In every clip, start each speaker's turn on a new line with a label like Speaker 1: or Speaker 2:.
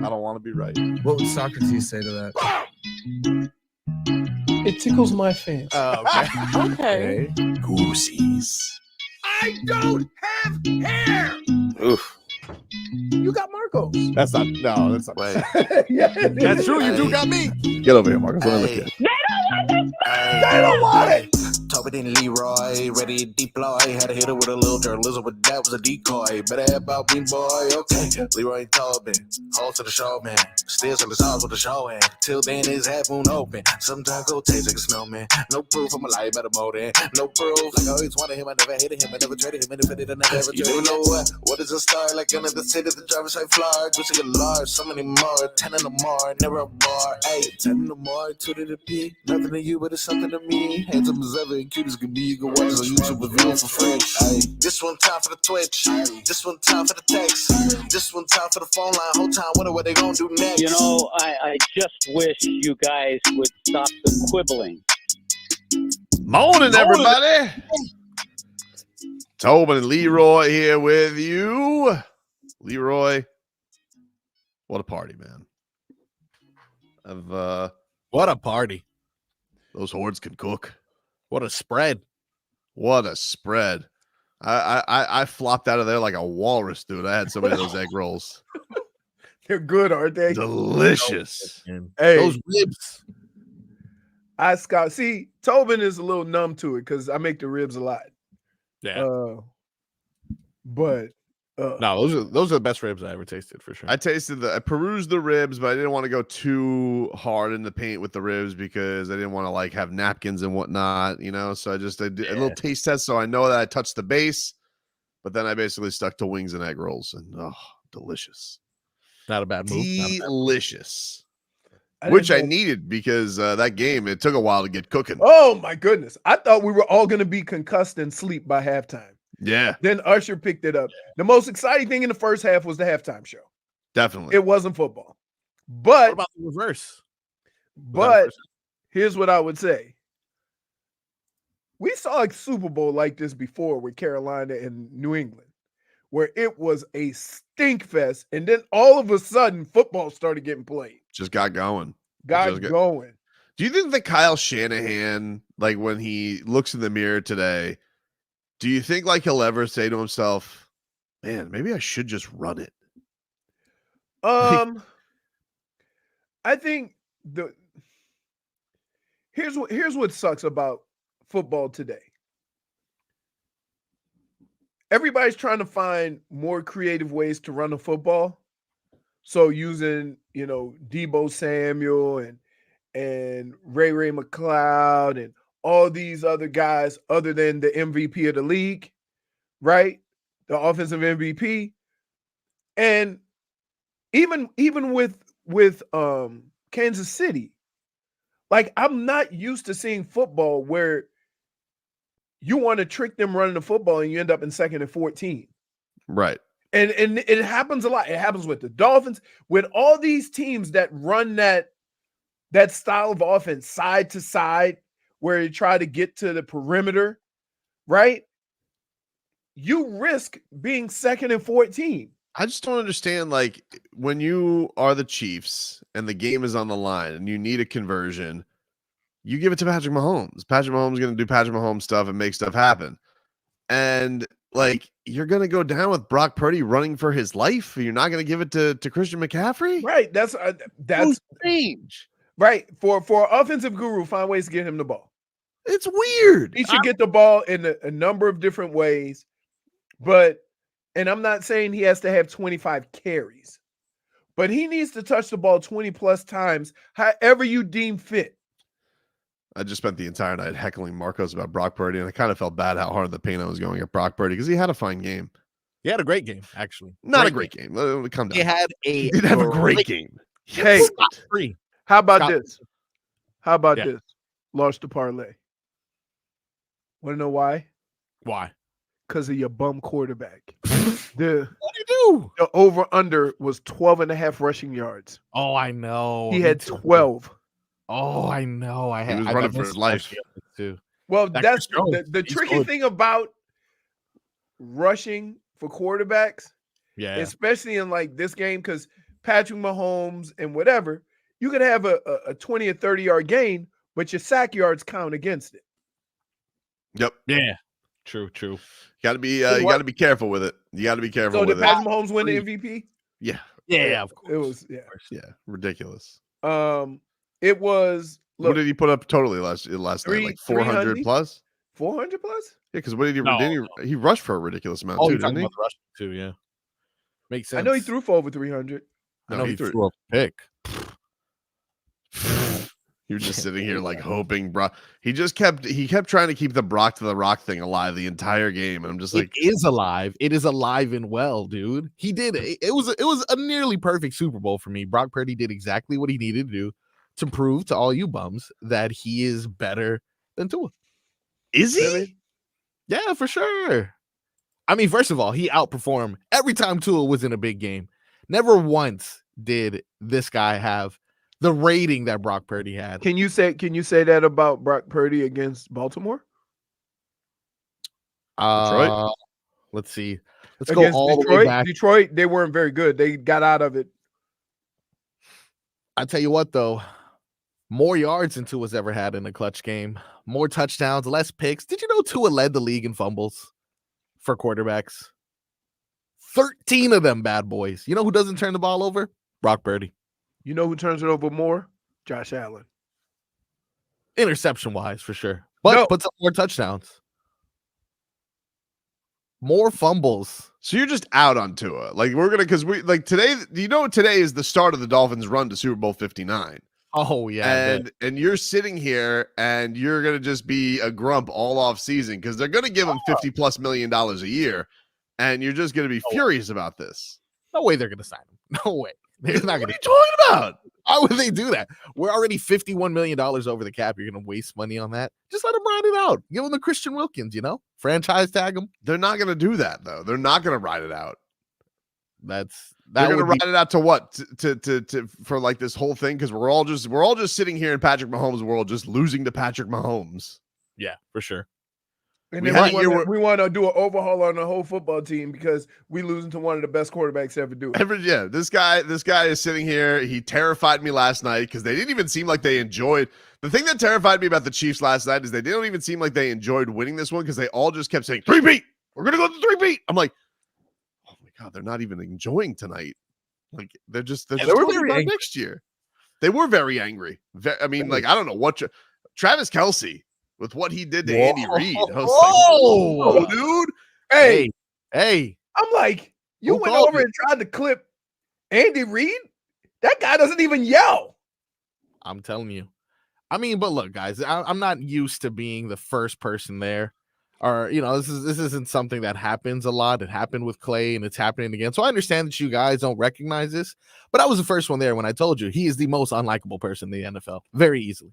Speaker 1: I don't want to be right.
Speaker 2: What would Socrates say to that?
Speaker 3: It tickles my fancy.
Speaker 2: Oh, okay.
Speaker 4: Okay.
Speaker 1: Goosies.
Speaker 2: I don't have hair.
Speaker 1: Oof.
Speaker 3: You got Marcos.
Speaker 1: That's not. No, that's not.
Speaker 5: Wait.
Speaker 3: Yeah,
Speaker 2: That's true. You do got me.
Speaker 1: Get over here, Marcus. Let me look at you.
Speaker 5: They don't want it. Tobin and Leroy, ready to deploy. Had to hit it with a little journalism, but that was a decoy. Better have about me, boy. Okay, Leroy and Tobin, hold to the show, man. Still to the stars with the show, and till then his half moon open. Sometimes go taste like a snowman. No proof I'm alive by the motor. No proof. Like I always wanted him, I never hated him, I never traded him, and if I did, I never ever traded him. You know what is a star? Like another city, the driver's side floor. Just like a large, so many more. 10 in the more, never a bar. 8, 10 in the more, 2 to the P. Nothing to you, but it's something to me. Handsome as ever, and cute as can be. You can watch us on YouTube with view for free. Ay. This one time for the Twitch. Ay. This one time for the text. This one time for the phone line. Whole time wonder what they gonna do next.
Speaker 6: You know, I just wish you guys would stop the quibbling.
Speaker 1: Morning, everybody. Tobin and Leroy here with you. Leroy, what a party, man.
Speaker 2: What a party.
Speaker 1: Those hordes can cook.
Speaker 2: What a spread.
Speaker 1: What a spread. I flopped out of there like a walrus, dude. I had so many of those egg rolls.
Speaker 3: They're good, aren't they?
Speaker 1: Delicious.
Speaker 3: Hey,
Speaker 2: Those ribs.
Speaker 3: See, Tobin is a little numb to it because I make the ribs a lot.
Speaker 2: Yeah.
Speaker 3: No,
Speaker 2: those are the best ribs I ever tasted for sure.
Speaker 1: I perused the ribs, but I didn't want to go too hard in the paint with the ribs because I didn't want to like have napkins and whatnot, you know. So I did a little taste test, so I know that I touched the base, but then I basically stuck to wings and egg rolls, and delicious,
Speaker 2: Not a bad move.
Speaker 1: delicious. Which I needed because that game, it took a while to get cooking.
Speaker 3: Oh my goodness! I thought we were all going to be concussed and sleep by halftime.
Speaker 1: Yeah.
Speaker 3: Then Usher picked it up. The most exciting thing in the first half was the halftime show.
Speaker 1: Definitely.
Speaker 3: It wasn't football. But
Speaker 2: What about the reverse?
Speaker 3: But here's what I would say. We saw a Super Bowl like this before with Carolina and New England, where it was a stink fest. And then all of a sudden, football started getting played.
Speaker 1: Just got going.
Speaker 3: Got going.
Speaker 1: Do you think that Kyle Shanahan, like when he looks in the mirror today, do you think like he'll ever say to himself, man, maybe I should just run it?
Speaker 3: I think here's what sucks about football today. Everybody's trying to find more creative ways to run the football. So using, Deebo Samuel and Ray McLeod and all these other guys other than the MVP of the league, right? The offensive MVP. And even with Kansas City, like I'm not used to seeing football where you want to trick them running the football and you end up in 2nd and 14.
Speaker 1: Right.
Speaker 3: And it happens a lot. It happens with the Dolphins, with all these teams that run that style of offense side to side, where you try to get to the perimeter, right? You risk being 2nd and 14.
Speaker 1: I just don't understand, like, when you are the Chiefs and the game is on the line and you need a conversion, you give it to Patrick Mahomes. Patrick Mahomes is going to do Patrick Mahomes stuff and make stuff happen. And, like, you're going to go down with Brock Purdy running for his life? You're not going to give it to Christian McCaffrey?
Speaker 3: Right. That's
Speaker 1: strange.
Speaker 3: Right. For offensive guru, find ways to get him the ball.
Speaker 1: It's weird.
Speaker 3: He should get the ball in a number of different ways. And I'm not saying he has to have 25 carries, but he needs to touch the ball 20 plus times, however you deem fit.
Speaker 1: I just spent the entire night heckling Marcos about Brock Purdy, and I kind of felt bad how hard the paint I was going at Brock Purdy because he had a fine game.
Speaker 2: He had a great game, actually.
Speaker 1: Not a great game. Come down.
Speaker 2: He
Speaker 1: did have a great game.
Speaker 3: Hey, how about this?
Speaker 2: Yeah.
Speaker 3: This? Lost the parlay. Want to know why?
Speaker 2: Why?
Speaker 3: Because of your bum quarterback.
Speaker 2: What do you do?
Speaker 3: The over-under was 12.5 rushing yards.
Speaker 2: Oh, I know.
Speaker 3: He had 12.
Speaker 2: Oh, I know.
Speaker 1: He was running for his life.
Speaker 2: Too.
Speaker 3: Well, that's the tricky thing about rushing for quarterbacks.
Speaker 2: Yeah.
Speaker 3: Especially in like this game, because Patrick Mahomes and whatever, you could have a 20 or 30 yard gain, but your sack yards count against it.
Speaker 1: Yep.
Speaker 2: Yeah. True.
Speaker 1: Got to be you got to be careful with it. You got to be careful
Speaker 3: So
Speaker 1: with
Speaker 3: did
Speaker 1: it.
Speaker 3: Patrick Mahomes win the MVP?
Speaker 1: Yeah.
Speaker 2: Yeah, of course.
Speaker 3: It was
Speaker 1: Ridiculous.
Speaker 3: It was
Speaker 1: What did he put up totally last night? Like 400
Speaker 3: 300?
Speaker 1: plus?
Speaker 3: 400 plus?
Speaker 1: Yeah, because what did he
Speaker 2: No,
Speaker 1: didn't he rushed for a ridiculous amount
Speaker 2: Oh,
Speaker 1: too,
Speaker 2: you're talking
Speaker 1: didn't he?
Speaker 2: about the rush too, yeah. Makes sense.
Speaker 3: I know he threw for over 300.
Speaker 2: I
Speaker 1: No,
Speaker 2: know
Speaker 1: he
Speaker 2: he
Speaker 1: threw-
Speaker 2: threw a pick.
Speaker 1: You're just sitting here like hoping Brock. He kept trying to keep the Brock to the Rock thing alive the entire game. And I'm just like,
Speaker 2: It is alive. It is alive and well, dude. He did it. It was a nearly perfect Super Bowl for me. Brock Purdy did exactly what he needed to do to prove to all you bums that he is better than Tua.
Speaker 1: is he?
Speaker 3: Really?
Speaker 2: Yeah, for sure. I mean, first of all, he outperformed every time Tua was in a big game. Never once did this guy have the rating that Brock Purdy had.
Speaker 3: Can you say that about Brock Purdy against Baltimore?
Speaker 1: Detroit?
Speaker 2: Let's see. Let's go
Speaker 3: Against
Speaker 2: all the way
Speaker 3: Detroit?
Speaker 2: back.
Speaker 3: Detroit, they weren't very good. They got out of it.
Speaker 2: I tell you what, though, more yards than Tua's ever had in a clutch game, more touchdowns, less picks. Did you know Tua led the league in fumbles for quarterbacks? 13 of them bad boys. You know who doesn't turn the ball over? Brock Purdy.
Speaker 3: You know who turns it over more? Josh Allen.
Speaker 2: Interception wise, for sure. But
Speaker 3: No.
Speaker 2: puts up more touchdowns. More fumbles.
Speaker 1: So you're just out on Tua. Like because we like today, today is the start of the Dolphins' run to Super Bowl 59.
Speaker 2: Oh, yeah.
Speaker 1: And you're sitting here and you're gonna just be a grump all off season because they're gonna give him $50+ million a year, and you're just gonna be furious about this.
Speaker 2: No way they're going to sign him. No way. They're not
Speaker 1: What
Speaker 2: going
Speaker 1: are
Speaker 2: to.
Speaker 1: you talking about?
Speaker 2: Why would they do that? We're already $51 million over the cap. You're going to waste money on that? Just let him ride it out. Give him the Christian Wilkins, franchise tag him.
Speaker 1: They're not gonna do that though. They're not gonna ride it out.
Speaker 2: They're
Speaker 1: They're gonna ride it out to what? To for like this whole thing because we're all just sitting here in Patrick Mahomes' world, just losing to Patrick Mahomes.
Speaker 2: Yeah, for sure.
Speaker 3: And
Speaker 1: We
Speaker 3: then
Speaker 1: had a year
Speaker 3: we want to do an overhaul on the whole football team because we losing to one of the best quarterbacks to ever do it.
Speaker 1: This guy is sitting here. He terrified me last night because they didn't even seem like they enjoyed. The thing that terrified me about the Chiefs last night is they don't even seem like they enjoyed winning this one because they all just kept saying 3-beat. We're gonna go to 3-beat. I'm like, oh my god, they're not even enjoying tonight. Like they're just
Speaker 2: they were
Speaker 1: talking
Speaker 2: very
Speaker 1: about
Speaker 2: angry.
Speaker 1: next year. They were very angry. I mean, like I don't know what Travis Kelce with what he did to Andy Reid. I was
Speaker 2: Whoa.
Speaker 1: like, whoa, dude.
Speaker 2: Hey.
Speaker 3: I'm like, you
Speaker 2: Who
Speaker 3: went
Speaker 2: called
Speaker 3: over
Speaker 2: it?
Speaker 3: and tried to clip Andy Reid? That guy doesn't even yell.
Speaker 2: I'm telling you. I mean, but look, guys, I'm not used to being the first person there. Or, this isn't something that happens a lot. It happened with Clay and it's happening again. So I understand that you guys don't recognize this, but I was the first one there when I told you he is the most unlikable person in the NFL. Very easily.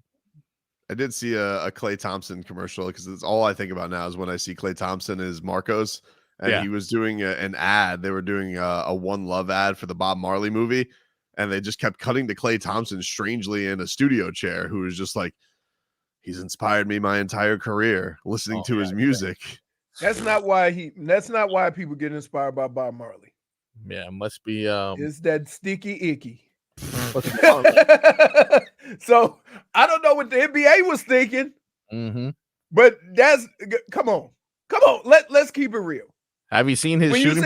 Speaker 1: I did see a Klay Thompson commercial because it's all I think about now is when I see Klay Thompson is Marcos and he was doing an ad. They were doing a One Love ad for the Bob Marley movie, and they just kept cutting to Klay Thompson strangely in a studio chair, who was just like, he's inspired me my entire career listening to his music.
Speaker 3: That's not why people get inspired by Bob Marley.
Speaker 2: Yeah, it must be
Speaker 3: It's that sticky icky.
Speaker 2: what's
Speaker 3: So I don't know what the NBA was thinking,
Speaker 2: mm-hmm.
Speaker 3: but come on. Let's keep it real.
Speaker 2: Have you seen his
Speaker 3: When
Speaker 2: shooting?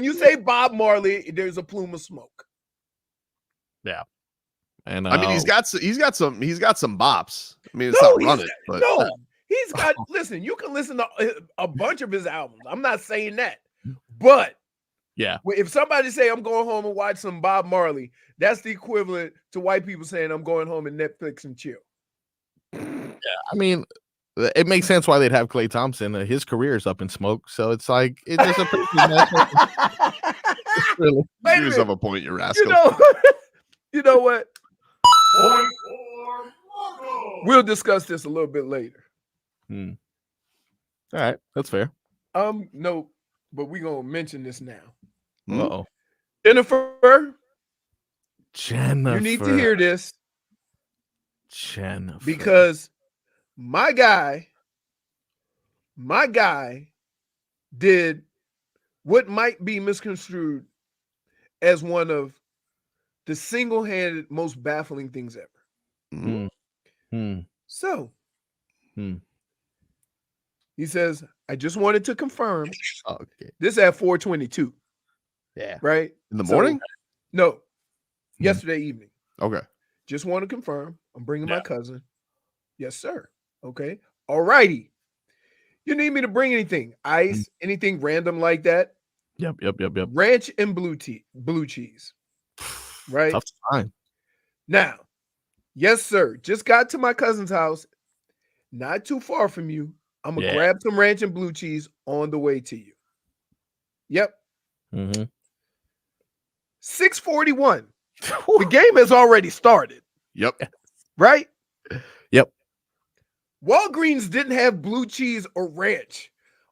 Speaker 3: you say Bob Marley, there's a plume of smoke.
Speaker 2: Yeah. And
Speaker 1: I mean, he's got some bops. I mean, it's
Speaker 3: No,
Speaker 1: not run it, but
Speaker 3: he's got. Listen, you can listen to a bunch of his albums. I'm not saying that, but
Speaker 2: yeah,
Speaker 3: if somebody say I'm going home and watch some Bob Marley, that's the equivalent to white people saying I'm going home and Netflix and chill.
Speaker 2: I mean, it makes sense why they'd have Klay Thompson. His career is up in smoke, so it's like it's just a really.
Speaker 3: Wait a
Speaker 1: you
Speaker 3: minute.
Speaker 1: have a point, you rascal.
Speaker 3: You know what? We'll discuss this a little bit later.
Speaker 2: All right, that's fair.
Speaker 3: No, but we're gonna mention this now.
Speaker 2: Uh-oh.
Speaker 3: Jennifer,
Speaker 2: Jennifer.
Speaker 3: you need to hear this
Speaker 2: Jennifer.
Speaker 3: because my guy did what might be misconstrued as one of the single-handed most baffling things ever.
Speaker 1: Mhm.
Speaker 3: So
Speaker 2: Hmm.
Speaker 3: he says, I just wanted to confirm.
Speaker 2: Okay.
Speaker 3: This at 4:22,
Speaker 2: Yeah.
Speaker 3: right?
Speaker 1: In the
Speaker 3: So-
Speaker 1: morning?
Speaker 3: No, yesterday evening.
Speaker 1: Okay.
Speaker 3: Just want to confirm. I'm bringing my cousin. Yes, sir. Okay. All righty. You need me to bring anything? Ice, anything random like that?
Speaker 2: Yep.
Speaker 3: Ranch and blue cheese. Right?
Speaker 2: Tough to find.
Speaker 3: Now, yes, sir. Just got to my cousin's house. Not too far from you. I'm going to grab some ranch and blue cheese on the way to you. Yep. 6:41. The game has already started.
Speaker 1: Yep.
Speaker 3: Right?
Speaker 2: Yep.
Speaker 3: Walgreens didn't have blue cheese or ranch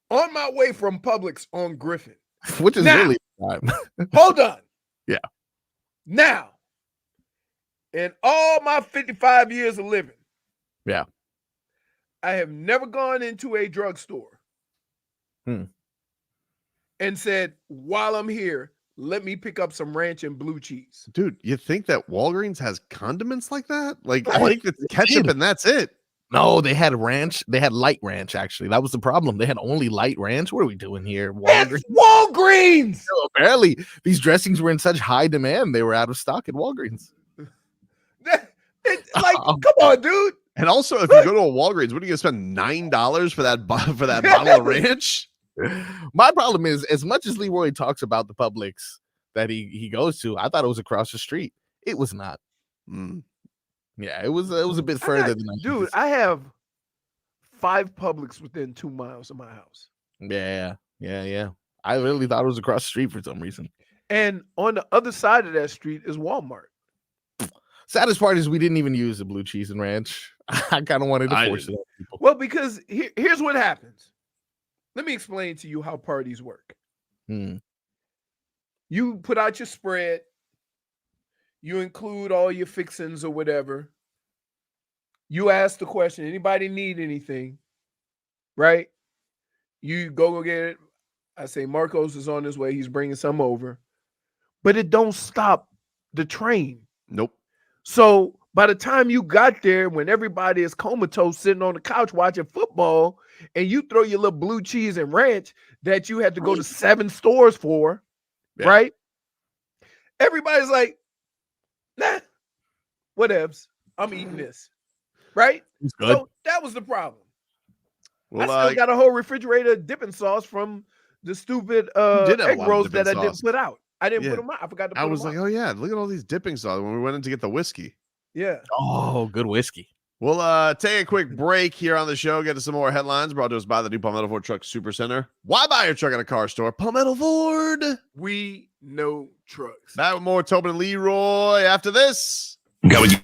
Speaker 3: on my way from Publix on Griffin.
Speaker 2: Which is
Speaker 3: Now-
Speaker 2: really time.
Speaker 3: Hold on.
Speaker 2: Yeah.
Speaker 3: Now, in all my 55 years of living,
Speaker 2: Yeah.
Speaker 3: I have never gone into a drugstore and said, while I'm here, let me pick up some ranch and blue cheese.
Speaker 1: Dude, you think that Walgreens has condiments like that? Like, I think it's ketchup and that's it.
Speaker 2: No, they had ranch. They had light ranch, actually. That was the problem. They had only light ranch. What are we doing here?
Speaker 3: That's Walgreens!
Speaker 2: So apparently, these dressings were in such high demand, they were out of stock at Walgreens.
Speaker 3: Come on, dude.
Speaker 1: And also, if you go to a Walgreens, what are you gonna spend $9 for that bottle of ranch?
Speaker 2: My problem is, as much as Leroy talks about the Publix that he goes to, I thought it was across the street. It was not. Yeah, it was a bit further than
Speaker 3: dude. I have 5 Publix within 2 miles of my house.
Speaker 2: Yeah. I really thought it was across the street for some reason.
Speaker 3: And on the other side of that street is Walmart.
Speaker 2: Saddest part is we didn't even use the blue cheese and ranch. I kind of wanted to force it on people.
Speaker 3: Well, because here's what happens. Let me explain to you how parties work. You put out your spread. You include all your fixings or whatever. You ask the question, anybody need anything? Right? You go get it. I say, Marcos is on his way. He's bringing some over. But it don't stop the train.
Speaker 1: Nope.
Speaker 3: So by the time you got there, when everybody is comatose sitting on the couch watching football, and you throw your little blue cheese and ranch that you had to go to 7 stores for, right? Everybody's like, nah, whatevs. I'm eating this, right? So that was the problem.
Speaker 1: Well,
Speaker 3: I still got a whole refrigerator of dipping sauce from the stupid egg rolls that I didn't put out. I didn't put them out. I forgot to put them out.
Speaker 1: I was like, oh yeah, look at all these dipping sauce when we went in to get the whiskey.
Speaker 3: Yeah.
Speaker 2: Oh, good whiskey.
Speaker 1: We'll take a quick break here on the show, get to some more headlines brought to us by the new Palmetto Ford Truck Super Center. Why buy your truck at a car store? Palmetto Ford.
Speaker 3: We know trucks.
Speaker 1: Back with more Tobin and Leroy after this.
Speaker 5: Go with you.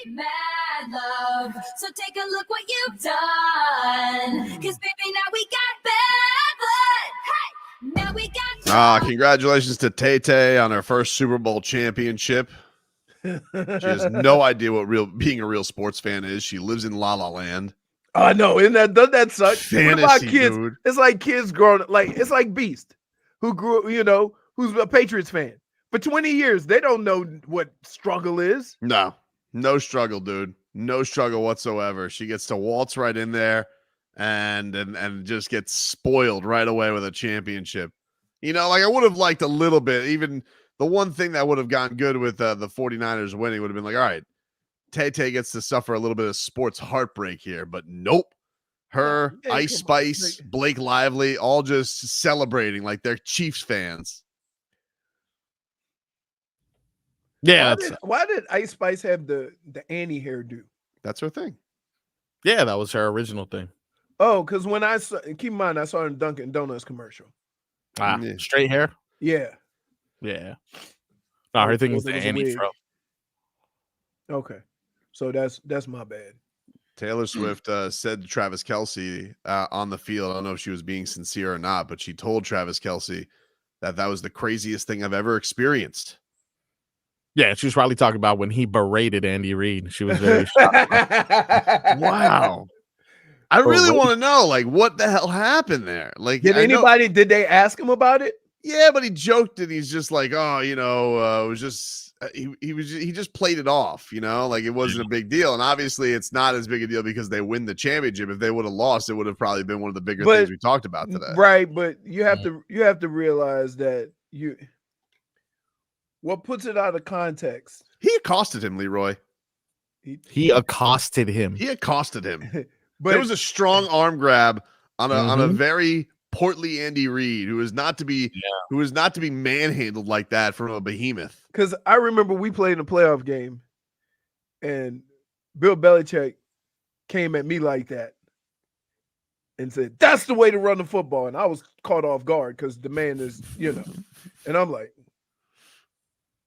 Speaker 4: mad love. So take a look what you've done. Cause baby, now we got bad blood. Hey, now we got
Speaker 1: Congratulations to Tay on her first Super Bowl championship. She has no idea what being a real sports fan is. She lives in La La Land.
Speaker 3: I know, doesn't that suck?
Speaker 1: Fantasy,
Speaker 3: what about kids?
Speaker 1: dude.
Speaker 3: It's like kids growing up, it's like Beast, who grew, who's a Patriots fan. For 20 years, they don't know what struggle is.
Speaker 1: No struggle, dude. No struggle whatsoever. She gets to waltz right in there and just gets spoiled right away with a championship. I would have liked a little bit, even the one thing that would have gotten good with the 49ers winning would have been like, all right, Tay gets to suffer a little bit of sports heartbreak here, but nope. Her, Ice Spice, Blake Lively, all just celebrating like they're Chiefs fans.
Speaker 2: Yeah.
Speaker 3: Why did Ice Spice have the Annie hairdo?
Speaker 1: That's her thing.
Speaker 2: Yeah, that was her original thing.
Speaker 3: Oh, because when I saw, keep in mind, I saw her in Dunkin' Donuts commercial.
Speaker 1: Yeah.
Speaker 2: Straight hair?
Speaker 3: Yeah.
Speaker 2: Yeah. No, her thing is the Annie fro.
Speaker 3: Okay. So that's my bad.
Speaker 1: Taylor Swift said to Travis Kelce on the field, I don't know if she was being sincere or not, but she told Travis Kelce that was the craziest thing I've ever experienced.
Speaker 2: Yeah, she was probably talking about when he berated Andy Reid. She was very shocked.
Speaker 1: Wow. I really want to know, what the hell happened there?
Speaker 3: Did they ask him about it?
Speaker 1: Yeah, but he joked and he's just like, oh, it was just he just played it off, it wasn't a big deal. And obviously it's not as big a deal because they win the championship. If they would have lost, it would have probably been one of the bigger things we talked about today.
Speaker 3: Right, but you have to realize that what puts it out of context.
Speaker 1: He accosted him, Leroy.
Speaker 2: He accosted him.
Speaker 1: He accosted him.
Speaker 3: But
Speaker 1: there was a strong arm grab on a very portly Andy Reid, who is not to be manhandled like that from a behemoth.
Speaker 3: Because I remember we played in a playoff game, and Bill Belichick came at me like that and said, "That's the way to run the football." And I was caught off guard because the man is, and I'm like,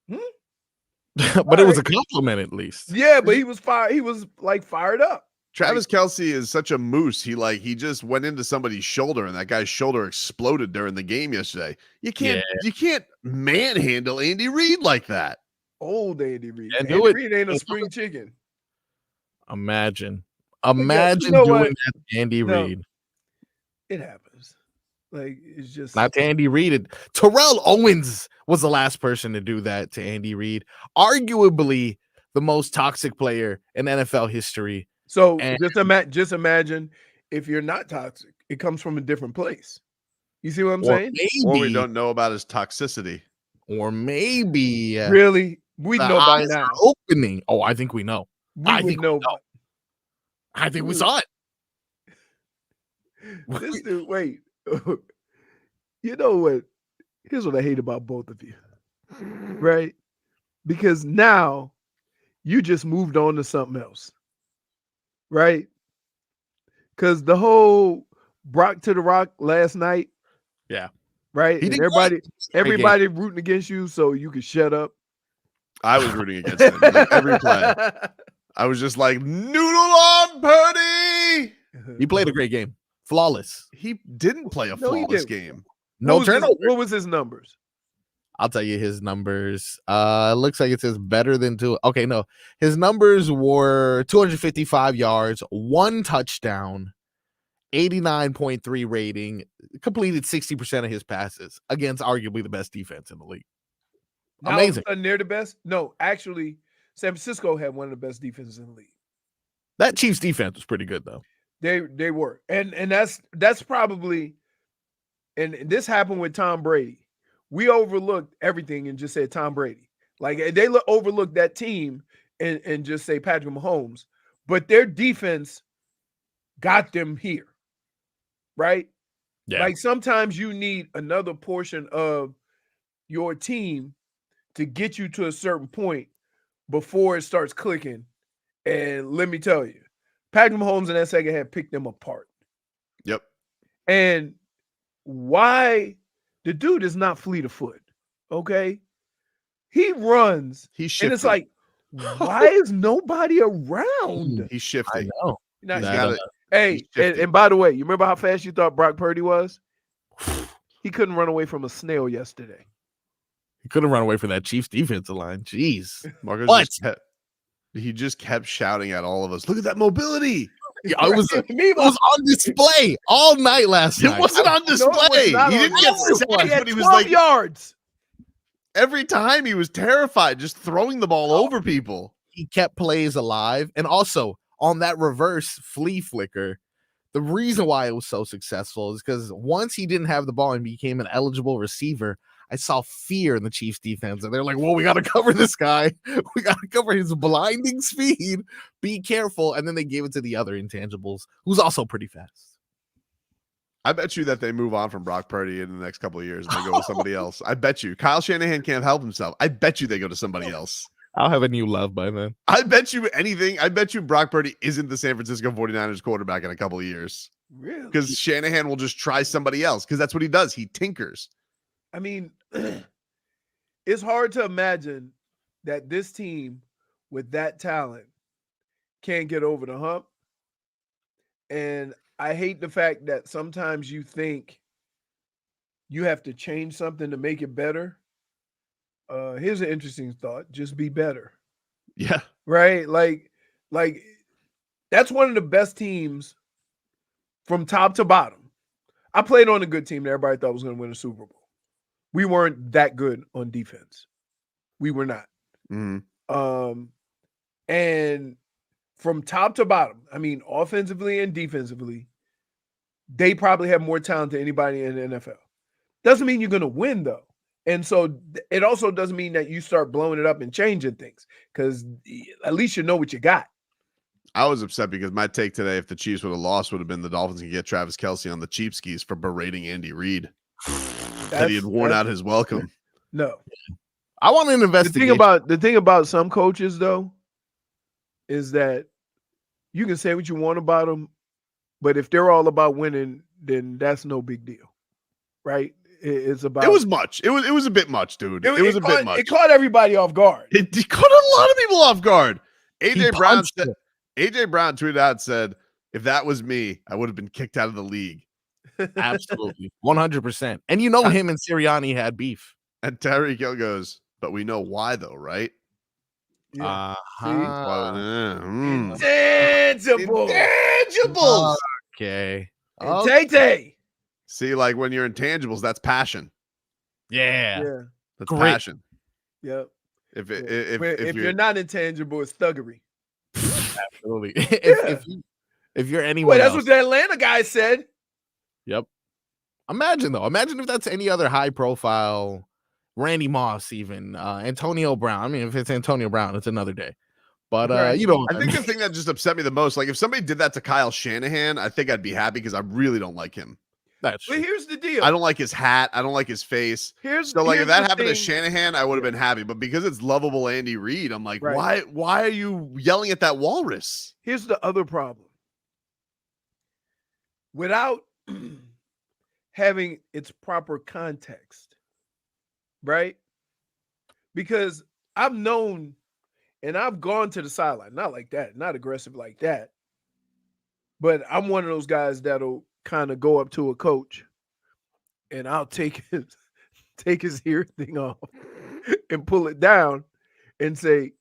Speaker 2: but it was a compliment at least.
Speaker 3: Yeah, but he was fired. He was fired up.
Speaker 1: Travis Kelce is such a moose. He just went into somebody's shoulder, and that guy's shoulder exploded during the game yesterday. You can't manhandle Andy Reid like that.
Speaker 3: Old Andy Reid.
Speaker 2: Andy
Speaker 3: Reid ain't a spring chicken.
Speaker 2: Imagine
Speaker 3: doing
Speaker 2: that to Andy Reid.
Speaker 3: It happens. It's just
Speaker 2: not to Andy Reid. Terrell Owens was the last person to do that to Andy Reid. Arguably the most toxic player in NFL history.
Speaker 3: So just imagine if you're not toxic, it comes from a different place. You see what I'm saying?
Speaker 1: Or we don't know about his toxicity.
Speaker 2: Or maybe
Speaker 3: really we know by now.
Speaker 2: Opening. Oh, I think we know.
Speaker 3: I think we
Speaker 2: saw it.
Speaker 3: This dude, wait. You know what? Here's what I hate about both of you. Right? Because now you just moved on to something else. Right? Because the whole Brock to the Rock last night.
Speaker 2: Yeah.
Speaker 3: Right? And everybody rooting against you so you could shut up.
Speaker 1: I was rooting against him every play. I was just like, noodle on Purdy.
Speaker 2: He played a great game. Flawless.
Speaker 1: He didn't play a flawless game.
Speaker 2: No turnover.
Speaker 3: What was his numbers?
Speaker 2: I'll tell you his numbers. Looks like it says better than two. Okay, no. His numbers were 255 yards, 1 touchdown, 89.3 rating, completed 60% of his passes against arguably the best defense in the league. Amazing.
Speaker 3: They're the best? No, actually, San Francisco had one of the best defenses in the league.
Speaker 2: That Chiefs defense was pretty good, though.
Speaker 3: They were. And that's probably, and this happened with Tom Brady. We overlooked everything and just said Tom Brady. They overlooked that team and just say Patrick Mahomes. But their defense got them here. Right?
Speaker 2: Yeah.
Speaker 3: Sometimes you need another portion of your team to get you to a certain point before it starts clicking. And let me tell you, Patrick Mahomes and that second half picked them apart.
Speaker 1: Yep.
Speaker 3: And why the dude is not fleet of foot, okay? He runs, and it's like, why is nobody around?
Speaker 1: He's shifty.
Speaker 2: I know.
Speaker 3: Now,
Speaker 1: He's
Speaker 2: That,
Speaker 1: got it.
Speaker 3: hey,
Speaker 1: he's shifty.
Speaker 3: and by the way, you remember how fast you thought Brock Purdy was? He couldn't run away from a snail yesterday.
Speaker 2: He couldn't run away from that Chiefs defensive line. Jeez.
Speaker 1: Marcus
Speaker 2: What?
Speaker 1: just kept shouting at all of us. Look at that mobility.
Speaker 2: Yeah, it was
Speaker 3: Meanwhile,
Speaker 2: on display all night last night.
Speaker 1: It wasn't on
Speaker 3: no, it was
Speaker 1: display.
Speaker 3: not
Speaker 1: He
Speaker 3: on
Speaker 1: didn't get
Speaker 3: display.
Speaker 1: sacked,
Speaker 3: He had
Speaker 1: but he was
Speaker 3: 12
Speaker 1: like
Speaker 3: yards.
Speaker 1: every time he was terrified, just throwing the ball over people.
Speaker 2: He kept plays alive. And also on that reverse flea flicker, the reason why it was so successful is because once he didn't have the ball and became an eligible receiver, I saw fear in the Chiefs defense. And they're like, well, we got to cover this guy. We got to cover his blinding speed. Be careful. And then they gave it to the other intangibles, who's also pretty fast.
Speaker 1: I bet you that they move on from Brock Purdy in the next couple of years and they go to somebody else. I bet you. Kyle Shanahan can't help himself. I bet you they go to somebody else.
Speaker 2: I'll have a new love by then.
Speaker 1: I bet you anything. I bet you Brock Purdy isn't the San Francisco 49ers quarterback in a couple of years.
Speaker 3: Really?
Speaker 1: Because Shanahan will just try somebody else because that's what he does. He tinkers.
Speaker 3: I mean, it's hard to imagine that this team with that talent can't get over the hump. And I hate the fact that sometimes you think you have to change something to make it better. Here's an interesting thought. Just be better.
Speaker 1: Yeah.
Speaker 3: Right? Like that's one of the best teams from top to bottom. I played on a good team that everybody thought was going to win a Super Bowl. We weren't that good on defense. We were not.
Speaker 1: Mm-hmm.
Speaker 3: And from top to bottom, I mean, offensively and defensively, they probably have more talent than anybody in the NFL. Doesn't mean you're going to win, though. And so it also doesn't mean that you start blowing it up and changing things, because at least you know what you got.
Speaker 1: I was upset because my take today, if the Chiefs would have lost, would have been the Dolphins can get Travis Kelce on the cheap skis for berating Andy Reid. That he had worn out his welcome.
Speaker 3: No.
Speaker 2: I want an investigation.
Speaker 3: The thing about some coaches, though, is that you can say what you want about them, but if they're all about winning, then that's no big deal, right? It's about.
Speaker 1: It was much. It was a bit much, dude. It was a bit much.
Speaker 3: It caught everybody off guard.
Speaker 1: It caught a lot of people off guard. AJ Brown tweeted out, said, "If that was me, I would have been kicked out of the league."
Speaker 2: Absolutely. 100%. And you know him and Sirianni had beef.
Speaker 1: And Tyreek Hill goes, "But we know why, though, right?"
Speaker 3: Yeah.
Speaker 1: Intangibles.
Speaker 2: Okay.
Speaker 3: And Tay-Tay.
Speaker 1: See, like when you're intangibles, that's passion.
Speaker 2: Yeah.
Speaker 3: Yeah.
Speaker 1: That's
Speaker 2: Great.
Speaker 1: passion.
Speaker 3: Yep.
Speaker 1: If
Speaker 3: If you're not intangible, it's thuggery.
Speaker 2: Absolutely. If you're anyone
Speaker 3: Wait, that's
Speaker 2: else.
Speaker 3: what the Atlanta guy said.
Speaker 2: Yep. Imagine if that's any other high profile, Randy Moss, even Antonio Brown. I mean, if it's Antonio Brown, it's another day. But
Speaker 3: Right.
Speaker 2: you know,
Speaker 1: I think the thing that just upset me the most, like if somebody did that to Kyle Shanahan, I think I'd be happy because I really don't like him.
Speaker 2: that's
Speaker 3: But
Speaker 2: true.
Speaker 3: here's the deal.
Speaker 1: I don't like his hat. I don't like his face. So like if
Speaker 3: here's
Speaker 1: that
Speaker 3: the
Speaker 1: happened to
Speaker 3: thing.
Speaker 1: Shanahan, I would have been happy. But because it's lovable Andy Reid, I'm like,
Speaker 3: Right.
Speaker 1: why are you yelling at that walrus?
Speaker 3: Here's the other problem. Without having its proper context, right? Because I've known and I've gone to the sideline, not like that, not aggressive like that. But I'm one of those guys that'll kind of go up to a coach and I'll take his ear thing off and pull it down and say,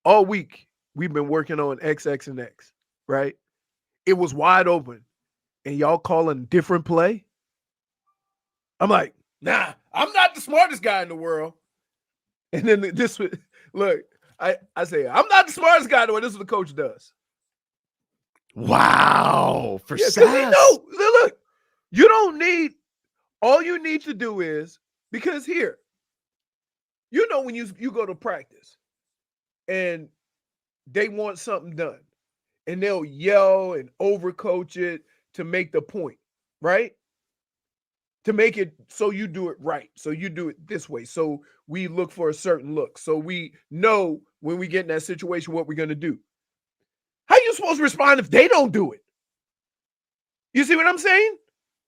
Speaker 3: all week we've been working on X, X, and X, right? It was wide open and y'all calling different play. I'm like, nah, I'm not the smartest guy in the world. And then this would look, I say, I'm not the smartest guy in the world. This is what the coach does.
Speaker 1: Wow. For
Speaker 3: Yeah, 'cause
Speaker 1: sass.
Speaker 3: he know, look, you don't need, all you need to do is, because here, you know when you go to practice and they want something done and they'll yell and overcoach it to make the point, right? To make it so you do it right. So you do it this way. So we look for a certain look. So we know when we get in that situation what we're going to do. How are you supposed to respond if they don't do it? You see what I'm saying?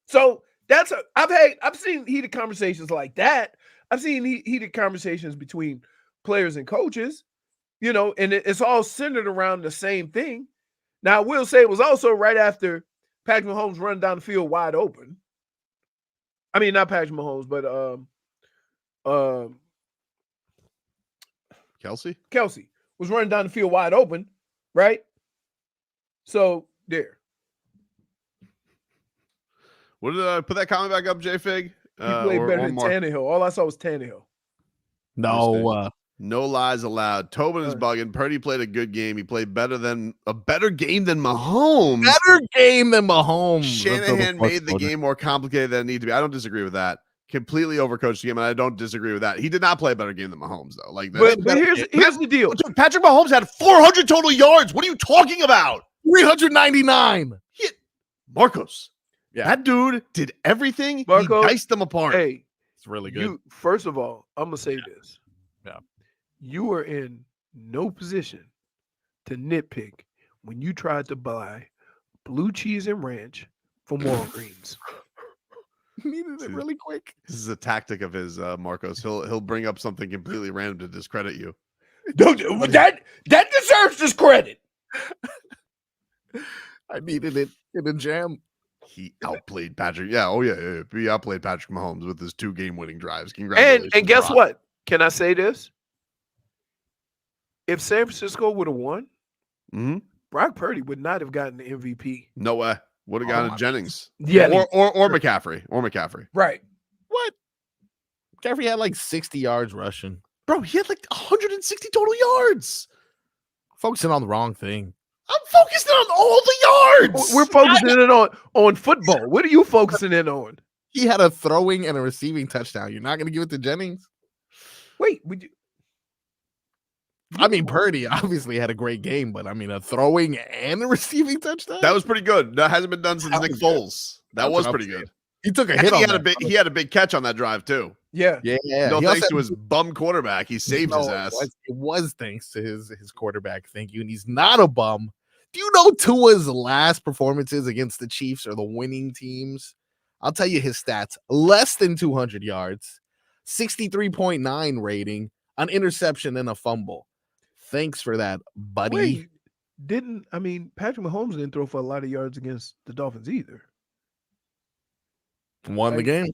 Speaker 3: So I've seen heated conversations like that. I've seen heated conversations between players and coaches. you know, and it's all centered around the same thing. Now, I will say it was also right after Patrick Mahomes running down the field wide open. I mean, not Patrick Mahomes, but
Speaker 1: Kelce
Speaker 3: was running down the field wide open, right? So there.
Speaker 1: What did I put that comment back up, J Fig?
Speaker 3: He played better than Tannehill. All I saw was Tannehill.
Speaker 2: No,
Speaker 1: no lies allowed. Tobin is bugging. Purdy played a good game. He played a better game than Mahomes.
Speaker 2: Better game than Mahomes.
Speaker 1: Shanahan made the game more complicated than it needed to be. I don't disagree with that. Completely overcoached the game, and I don't disagree with that. He did not play a better game than Mahomes, though. Like,
Speaker 3: but here's the deal.
Speaker 1: Dude, Patrick Mahomes had 400 total yards. What are you talking about?
Speaker 2: 399.
Speaker 1: Marcos.
Speaker 2: Yeah.
Speaker 1: That dude did everything.
Speaker 3: Marcos,
Speaker 1: he diced them apart.
Speaker 3: Hey,
Speaker 2: it's really good.
Speaker 3: First of all, I'm gonna say this.
Speaker 2: Yeah.
Speaker 3: You are in no position to nitpick when you tried to buy blue cheese and ranch from Walgreens.
Speaker 2: Needed it really quick.
Speaker 1: This is a tactic of his, Marcos. He'll bring up something completely random to discredit you.
Speaker 3: That deserves discredit.
Speaker 2: I needed it in a jam.
Speaker 1: He outplayed Patrick. Yeah, yeah. He outplayed Patrick Mahomes with his 2 game-winning drives. Congratulations.
Speaker 3: And guess what? Can I say this? If San Francisco would have won, Brock Purdy would not have gotten the MVP.
Speaker 1: No way. Would have gotten Jennings.
Speaker 3: Yeah.
Speaker 1: Or McCaffrey. Or McCaffrey.
Speaker 3: Right.
Speaker 2: What? McCaffrey had like 60 yards rushing.
Speaker 1: Bro, he had like 160 total yards.
Speaker 2: Focusing on the wrong thing.
Speaker 1: I'm focusing on all the yards.
Speaker 3: We're focusing in on football. What are you focusing in on?
Speaker 2: He had a throwing and a receiving touchdown. You're not going to give it to Jennings?
Speaker 3: Wait, would you?
Speaker 2: I mean, Purdy obviously had a great game, but I mean, a throwing and a receiving touchdown?
Speaker 1: That was pretty good. That hasn't been done since Nick Foles. That was pretty good.
Speaker 2: He took a hit on that.
Speaker 1: He had a big catch on that drive, too.
Speaker 3: Yeah.
Speaker 1: No, thanks to his bum quarterback. He saved his ass.
Speaker 2: It was thanks to his quarterback. Thank you. And he's not a bum. Do you know Tua's last performances against the Chiefs or the winning teams? I'll tell you his stats. Less than 200 yards, 63.9 rating, an interception, and a fumble. Thanks for that, buddy.
Speaker 3: Wait, Patrick Mahomes didn't throw for a lot of yards against the Dolphins either.
Speaker 2: Won the game.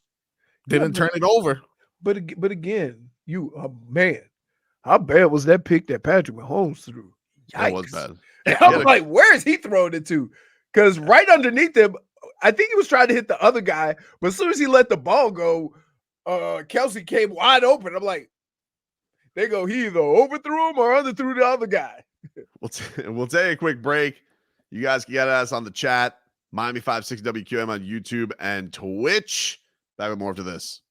Speaker 2: Didn't turn it over.
Speaker 3: But again, man, how bad was that pick that Patrick Mahomes threw? Yikes.
Speaker 1: That was bad.
Speaker 3: And I'm like, where is he throwing it to? Because right underneath him, I think he was trying to hit the other guy, but as soon as he let the ball go, Kelce came wide open. I'm like, he either overthrew him or underthrew the other guy.
Speaker 1: We'll take a quick break. You guys can get us on the chat. Miami 560 WQM on YouTube and Twitch. Back with more after this.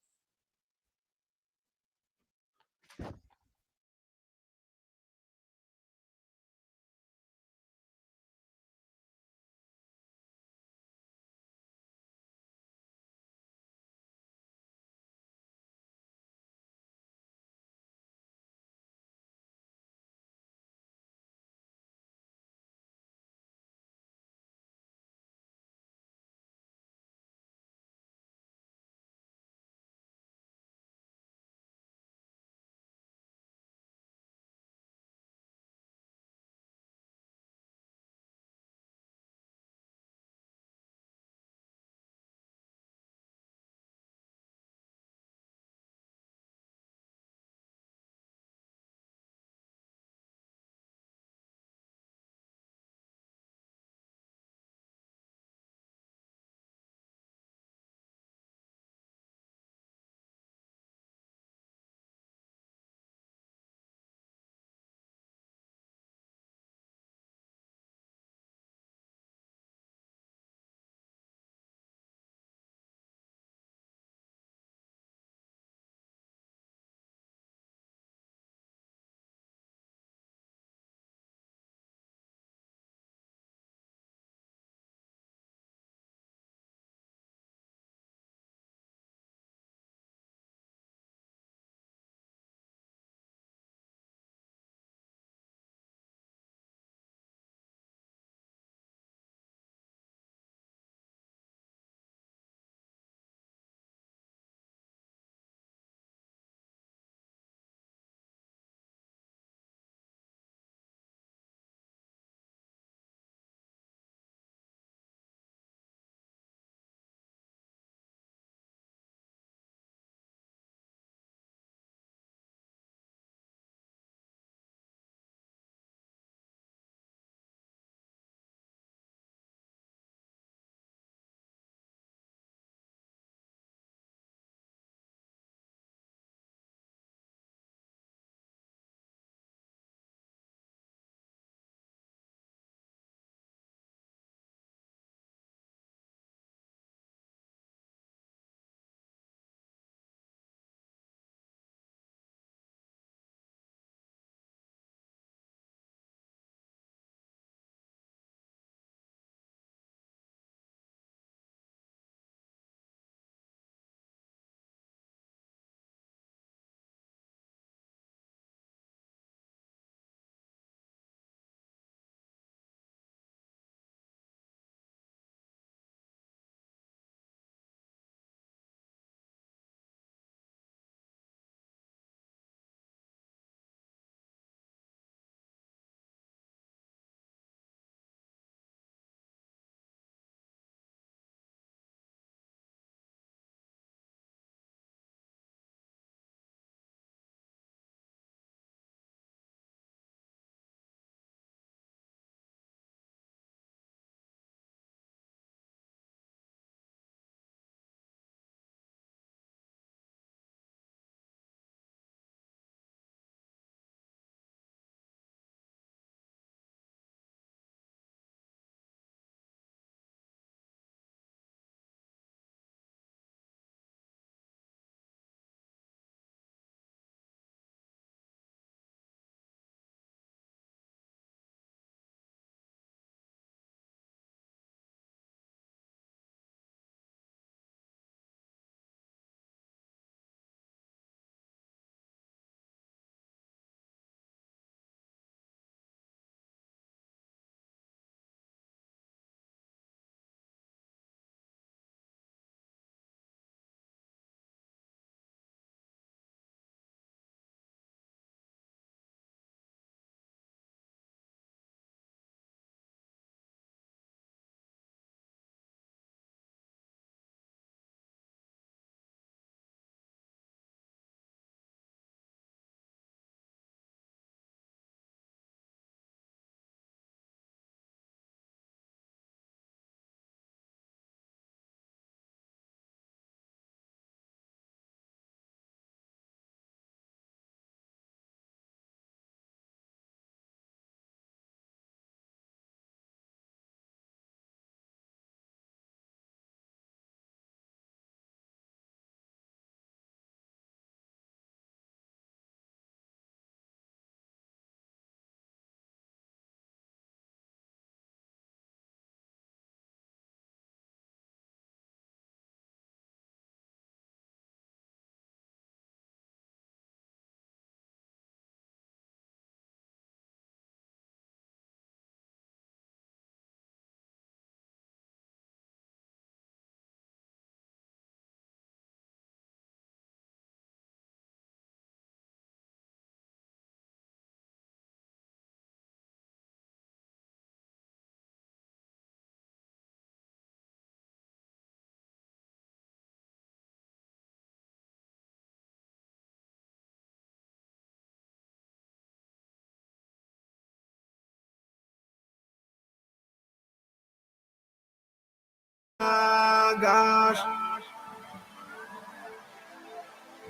Speaker 7: my gosh.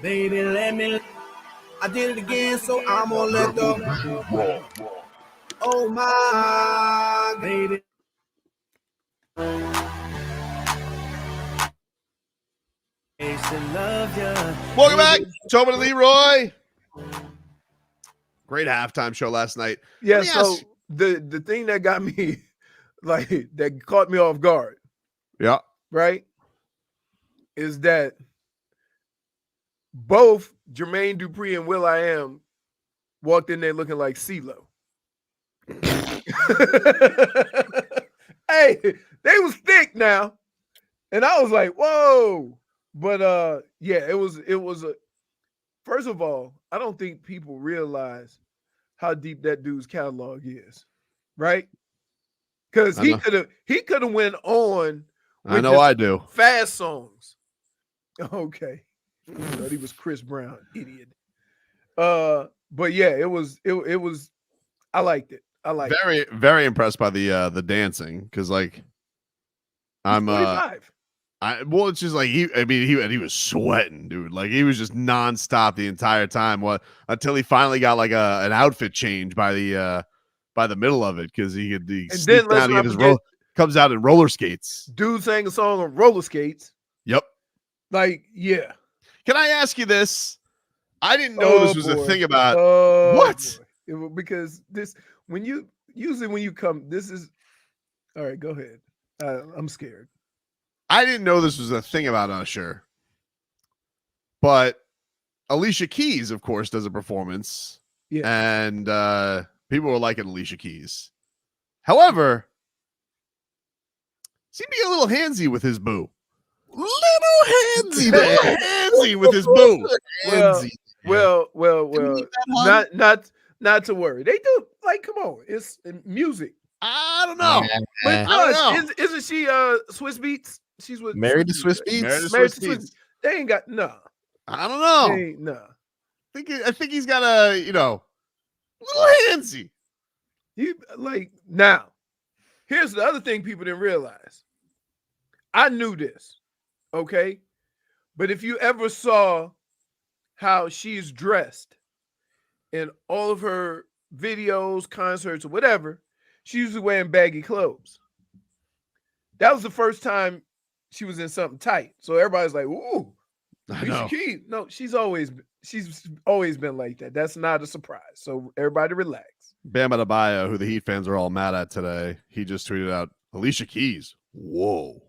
Speaker 7: Baby, let me. I did it again, so I'm gonna let go. Oh my baby.
Speaker 1: Welcome back, Tobin and Leroy. Great halftime show last night.
Speaker 3: Yeah,
Speaker 1: Let me
Speaker 3: so
Speaker 1: ask-
Speaker 3: the thing that got me, like, that caught me off guard,
Speaker 1: Yeah.
Speaker 3: right, is that both Jermaine Dupri and will.i.am walked in there looking like CeeLo. Hey, they was thick now. And I was like, whoa. But yeah, it was a first of all, I don't think people realize how deep that dude's catalog is, right? Because he could have went on.
Speaker 1: I know I do.
Speaker 3: Fast songs. Okay. But he was Chris Brown, idiot. But yeah, it was I liked it. I liked it.
Speaker 1: Very, very impressed by the dancing because like I'm
Speaker 3: 45.
Speaker 1: well, it's just like he was sweating, dude. Like he was just nonstop the entire time. Until he finally got like an outfit change by the middle of it because he sneaks down to get his comes out in roller skates.
Speaker 3: Dude sang a song on roller skates.
Speaker 1: Yep.
Speaker 3: Like, yeah.
Speaker 1: Can I ask you this? I didn't know this was a thing about what?
Speaker 3: Because when you come, this is all right. Go ahead. I'm scared.
Speaker 1: I didn't know this was a thing about Usher, but Alicia Keys, of course, does a performance, and people were liking Alicia Keys. However, seemed to be a little handsy with his boo. Handsy with his boo.
Speaker 3: Well. Not to worry. They do, like, come on, it's music.
Speaker 1: I don't know.
Speaker 3: But isn't she Swiss Beats? She's with
Speaker 2: Married to Swiss Beats.
Speaker 3: Married to Swiss Beats. They ain't got no.
Speaker 1: I don't know.
Speaker 3: They ain't, no.
Speaker 1: I think he's got a little handsy.
Speaker 3: Now. Here's the other thing people didn't realize. I knew this, okay? But if you ever saw how she's dressed in all of her videos, concerts, or whatever, she's usually wearing baggy clothes. That was the first time she was in something tight. So everybody's like, ooh, Alicia Keys. No, she's always been like that. That's not a surprise. So everybody relax.
Speaker 1: Bam Adebayo, who the Heat fans are all mad at today, he just tweeted out, Alicia Keys. Whoa.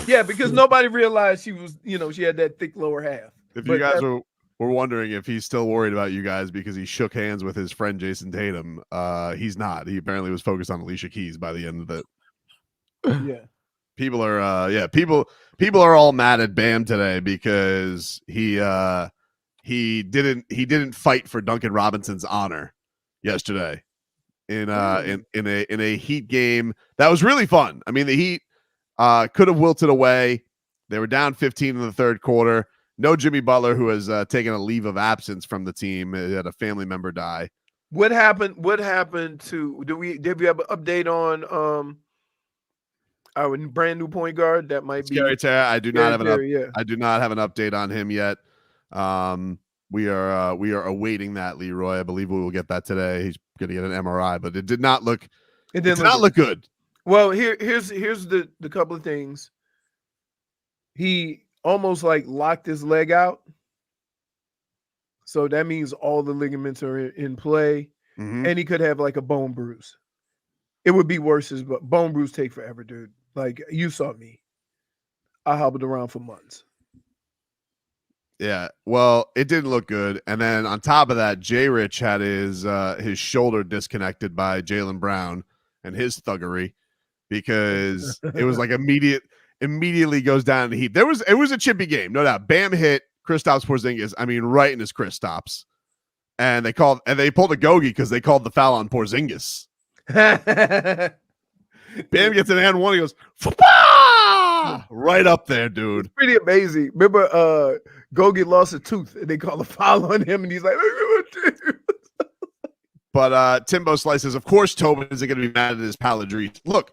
Speaker 3: Yeah, because nobody realized she was, she had that thick lower half.
Speaker 1: If you guys were wondering if he's still worried about you guys because he shook hands with his friend Jason Tatum, he's not. He apparently was focused on Alicia Keys by the end of it.
Speaker 3: Yeah.
Speaker 1: People are people are all mad at Bam today because he didn't fight for Duncan Robinson's honor yesterday in a Heat game that was really fun. I mean, the Heat could have wilted away. They were down 15 in the third quarter. No Jimmy Butler, who has taken a leave of absence from the team. He had a family member die.
Speaker 3: What happened to did we have an update on our brand new point guard? That might be
Speaker 1: Scary Terra. I do not have an
Speaker 3: yeah.
Speaker 1: update on him yet. We are awaiting that, Leroy. I believe we will get that today. He's going to get an MRI, but it did not look good.
Speaker 3: Well, here's the couple of things. He almost like locked his leg out. So that means all the ligaments are in play.
Speaker 1: Mm-hmm.
Speaker 3: And he could have like a bone bruise. It would be worse, but bone bruise take forever, dude. Like, you saw me. I hobbled around for months.
Speaker 1: Yeah, well, it didn't look good. And then on top of that, JRich had his shoulder disconnected by Jaylen Brown and his thuggery because it was like immediately goes down in the Heat. It was a chippy game, no doubt. Bam hit Kristaps Porzingis, right in his Kristaps. And they pulled a Gogie because they called the foul on Porzingis. Bam gets an and one. He goes, right up there, dude.
Speaker 3: It's pretty amazing. Remember, Gogie lost a tooth and they called a foul on him, and he's like,
Speaker 1: but Timbo Slice says, of course, Tobin isn't going to be mad at his Paladrice. Look,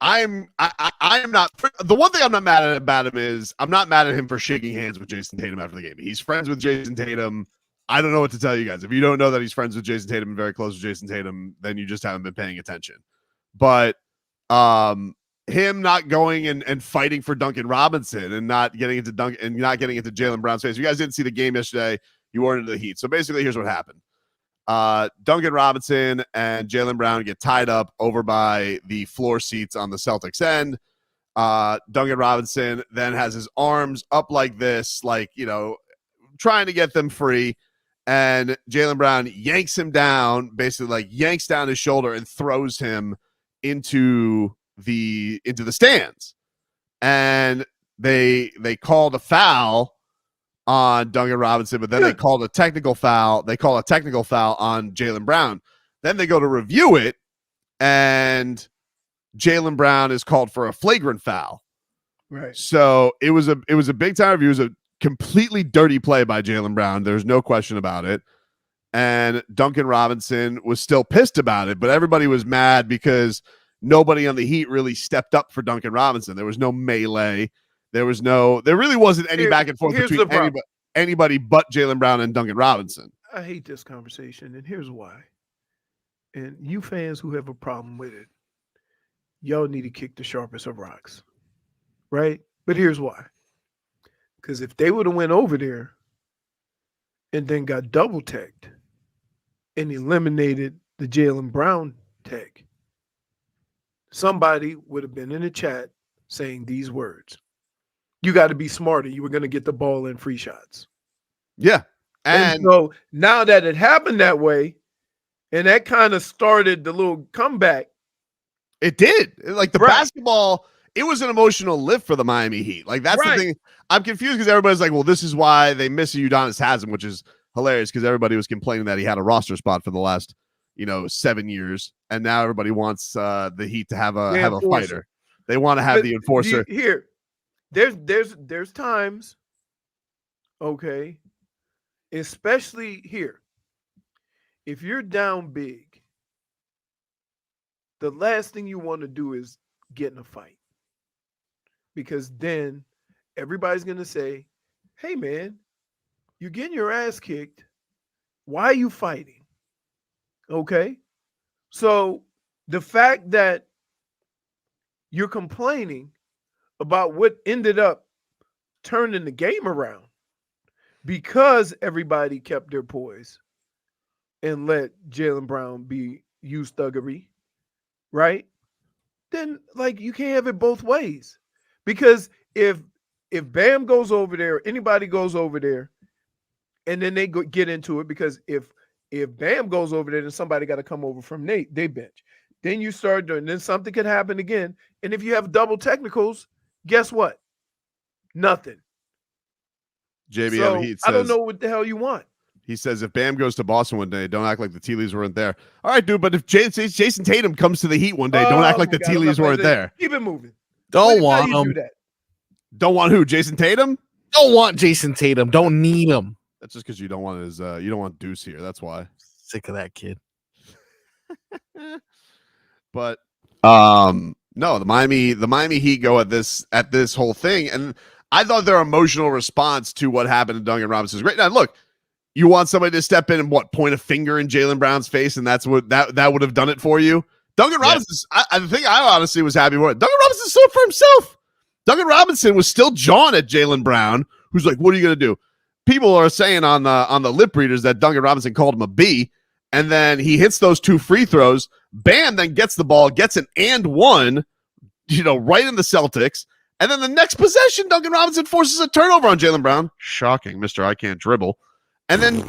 Speaker 1: I am not. The one thing I'm not mad at about him is I'm not mad at him for shaking hands with Jason Tatum after the game. He's friends with Jason Tatum. I don't know what to tell you guys. If you don't know that he's friends with Jason Tatum and very close with Jason Tatum, then you just haven't been paying attention. But him not going and fighting for Duncan Robinson and not getting into Jaylen Brown's face. If you guys didn't see the game yesterday, you weren't into the Heat. So basically, here's what happened. Duncan Robinson and Jaylen Brown get tied up over by the floor seats on the Celtics end. Duncan Robinson then has his arms up like this, like, trying to get them free. And Jaylen Brown yanks him down, basically like yanks down his shoulder and throws him into the stands. And they called a foul on Duncan Robinson, but then they called a technical foul. They call a technical foul on Jaylen Brown. Then they go to review it, and Jaylen Brown is called for a flagrant foul.
Speaker 3: Right.
Speaker 1: So it was a big time review. It was a completely dirty play by Jaylen Brown. There's no question about it. And Duncan Robinson was still pissed about it, but everybody was mad because nobody on the Heat really stepped up for Duncan Robinson. There was no melee. There really wasn't any back and forth between anybody but Jaylen Brown and Duncan Robinson.
Speaker 3: I hate this conversation, and here's why. And you fans who have a problem with it, y'all need to kick the sharpest of rocks, right? But here's why. Because if they would have went over there and then got double teched and eliminated the Jaylen Brown tech, somebody would have been in the chat saying these words. You got to be smarter. You were going to get the ball in free shots.
Speaker 1: Yeah.
Speaker 3: And so now that it happened that way, and that kind of started the little comeback.
Speaker 1: It did. Like the basketball, it was an emotional lift for the Miami Heat. Like that's the thing. I'm confused because everybody's like, well, this is why they miss Udonis Haslem, which is hilarious because everybody was complaining that he had a roster spot for the last, 7 years. And now everybody wants the Heat to have a fighter. They want to have the enforcer.
Speaker 3: There's times, okay, especially here. If you're down big, the last thing you want to do is get in a fight. Because then everybody's going to say, hey, man, you're getting your ass kicked. Why are you fighting? Okay? So the fact that you're complaining about what ended up turning the game around because everybody kept their poise and let Jaylen Brown use thuggery, right? Then, you can't have it both ways. Because if Bam goes over there, anybody goes over there, and then they get into it, because if Bam goes over there, then somebody got to come over from they bench. Then you start doing, then something could happen again. And if you have double technicals, guess what? Nothing.
Speaker 1: JBM Heat says,
Speaker 3: I don't know what the hell you want.
Speaker 1: He says, if Bam goes to Boston one day, don't act like the tea leaves weren't there. All right, dude, but if Jason Tatum comes to the Heat one day, don't act like the tea leaves weren't there.
Speaker 3: Keep it moving.
Speaker 2: Don't want him.
Speaker 1: Don't want who? Jason Tatum?
Speaker 2: Don't want Jason Tatum. Don't need him.
Speaker 1: That's just because you don't want you don't want Deuce here. That's why.
Speaker 2: Sick of that kid.
Speaker 1: But no, the Miami Heat go at this whole thing, and I thought their emotional response to what happened to Duncan Robinson is great. Now, look, you want somebody to step in and point a finger in Jaylen Brown's face, and that's what that would have done it for you. Duncan Robinson, I think I honestly was happy with it. Duncan Robinson stood up for himself. Duncan Robinson was still jawing at Jaylen Brown, who's like, "What are you gonna do?" People are saying on the lip readers that Duncan Robinson called him a B, and then he hits those 2 free throws. Bam then gets the ball, gets an and one, right in the Celtics. And then the next possession, Duncan Robinson forces a turnover on Jaylen Brown. Shocking, Mr. I can't dribble. And then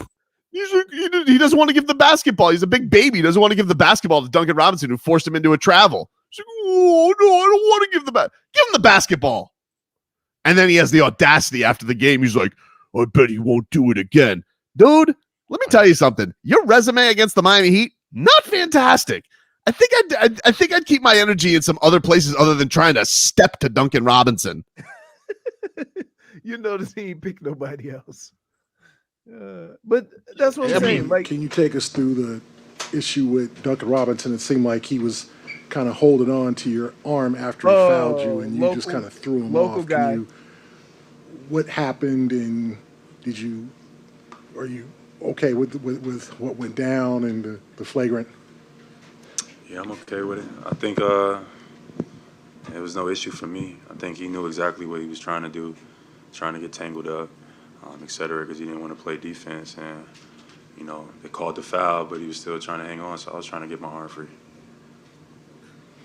Speaker 1: he doesn't want to give the basketball. He's a big baby. He doesn't want to give the basketball to Duncan Robinson, who forced him into a travel. He's like, oh, no, I don't want to give give him the basketball. And then he has the audacity after the game. He's like, I bet he won't do it again. Dude, let me tell you something. Your resume against the Miami Heat, not fantastic. I think I'd keep my energy in some other places other than trying to step to Duncan Robinson.
Speaker 3: You notice he ain't picked nobody else. But that's what I'm saying.
Speaker 8: Can you take us through the issue with Duncan Robinson? It seemed like he was kind of holding on to your arm after he fouled you, and you just kind of threw him off.
Speaker 3: Guy.
Speaker 8: What happened, and are you okay with what went down and the flagrant?
Speaker 9: Yeah, I'm okay with it. I think it was no issue for me. I think he knew exactly what he was trying to do, trying to get tangled up, et cetera, because he didn't want to play defense. And, you know, they called the foul, but he was still trying to hang on, so I was trying to get my arm free.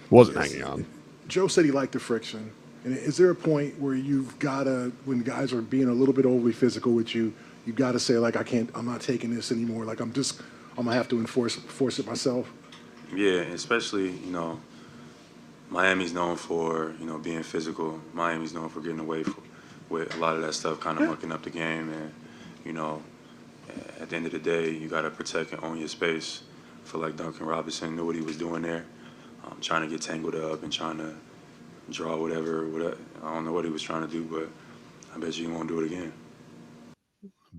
Speaker 1: Wasn't hanging on.
Speaker 8: Joe said he liked the friction. And is there a point where you've got to, when guys are being a little bit overly physical with you, you got to say, like, I'm not taking this anymore. Like, I'm going to have to force it myself?
Speaker 9: Yeah, especially, you know, Miami's known for, you know, being physical. Miami's known for getting away with a lot of that stuff, kind of mucking up the game. And, you know, at the end of the day, you got to protect and own your space. I feel like Duncan Robinson knew what he was doing there, trying to get tangled up and trying to draw whatever. I don't know what he was trying to do, but I bet you he won't do it again.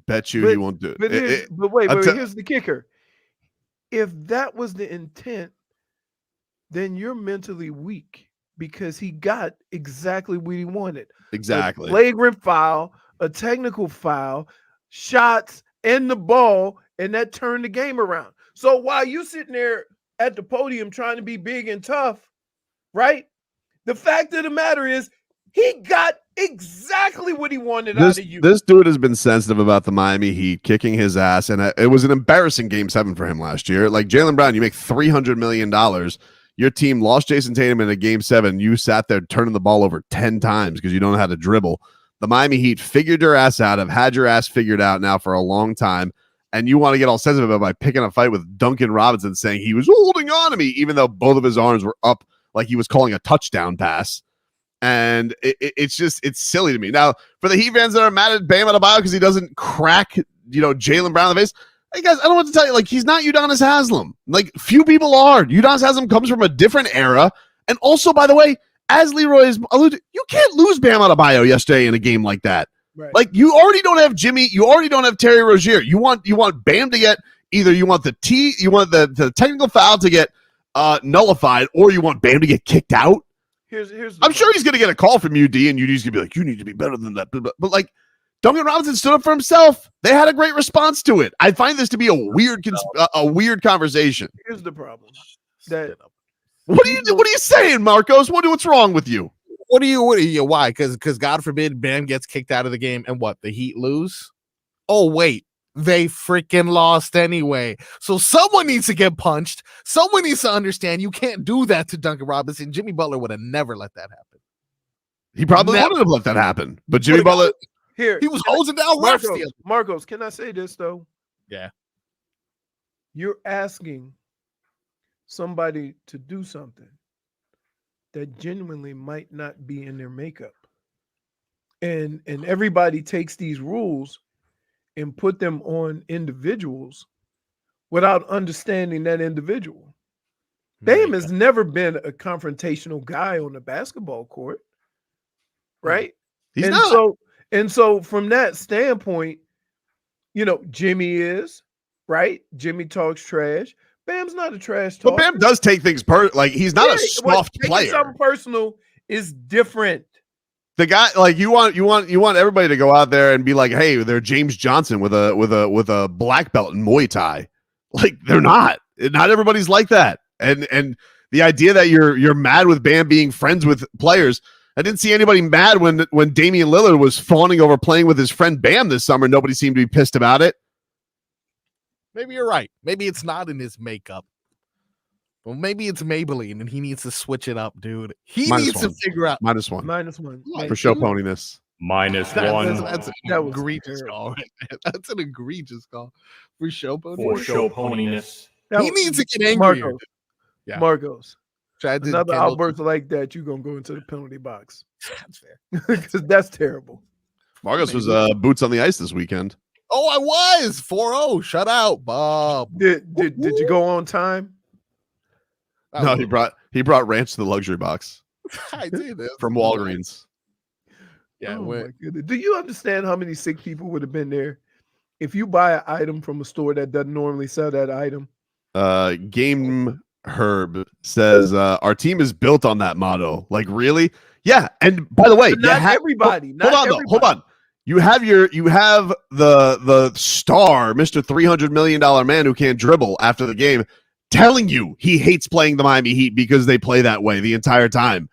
Speaker 1: Bet you he won't do it.
Speaker 3: But wait, here's the kicker. If that was the intent, then you're mentally weak because he got exactly what he wanted.
Speaker 1: Exactly.
Speaker 3: A flagrant foul, a technical foul, shots, and the ball, and that turned the game around. So while you sitting there at the podium trying to be big and tough, right? The fact of the matter is he got exactly what he wanted out of you.
Speaker 1: This dude has been sensitive about the Miami Heat kicking his ass, and it was an embarrassing Game 7 for him last year. Like Jaylen Brown, you make $300 million. Your team lost Jason Tatum in a Game 7. You sat there turning the ball over 10 times because you don't know how to dribble. The Miami Heat figured your ass out, have had your ass figured out now for a long time, and you want to get all sensitive about by picking a fight with Duncan Robinson saying he was holding on to me, even though both of his arms were up like he was calling a touchdown pass. And it's silly to me. Now, for the Heat fans that are mad at Bam Adebayo because he doesn't crack, Jaylen Brown in the face, hey guys, I don't want to tell you, like, he's not Udonis Haslem. Like, few people are. Udonis Haslem comes from a different era. And also, by the way, as Leroy has alluded, you can't lose Bam Adebayo yesterday in a game like that.
Speaker 3: Right.
Speaker 1: Like, you already don't have Jimmy. You already don't have Terry Rozier. You want Bam to get either you want the technical foul to get nullified, or you want Bam to get kicked out. I'm sure he's going to get a call from UD, and UD's going to be like, you need to be better than that. But like, Duncan Robinson stood up for himself. They had a great response to it. I find this to be a weird conversation.
Speaker 3: Here's the problem.
Speaker 1: What are you saying, Marcos? What's wrong with you?
Speaker 2: What are you? Why? Because God forbid Bam gets kicked out of the game, and what? The Heat lose? Oh wait. They freaking lost anyway. So someone needs to get punched. Someone needs to understand you can't do that to Duncan Robinson. Jimmy Butler would have never let that happen.
Speaker 1: He probably wouldn't have let that happen. But Jimmy Butler,
Speaker 2: he was hosing down refs.
Speaker 3: Marcos, can I say this though?
Speaker 2: Yeah.
Speaker 3: You're asking somebody to do something that genuinely might not be in their makeup. And everybody takes these rules and put them on individuals without understanding that individual. Bam has never been a confrontational guy on the basketball court, right?
Speaker 1: He's not.
Speaker 3: So from that standpoint, Jimmy is, right? Jimmy talks trash. Bam's not a trash talker.
Speaker 1: But Bam does take things he's not a soft player.
Speaker 3: Something personal is different.
Speaker 1: The guy, like, you want everybody to go out there and be like, hey, they're James Johnson with a black belt in Muay Thai. Like, they're not. Not everybody's like that. And the idea that you're mad with Bam being friends with players. I didn't see anybody mad when Damian Lillard was fawning over playing with his friend Bam this summer. Nobody seemed to be pissed about it.
Speaker 2: Maybe you're right. Maybe it's not in his makeup. Well, maybe it's Maybelline, and he needs to switch it up, dude. He needs to figure out
Speaker 1: -1 for show poniness.
Speaker 10: -1.
Speaker 2: That's an egregious call. That's an egregious call for show poniness.
Speaker 10: For show poniness.
Speaker 2: He needs to get angry.
Speaker 3: Marcos. Another outburst like that, you're gonna go into the penalty box.
Speaker 2: That's fair.
Speaker 3: Because that's terrible.
Speaker 1: Marcos was boots on the ice this weekend.
Speaker 2: Oh, I was 4-0. Shut out, Bob.
Speaker 3: Did you go on time?
Speaker 1: No, he brought ranch to the luxury box.
Speaker 2: I did
Speaker 1: from Walgreens.
Speaker 2: Yeah,
Speaker 3: my goodness. Do you understand how many sick people would have been there if you buy an item from a store that doesn't normally sell that item?
Speaker 1: Game Herb says our team is built on that motto. Like, really? Yeah. And by the way,
Speaker 3: But not everybody. Not
Speaker 1: hold on,
Speaker 3: everybody.
Speaker 1: though. Hold on. You have the star, Mr. $300 million man who can't dribble after the game, telling you he hates playing the Miami Heat because they play that way the entire time.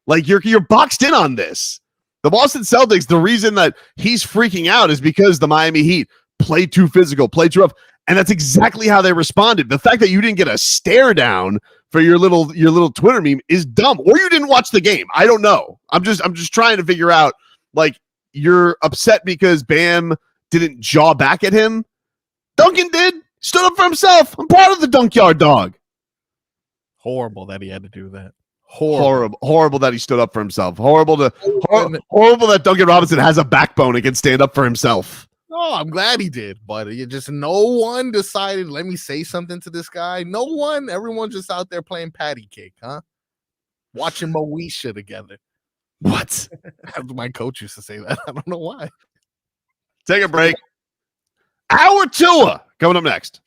Speaker 1: Like, you're boxed in on this. The Boston Celtics, the reason that he's freaking out is because the Miami Heat play too physical, play too rough. And that's exactly how they responded. The fact that you didn't get a stare down for your little Twitter meme is dumb. Or you didn't watch the game. I don't know. I'm just trying to figure out, like, you're upset because Bam didn't jaw back at him. Duncan did. Stood up for himself. I'm proud of the Dunkyard dog.
Speaker 2: Horrible that he had to do that.
Speaker 1: Horrible that he stood up for himself. Horrible that Duncan Robinson has a backbone and can stand up for himself.
Speaker 2: Oh, I'm glad he did, but no one decided, let me say something to this guy. No one. Everyone's just out there playing patty cake, huh? Watching Moesha together.
Speaker 1: What?
Speaker 2: My coach used to say that. I don't know why.
Speaker 1: Take a break. Hour Tua coming up next.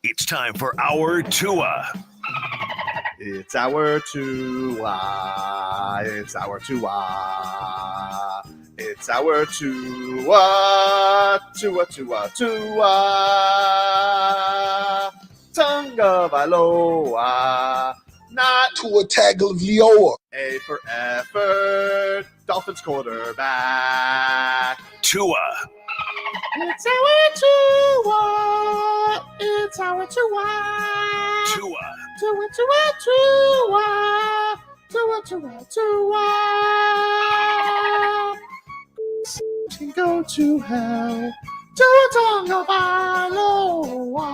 Speaker 11: It's time for our Tua.
Speaker 1: It's our Tua. It's our Tua. It's our Tua. Tua, Tua, Tua. Tonga Vailoa. Not
Speaker 12: Tua Tagovailoa.
Speaker 1: A for effort. Dolphins quarterback.
Speaker 11: Tua.
Speaker 1: It's our Tua. It's our Tua.
Speaker 11: Tua.
Speaker 1: Tua, Tua, Tua. Tua, Tua, Tua. Can go to hell. Tua Tonga Vailoa.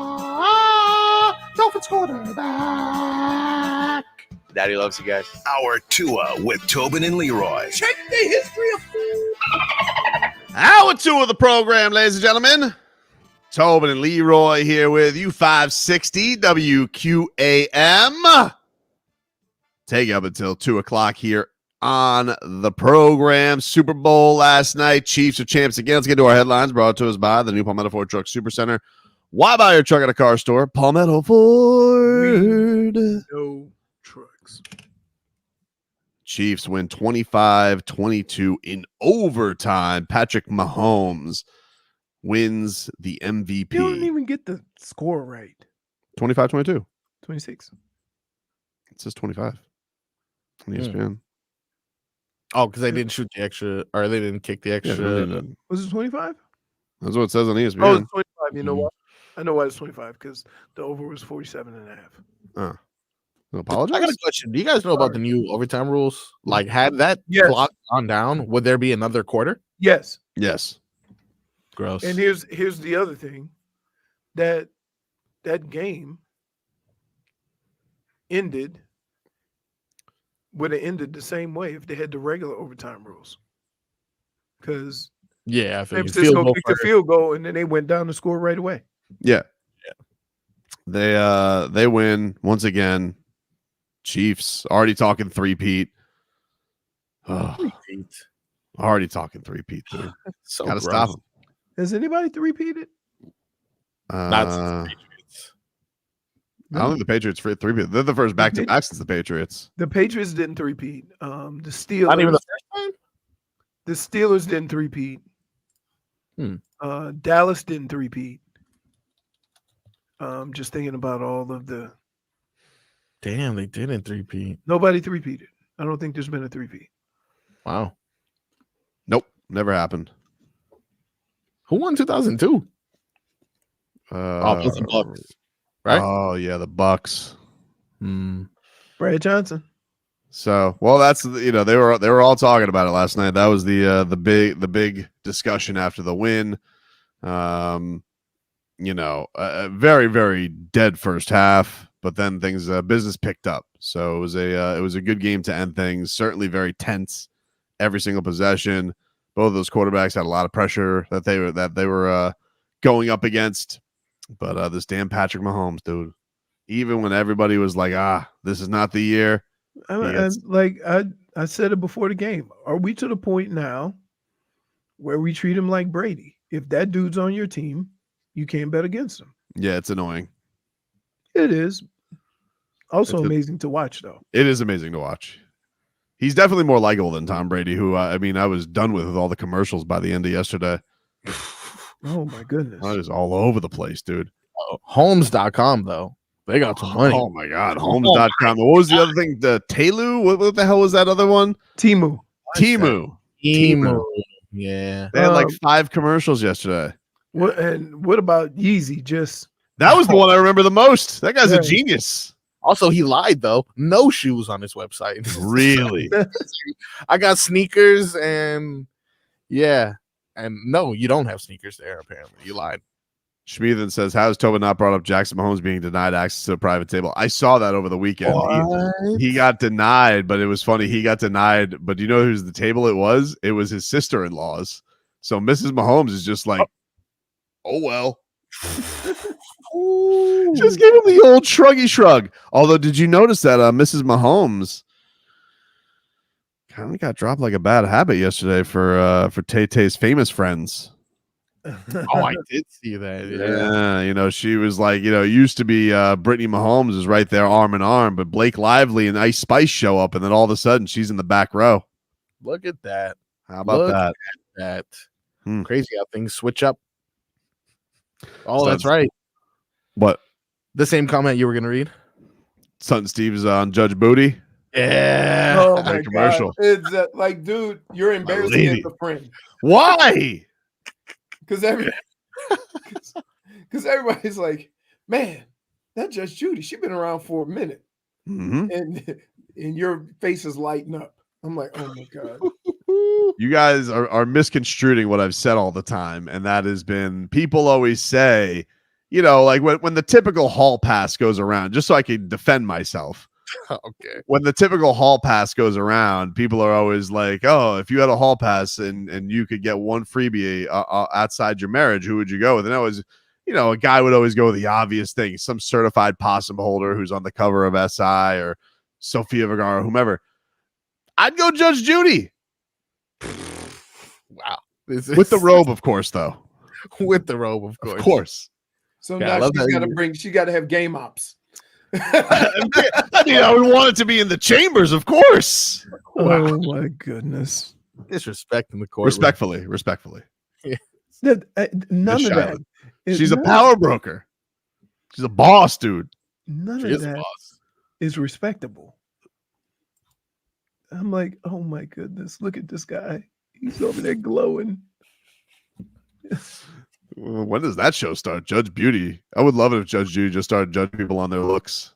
Speaker 1: Dolphins quarterback.
Speaker 13: Daddy loves you guys.
Speaker 11: Our Tua with Tobin and Leroy.
Speaker 3: Check the history of
Speaker 1: Hour 2 of the program, ladies and gentlemen. Tobin and Leroy here with you, 560 WQAM. Take you up until 2 o'clock here on the program. Super Bowl last night. Chiefs are champs again. Let's get to our headlines brought to us by the new Palmetto Ford Truck Super Center. Why buy your truck at a car store? Palmetto Ford.
Speaker 3: no trucks.
Speaker 1: Chiefs win 25-22 in overtime. Patrick Mahomes wins the MVP.
Speaker 3: You don't even get the score right.
Speaker 1: 25-22.
Speaker 3: 26.
Speaker 1: It says 25 on ESPN.
Speaker 2: Oh, because they didn't shoot the extra, or they didn't kick the extra.
Speaker 3: Was it 25?
Speaker 1: That's what it says on ESPN.
Speaker 3: Oh, it's 25. You know what? I know why it's 25 because the over was 47.5.
Speaker 1: Oh. I apologize.
Speaker 2: I got a question. Do you guys know about the new overtime rules? Like, had that clock gone down, would there be another quarter?
Speaker 3: Yes.
Speaker 1: Yes.
Speaker 2: Gross.
Speaker 3: And here's the other thing. That game would have ended the same way if they had the regular overtime rules. Because
Speaker 2: San
Speaker 3: Francisco kicked a field goal and then they went down to score right away.
Speaker 1: Yeah. They win once again. Chiefs already talking three-peat. Already talking three-peat, dude.
Speaker 2: So
Speaker 1: gotta
Speaker 2: gross.
Speaker 1: stop them.
Speaker 3: Has anybody three-peated?
Speaker 2: Not since the Patriots.
Speaker 1: I don't think the Patriots for three-peat. They're the first back-to-back since the Patriots.
Speaker 3: The Patriots didn't three-peat. The Steelers.
Speaker 2: Not even the first time?
Speaker 3: The Steelers didn't three-peat. Dallas didn't three-peat. Just thinking about all of the.
Speaker 2: Damn, they didn't three-peat.
Speaker 3: Nobody three-peated. I don't think there's been a three-peat.
Speaker 2: Wow.
Speaker 1: Nope, never happened.
Speaker 2: Who won 2002? It was the Bucks, right?
Speaker 1: Oh yeah, the Bucks.
Speaker 3: Brad Johnson.
Speaker 1: So, well, that's they were all talking about it last night. That was the big discussion after the win. A very, very dead first half, but then things business picked up. So it was a good game to end things. Certainly very tense every single possession. Both of those quarterbacks had a lot of pressure that they were going up against. But this damn Patrick Mahomes, dude, even when everybody was like, this is not the year.
Speaker 3: I said it before the game. Are we to the point now where we treat him like Brady? If that dude's on your team, you can't bet against him.
Speaker 1: Yeah, it's annoying.
Speaker 3: It is. Also amazing to watch, though.
Speaker 1: It is amazing to watch. He's definitely more likable than Tom Brady, who, I was done with all the commercials by the end of yesterday.
Speaker 3: Oh, my goodness.
Speaker 1: That is all over the place, dude.
Speaker 2: Homes.com, though. They got some money.
Speaker 1: Oh, my God. Homes.com. What was the other thing? The Telu? What the hell was that other one?
Speaker 3: Timu.
Speaker 1: Timu.
Speaker 2: Yeah.
Speaker 1: They had like 5 commercials yesterday.
Speaker 3: What about Yeezy?
Speaker 1: That was the one I remember the most. That guy's a genius.
Speaker 2: Also, he lied, though. No shoes on his website.
Speaker 1: Really?
Speaker 2: I got sneakers and no, you don't have sneakers there, apparently. You lied.
Speaker 1: Schmieden says, how has Tobin not brought up Jackson Mahomes being denied access to a private table? I saw that over the weekend. He got denied, but it was funny. He got denied, but do you know who's the table it was? It was his sister-in-law's. So Mrs. Mahomes is just like, oh well. Just gave him the old shruggy shrug. Although, did you notice that Mrs. Mahomes kind of got dropped like a bad habit yesterday for Tay-Tay's famous friends?
Speaker 2: Oh, I did see that.
Speaker 1: Yeah, you know, she was like, you know, it used to be Brittany Mahomes is right there arm in arm, but Blake Lively and Ice Spice show up, and then all of a sudden she's in the back row.
Speaker 2: Look at that.
Speaker 1: How about
Speaker 2: Look
Speaker 1: that?
Speaker 2: At
Speaker 1: that.
Speaker 2: Crazy how things switch up. Oh,
Speaker 1: So
Speaker 2: that's right.
Speaker 1: What?
Speaker 2: The same comment you were going to read?
Speaker 1: Son Steve's on Judge Booty.
Speaker 2: Yeah.
Speaker 3: Oh my
Speaker 1: commercial.
Speaker 3: God. It's like, dude, you're embarrassing as a friend.
Speaker 1: Why?
Speaker 3: Because everybody's like, man, that Judge Judy, she's been around for a minute.
Speaker 1: Mm-hmm.
Speaker 3: And your face is lighting up. I'm like, oh my God.
Speaker 1: You guys are misconstruing what I've said all the time, and that has been people always say, you know, like when the typical hall pass goes around, just so I can defend myself.
Speaker 2: Okay.
Speaker 1: When the typical hall pass goes around, people are always like, oh, if you had a hall pass and you could get one freebie outside your marriage, who would you go with? And I was, you know, a guy would always go with the obvious thing, some certified possum holder who's on the cover of SI or Sofia Vergara or whomever. I'd go Judge Judy.
Speaker 2: Wow.
Speaker 1: With the robe, of course, though.
Speaker 2: With the robe, of course.
Speaker 1: Of course.
Speaker 3: So
Speaker 2: Yeah,
Speaker 3: now she got to have game ops.
Speaker 1: I mean, I would want it to be in the chambers, of course.
Speaker 3: Wow. Oh my goodness.
Speaker 2: Disrespect in the court.
Speaker 1: Respectfully.
Speaker 3: None of that.
Speaker 1: She's a power broker. She's a boss, dude.
Speaker 3: None of that is respectable. I'm like, oh my goodness, look at this guy. He's over there glowing.
Speaker 1: When does that show start? Judge Beauty. I would love it if Judge Judy just started judging people on their looks.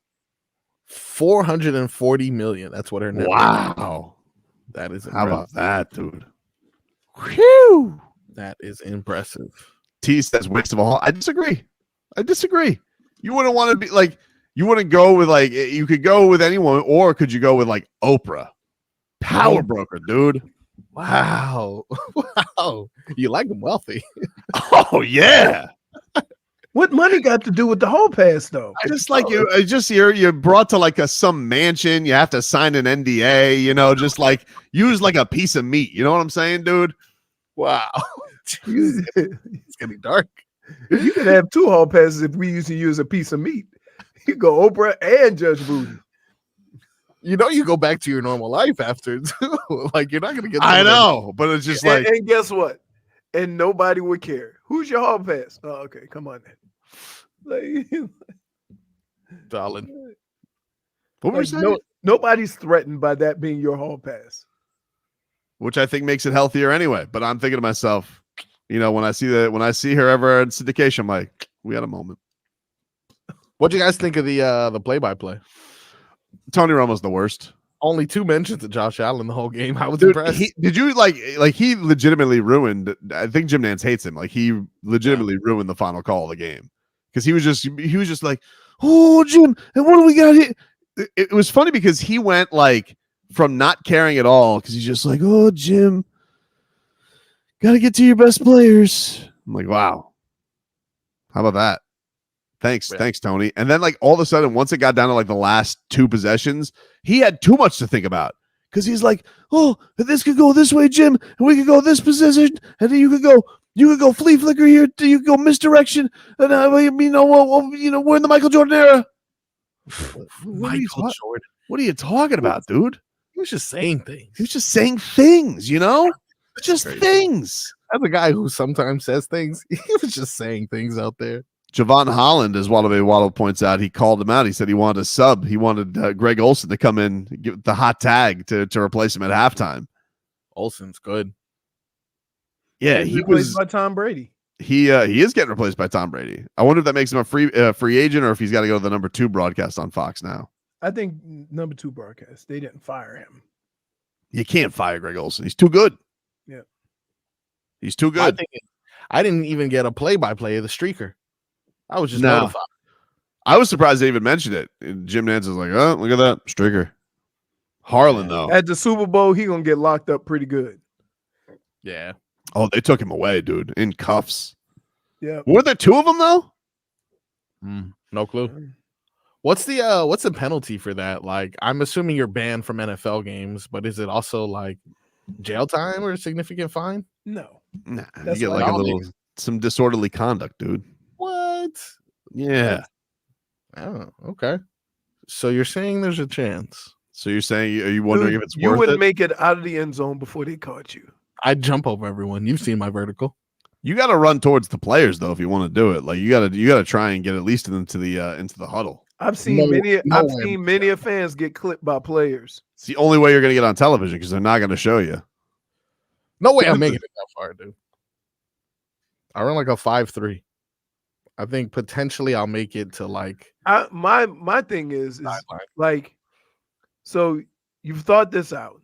Speaker 2: 440 million. That's what her net.
Speaker 1: Wow.
Speaker 2: That is
Speaker 1: impressive. How about that, dude?
Speaker 2: Whew. That is impressive.
Speaker 1: T says waste of a hall. I disagree. You wouldn't want to be like, you wouldn't go with like, you could go with anyone, or could you go with like Oprah? Power broker, dude.
Speaker 2: Wow. Wow. You like them wealthy.
Speaker 1: Oh, yeah.
Speaker 3: What money got to do with the hall pass, though?
Speaker 1: I just like you. I just you're brought to like some mansion. You have to sign an NDA. You know, just like use like a piece of meat. You know what I'm saying, dude?
Speaker 2: Wow. It's getting dark.
Speaker 3: You could have two hall passes if we used to use a piece of meat. You go Oprah and Judge Booty.
Speaker 2: You know, you go back to your normal life after too. Like you're not gonna get.
Speaker 1: I know, but it's just like,
Speaker 3: and guess what? And nobody would care. Who's your hall pass? Oh, okay, come on then. Like,
Speaker 2: darling.
Speaker 1: What were you saying?
Speaker 3: Nobody's threatened by that being your hall pass,
Speaker 1: which I think makes it healthier anyway. But I'm thinking to myself, you know, when I see her ever in syndication, I'm like, we had a moment.
Speaker 2: What do you guys think of the play-by-play?
Speaker 1: Tony Romo's the worst.
Speaker 2: Only 2 mentions of Josh Allen the whole game. I was impressed.
Speaker 1: Did you like he legitimately ruined? I think Jim Nantz hates him. Like he legitimately ruined the final call of the game because he was just like, oh Jim, and what do we got here? It was funny because he went like from not caring at all because he's just like, oh Jim, got to get to your best players. I'm like, wow, how about that? Thanks, Tony. And then, like, all of a sudden, once it got down to like the last 2 possessions, he had too much to think about because he's like, "Oh, this could go this way, Jim, and we could go this position, and then you could go flea flicker here, you could go misdirection, and we're in the Michael Jordan era."
Speaker 2: Michael Jordan.
Speaker 1: What are you talking about, dude?
Speaker 2: He was just saying things.
Speaker 1: He was just saying things, you know, just
Speaker 2: crazy.
Speaker 1: Things.
Speaker 2: As a guy who sometimes says things, he was just saying things out there.
Speaker 1: Javon Holland, as Waddle points out, he called him out. He said he wanted a sub. He wanted Greg Olsen to come in, give the hot tag to replace him at halftime.
Speaker 2: Olsen's good.
Speaker 1: Yeah,
Speaker 3: he was by Tom Brady.
Speaker 1: He is getting replaced by Tom Brady. I wonder if that makes him a free agent or if he's got to go to the number 2 broadcast on Fox now.
Speaker 3: I think number 2 broadcast. They didn't fire him.
Speaker 1: You can't fire Greg Olsen. He's too good.
Speaker 3: Yeah,
Speaker 1: he's too good.
Speaker 2: I didn't even get a play-by-play of the streaker. I was just notified.
Speaker 1: I was surprised they even mentioned it. And Jim Nantz is like, oh, look at that streaker. Harlan, though.
Speaker 3: At the Super Bowl, he going to get locked up pretty good.
Speaker 2: Yeah.
Speaker 1: Oh, they took him away, dude, in cuffs.
Speaker 3: Yeah.
Speaker 1: Were there 2 of them, though?
Speaker 2: No clue. What's the penalty for that? Like, I'm assuming you're banned from NFL games, but is it also like jail time or a significant fine?
Speaker 3: No.
Speaker 1: Nah,
Speaker 3: That's
Speaker 1: you get like a little some disorderly conduct, dude.
Speaker 2: What?
Speaker 1: Yeah.
Speaker 2: Oh, okay. So you're saying there's a chance?
Speaker 1: So you're saying, are you wondering
Speaker 3: Dude,
Speaker 1: if it's
Speaker 3: you
Speaker 1: worth
Speaker 3: wouldn't
Speaker 1: it?
Speaker 3: make it out of the end zone before they caught you.
Speaker 2: I'd jump over everyone. You've seen my vertical.
Speaker 1: You got to run towards the players though if you want to do it. Like you got to try and get at least into the huddle.
Speaker 3: I've seen many fans get clipped by players.
Speaker 1: It's the only way you're going to get on television because they're not going to show you.
Speaker 2: No way I'm making it that far, dude. I run like a 5.3. I think potentially I'll make it to like
Speaker 3: my thing is like, so you've thought this out.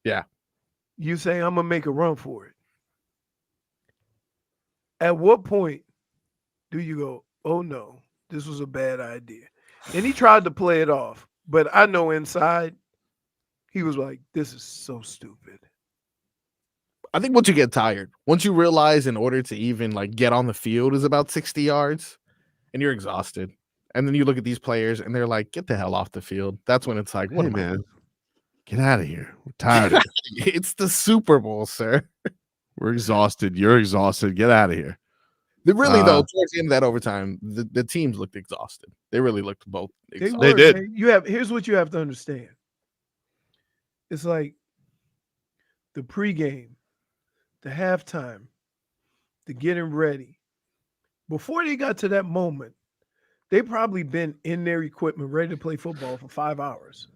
Speaker 2: Yeah.
Speaker 3: You say I'm gonna make a run for it. At what point do you go, oh no, this was a bad idea? And he tried to play it off, but I know inside he was like, this is so stupid.
Speaker 2: I think once you get tired, once you realize in order to even like get on the field is about 60 yards and you're exhausted. And then you look at these players and they're like, get the hell off the field. That's when it's like, what
Speaker 1: Hey, man, get out of here. We're tired of it.
Speaker 2: It's the Super Bowl, sir.
Speaker 1: We're exhausted. You're exhausted. Get out of here.
Speaker 2: Really, though, towards the end of that overtime, the teams looked exhausted. They really looked both exhausted.
Speaker 1: They did.
Speaker 3: Man. Here's what you have to understand. It's like the pregame, the halftime, the getting ready. Before they got to that moment, they probably been in their equipment ready to play football for 5 hours.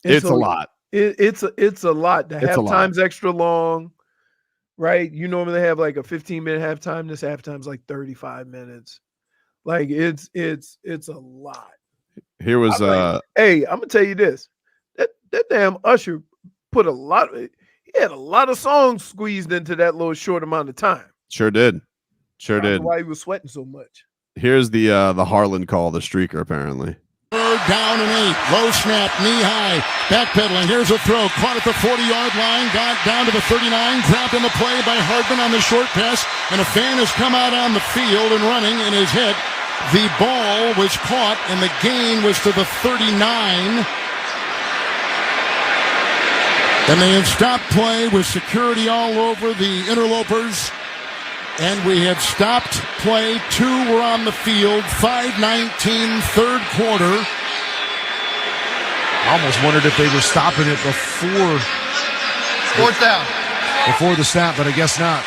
Speaker 1: It's a lot.
Speaker 3: It's a lot. The
Speaker 1: It's a lot.
Speaker 3: halftime's extra long, right? You normally have like a 15-minute halftime. This halftime's like 35 minutes. Like it's a lot.
Speaker 1: Here was
Speaker 3: hey, I'm gonna tell you this. That damn Usher put he had a lot of songs squeezed into that little short amount of time.
Speaker 1: Sure did. Sure did.
Speaker 3: Why he was sweating so much.
Speaker 1: Here's the Harlan call, the streaker, apparently.
Speaker 12: Down and 8, low snap, knee high, backpedaling. Here's a throw, caught at the 40-yard line, got down to the 39, grabbed in the play by Hardman on the short pass, and a fan has come out on the field and running and is hit. The ball was caught, and the gain was to the 39. And they have stopped play with security all over the interlopers. And we have stopped play. 2 were on the field. 5:19, third quarter.
Speaker 13: Almost wondered if they were stopping it before.
Speaker 12: Fourth down.
Speaker 13: Before the snap, but I guess not.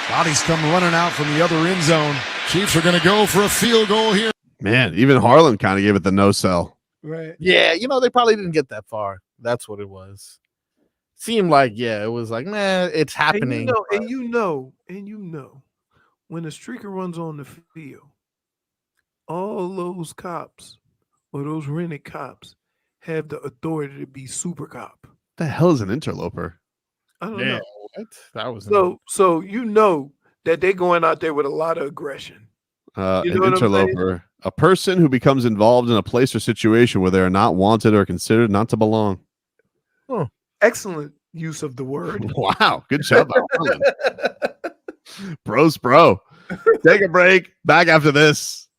Speaker 13: Bodies come running out from the other end zone.
Speaker 12: Chiefs are going to go for a field goal here.
Speaker 1: Man, even Harlan kind of gave it the no sell.
Speaker 3: Right.
Speaker 2: Yeah, they probably didn't get that far. That's what it was. Seemed like, it was like, man, it's happening.
Speaker 3: And you know, when a streaker runs on the field, all those cops or those rented cops have the authority to be super cop.
Speaker 1: What the hell is an interloper?
Speaker 3: I don't know.
Speaker 2: What? That was
Speaker 3: so you know that they're going out there with a lot of aggression.
Speaker 1: An interloper, a person who becomes involved in a place or situation where they are not wanted or considered not to belong.
Speaker 3: Oh, excellent use of the word.
Speaker 1: Wow, good job, Harlan. Bros, bro. Take a break. Back after this.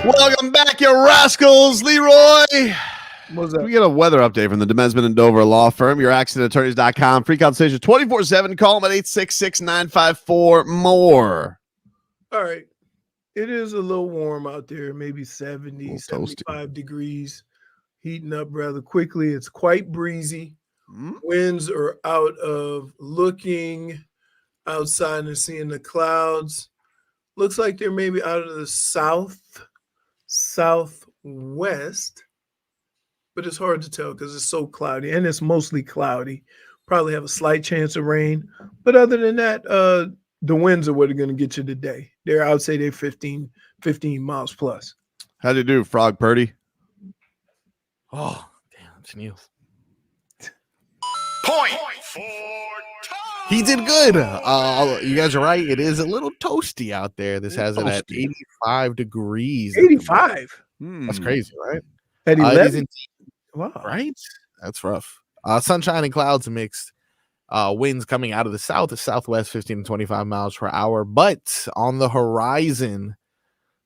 Speaker 1: Welcome back, you rascals. Leroy.
Speaker 3: What's up?
Speaker 1: We get a weather update from the Demesman and Dover law firm, your accidentattorneys.com. Free consultation 24/7. Call them at 866-954-MORE.
Speaker 3: All right. It is a little warm out there, maybe 70, 75 degrees, heating up rather quickly. It's quite breezy. Winds are out of looking outside and seeing the clouds. Looks like they're maybe out of the southwest, but it's hard to tell because it's so cloudy, and it's mostly cloudy. Probably have a slight chance of rain, but other than that, the winds are what are going to get you today. I would say they're 15 miles plus.
Speaker 1: How'd you do, Frog Purdy?
Speaker 2: Oh, damn, Sneals.
Speaker 11: Point for
Speaker 2: He did good. You guys are right. It is a little toasty out there. This has it at 85 degrees.
Speaker 3: 85?
Speaker 2: That's crazy, right?
Speaker 3: At 11?
Speaker 2: Wow. Right? That's rough. Sunshine and clouds mixed. Winds coming out of the south to southwest, 15 to 25 miles per hour. But on the horizon,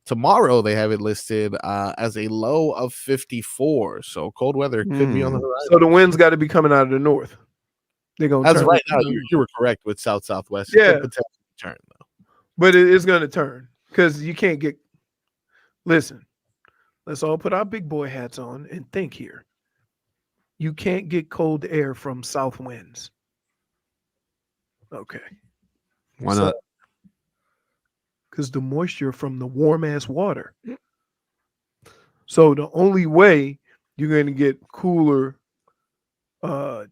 Speaker 2: tomorrow they have it listed as a low of 54. So cold weather could be on the horizon.
Speaker 3: So the winds got to be coming out of the north. They're going to
Speaker 2: As
Speaker 3: turn.
Speaker 2: right now, you were correct with southwest.
Speaker 3: Yeah.
Speaker 2: It could potentially turn, though.
Speaker 3: But it is going to turn because you can't get. Listen, let's all put our big boy hats on and think here. You can't get cold air from south winds. Okay.
Speaker 1: Why not?
Speaker 3: Because the moisture from the warm ass water. So the only way you're going to get cooler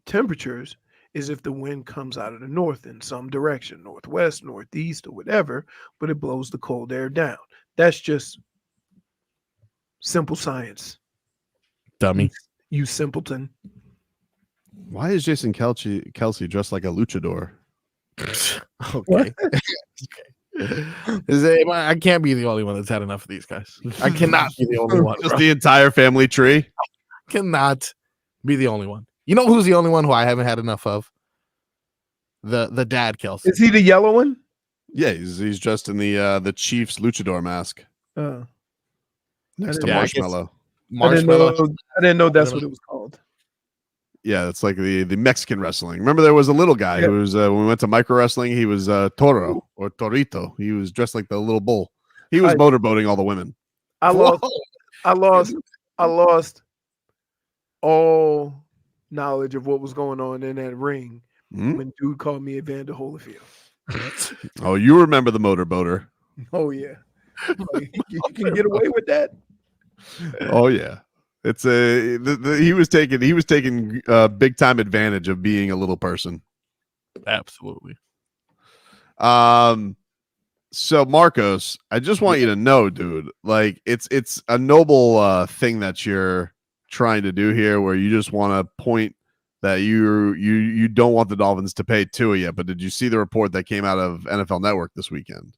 Speaker 3: temperatures is if the wind comes out of the north in some direction, northwest, northeast, or whatever, but it blows the cold air down. That's just simple science.
Speaker 2: Dummy.
Speaker 3: You simpleton.
Speaker 1: Why is Jason Kelce dressed like a luchador?
Speaker 2: Okay. I can't be the only one that's had enough of these guys. I cannot be the only one.
Speaker 1: Just the entire family tree?
Speaker 2: Cannot be the only one. You know who's the only one who I haven't had enough of? The dad, Kelce.
Speaker 3: Is he the yellow one?
Speaker 1: Yeah, he's dressed in the Chiefs luchador mask. Next to Marshmallow.
Speaker 3: I didn't know that's what it was called.
Speaker 1: Yeah, it's like the Mexican wrestling. Remember, there was a little guy who was when we went to micro wrestling. He was Toro or Torito. He was dressed like the little bull. He was motorboating all the women.
Speaker 3: I lost all knowledge of what was going on in that ring when dude called me Evander Holyfield.
Speaker 1: Oh, you remember the motorboater?
Speaker 3: Oh yeah, you can get away with that.
Speaker 1: Oh yeah. It's he was taking big time advantage of being a little person.
Speaker 2: Absolutely.
Speaker 1: So Marcos, I just want you to know, dude, like it's a noble thing that you're trying to do here, where you just want to point that you don't want the Dolphins to pay Tua yet. But did you see the report that came out of NFL Network this weekend?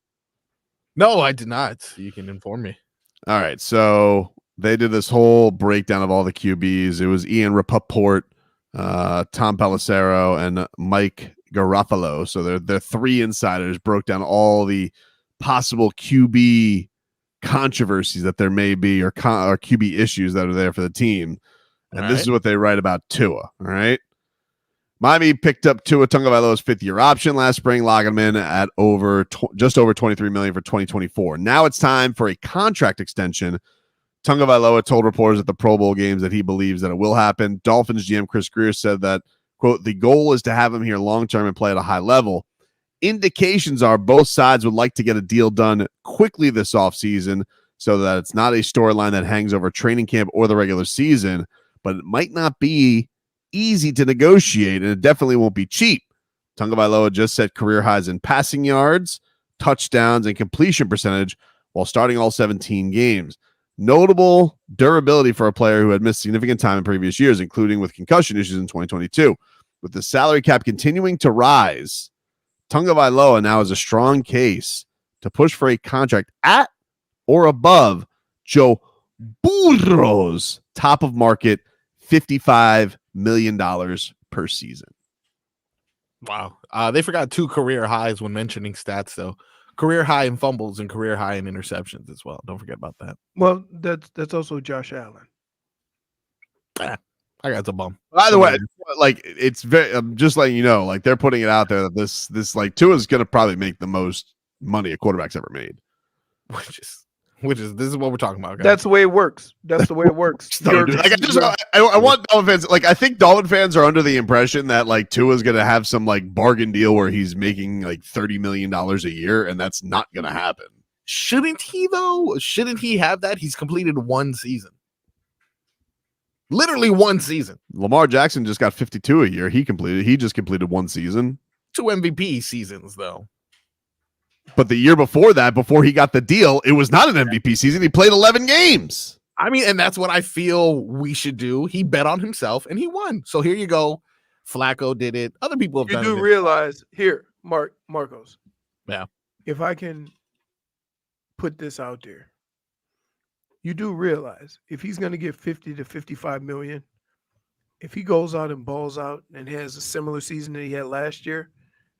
Speaker 2: No, I did not. You can inform me.
Speaker 1: All right, so they did this whole breakdown of all the QBs. It was Ian Rapoport, Tom Pelissero, and Mike Garofalo. So they're three insiders, broke down all the possible QB controversies that there may be, or QB issues that are there for the team. And this is what they write about Tua. All right. Miami picked up Tua Tagovailoa's fifth-year option last spring, logging him in at just over $23 million for 2024. Now it's time for a contract extension. Tagovailoa told reporters at the Pro Bowl games that he believes that it will happen. Dolphins GM Chris Greer said that, quote, the goal is to have him here long-term and play at a high level. Indications are both sides would like to get a deal done quickly this offseason so that it's not a storyline that hangs over training camp or the regular season, but it might not be easy to negotiate, and it definitely won't be cheap. Tagovailoa just set career highs in passing yards, touchdowns, and completion percentage while starting all 17 games. Notable durability for a player who had missed significant time in previous years, including with concussion issues in 2022. With the salary cap continuing to rise, Tagovailoa now has a strong case to push for a contract at or above Joe Burrow's top of market $55 million per season.
Speaker 2: Wow. They forgot two career highs when mentioning stats, though. Career high in fumbles and career high in interceptions as well. Don't forget about that.
Speaker 3: Well, that's also Josh Allen.
Speaker 2: I got the bum.
Speaker 1: By the way, like it's very. I'm just letting you know, like they're putting it out there that this like Tua is going to probably make the most money a quarterback's ever made.
Speaker 2: Which is this is what we're talking about, guys.
Speaker 3: That's the way it works. That's the way it works.
Speaker 1: So, dude, like, I want Dolphin fans. Like I think Dolphin fans are under the impression that like Tua is going to have some like bargain deal where he's making like $30 million a year, and that's not going to happen.
Speaker 2: Shouldn't he though? Shouldn't he have that? He's completed one season. Literally one season.
Speaker 1: Lamar Jackson just got 52 a year. He just completed one season.
Speaker 2: 2 MVP seasons though.
Speaker 1: But the year before that, before he got the deal, it was not an MVP season. He played 11 games.
Speaker 2: I mean, and that's what I feel we should do. He bet on himself and he won. So here you go. Flacco did it. Other people have done it.
Speaker 3: You do realize here, Marcos.
Speaker 2: Yeah.
Speaker 3: If I can put this out there, you do realize if he's going to get 50 to 55 million, if he goes out and balls out and has a similar season that he had last year,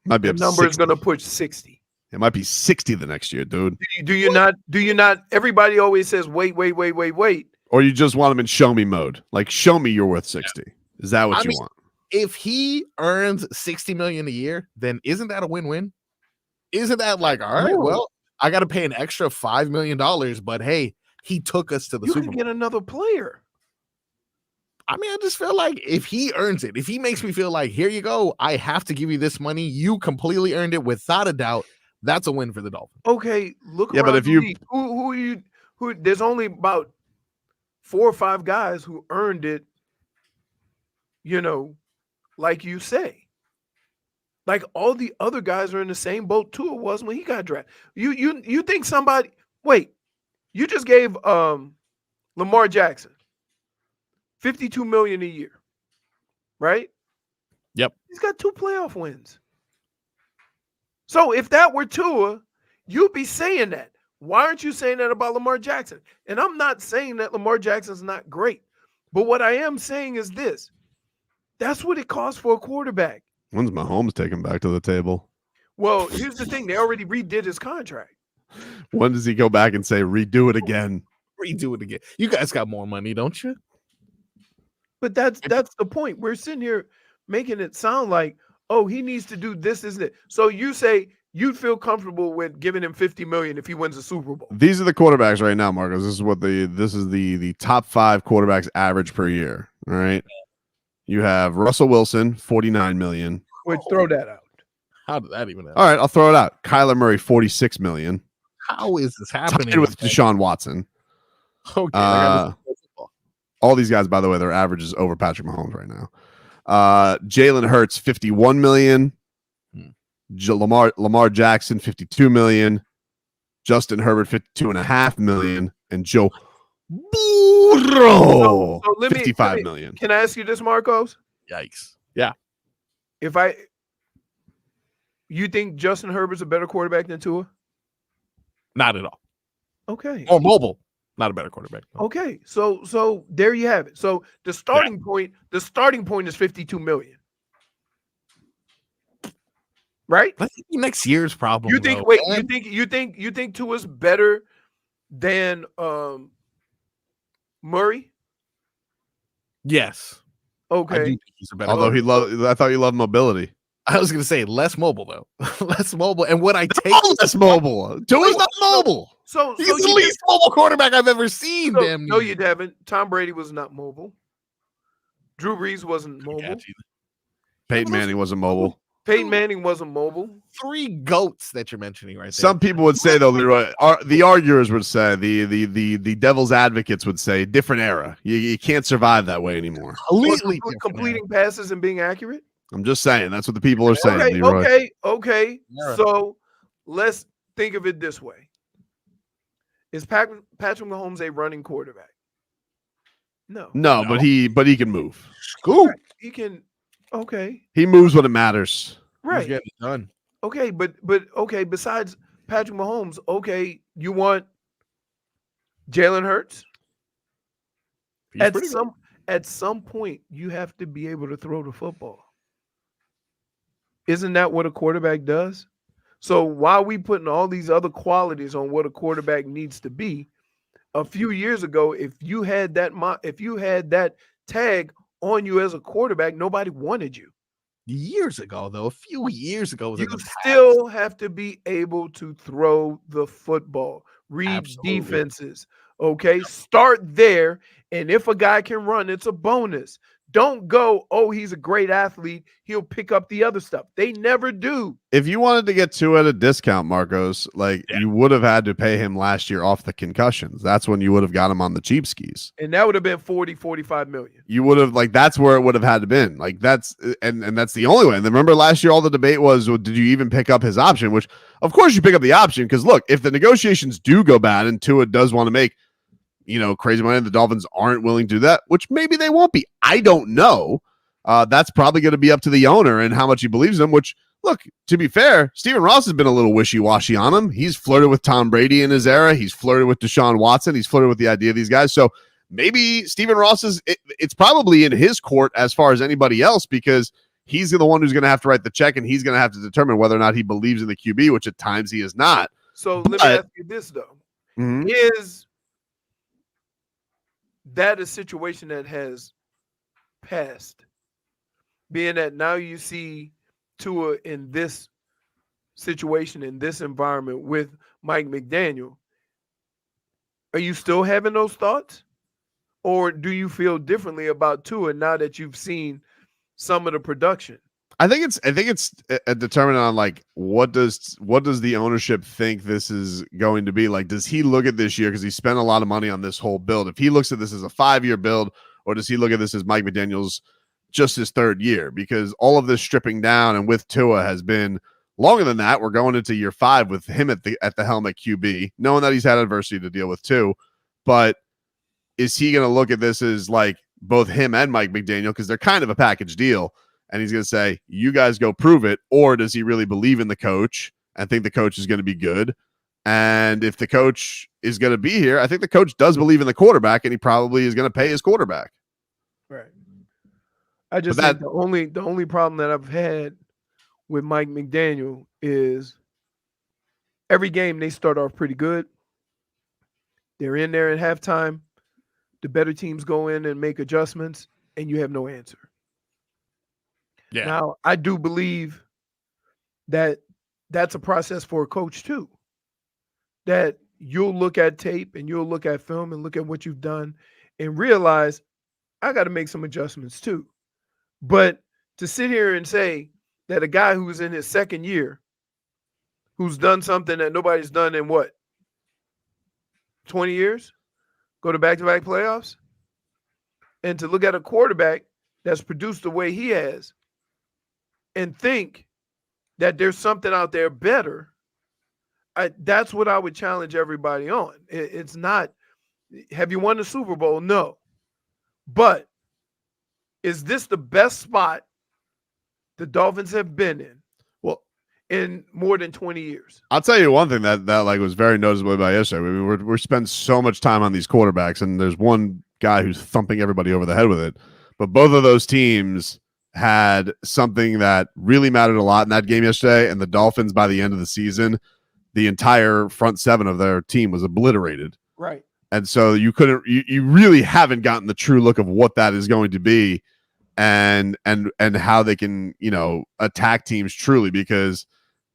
Speaker 1: might be
Speaker 3: the number
Speaker 1: 60.
Speaker 3: is going to push 60.
Speaker 1: It might be 60 the next year, dude.
Speaker 3: Do you not? Everybody always says, wait.
Speaker 1: Or you just want him in show me mode. Like, show me you're worth 60. Yeah. Is that what you want?
Speaker 2: If he earns 60 million a year, then isn't that a win-win? Isn't that like, all right, well, I got to pay an extra $5 million, but hey, he took us to the Super Bowl.
Speaker 3: You can get another player.
Speaker 2: I mean, I just feel like if he earns it, if he makes me feel like, here you go, I have to give you this money, you completely earned it without a doubt. That's a win for the Dolphins.
Speaker 3: Okay, look.
Speaker 1: Yeah, but if you
Speaker 3: who there's only about 4 or 5 guys who earned it. You know, like you say, like all the other guys are in the same boat Tua was when he got drafted. You think somebody? Wait, you just gave Lamar Jackson $52 million a year, right?
Speaker 2: Yep.
Speaker 3: He's got 2 playoff wins. So if that were Tua, you'd be saying that. Why aren't you saying that about Lamar Jackson? And I'm not saying that Lamar Jackson's not great. But what I am saying is this. That's what it costs for a quarterback.
Speaker 1: When's Mahomes taken back to the table?
Speaker 3: Well, here's the thing. They already redid his contract.
Speaker 1: When does he go back and say, redo it again?
Speaker 2: Redo it again. You guys got more money, don't you?
Speaker 3: But that's the point. We're sitting here making it sound like, oh, he needs to do this, isn't it? So you say you'd feel comfortable with giving him $50 million if he wins a Super Bowl.
Speaker 1: These are the quarterbacks right now, Marcos. This is the top 5 quarterbacks average per year. All right. You have Russell Wilson, $49 million.
Speaker 3: Wait, throw that out.
Speaker 2: How did that even happen?
Speaker 1: All right, I'll throw it out. Kyler Murray, $46 million.
Speaker 2: How is this happening?
Speaker 1: Tied with Deshaun Watson.
Speaker 2: Okay.
Speaker 1: All these guys, by the way, their average is over Patrick Mahomes right now. Jalen Hurts, $51 million. Lamar Jackson, $52 million. Justin Herbert, $52.5 million. And Joe Burrow, $55 million.
Speaker 3: Can I ask you this, Marcos?
Speaker 2: Yikes. Yeah.
Speaker 3: You think Justin Herbert's a better quarterback than Tua?
Speaker 2: Not at all.
Speaker 3: Okay.
Speaker 2: Or mobile. Not a better quarterback. No.
Speaker 3: Okay. So there you have it. So the starting point is $52 million. Right?
Speaker 2: That's next year's problem.
Speaker 3: You think you think Tua's better than Murray?
Speaker 2: Yes.
Speaker 3: Okay.
Speaker 1: Although I thought you loved mobility.
Speaker 2: I was going to say less mobile though. Less mobile. And what I take
Speaker 1: less mobile. Tua's not mobile.
Speaker 3: So
Speaker 2: he's the least mobile quarterback I've ever seen.
Speaker 3: No, you haven't. Tom Brady was not mobile. Drew Brees wasn't mobile.
Speaker 1: Peyton Manning wasn't mobile.
Speaker 3: Peyton Manning wasn't mobile.
Speaker 2: 3 goats that you're mentioning right there.
Speaker 1: Some people would say though, Leroy, the arguers would say, the devil's advocates would say, different era. You can't survive that way anymore.
Speaker 2: Completely
Speaker 3: completing passes and being accurate.
Speaker 1: I'm just saying that's what the people are saying. Leroy.
Speaker 3: Okay. So let's think of it this way: is Patrick Mahomes a running quarterback? No,
Speaker 1: but he can move.
Speaker 2: Cool.
Speaker 3: He can. Okay.
Speaker 1: He moves when it matters.
Speaker 3: Right.
Speaker 2: He's getting it done.
Speaker 3: Okay, but okay. Besides Patrick Mahomes, okay, you want Jalen Hurts? At some point, you have to be able to throw the football. Isn't that what a quarterback does? So while we putting all these other qualities on what a quarterback needs to be, a few years ago, if you had that tag on you as a quarterback, nobody wanted you.
Speaker 2: Years ago, though, a few years ago, was
Speaker 3: You
Speaker 2: in the past.
Speaker 3: still have to be able to throw the football, read
Speaker 2: Absolutely.
Speaker 3: defenses. Okay, start there. And if a guy can run, it's a bonus. Don't go, oh, he's a great athlete, he'll pick up the other stuff. They never do.
Speaker 1: If you wanted to get Tua at a discount, Marcos, you would have had to pay him last year off the concussions. That's when you would have got him on the cheap skis.
Speaker 3: And that would have been 40, 45 million.
Speaker 1: You would have that's where it would have had to been. That's the only way. And remember last year, all the debate was, well, did you even pick up his option? Which of course you pick up the option, because look, if the negotiations do go bad and Tua does want to make, crazy money, and the Dolphins aren't willing to do that, which maybe they won't be. I don't know. That's probably going to be up to the owner and how much he believes in him, which, look, to be fair, Stephen Ross has been a little wishy-washy on him. He's flirted with Tom Brady in his era. He's flirted with Deshaun Watson. He's flirted with the idea of these guys. So maybe Stephen Ross it's probably in his court as far as anybody else, because he's the one who's going to have to write the check, and he's going to have to determine whether or not he believes in the QB, which at times he is not.
Speaker 3: So let me ask you this, though. Is that a situation that has passed? Being that now you see Tua in this situation, in this environment with Mike McDaniel, are you still having those thoughts? Or do you feel differently about Tua now that you've seen some of the production?
Speaker 1: I think it's determined on what does the ownership think this is going to be like? Does he look at this year, because he spent a lot of money on this whole build? If he looks at this as a 5-year build, or does he look at this as Mike McDaniel's just his 3rd year? Because all of this stripping down and with Tua has been longer than that. We're going into year 5 with him at the helm at QB, knowing that he's had adversity to deal with too. But is he going to look at this as both him and Mike McDaniel, because they're kind of a package deal, and he's going to say, you guys go prove it? Or does he really believe in the coach and think the coach is going to be good? And if the coach is going to be here, I think the coach does believe in the quarterback, and he probably is going to pay his quarterback.
Speaker 3: Right. I just think the only problem that I've had with Mike McDaniel is every game they start off pretty good. They're in there at halftime. The better teams go in and make adjustments, and you have no answer. Yeah. Now, I do believe that that's a process for a coach too, that you'll look at tape and you'll look at film and look at what you've done and realize I got to make some adjustments too. But to sit here and say that a guy who's in his 2nd year, who's done something that nobody's done in 20 years, go to back-to-back playoffs, and to look at a quarterback that's produced the way he has and think that there's something out there better, that's what I would challenge everybody on. It's not, have you won the Super Bowl? No. But is this the best spot the Dolphins have been in? Well, in more than 20 years.
Speaker 1: I'll tell you one thing that was very noticeable about yesterday. I mean, we're spending so much time on these quarterbacks, and there's one guy who's thumping everybody over the head with it. But both of those teams had something that really mattered a lot in that game yesterday, and the Dolphins, by the end of the season, the entire front 7 of their team was obliterated.
Speaker 3: Right.
Speaker 1: And so you really haven't gotten the true look of what that is going to be and how they can, attack teams truly, because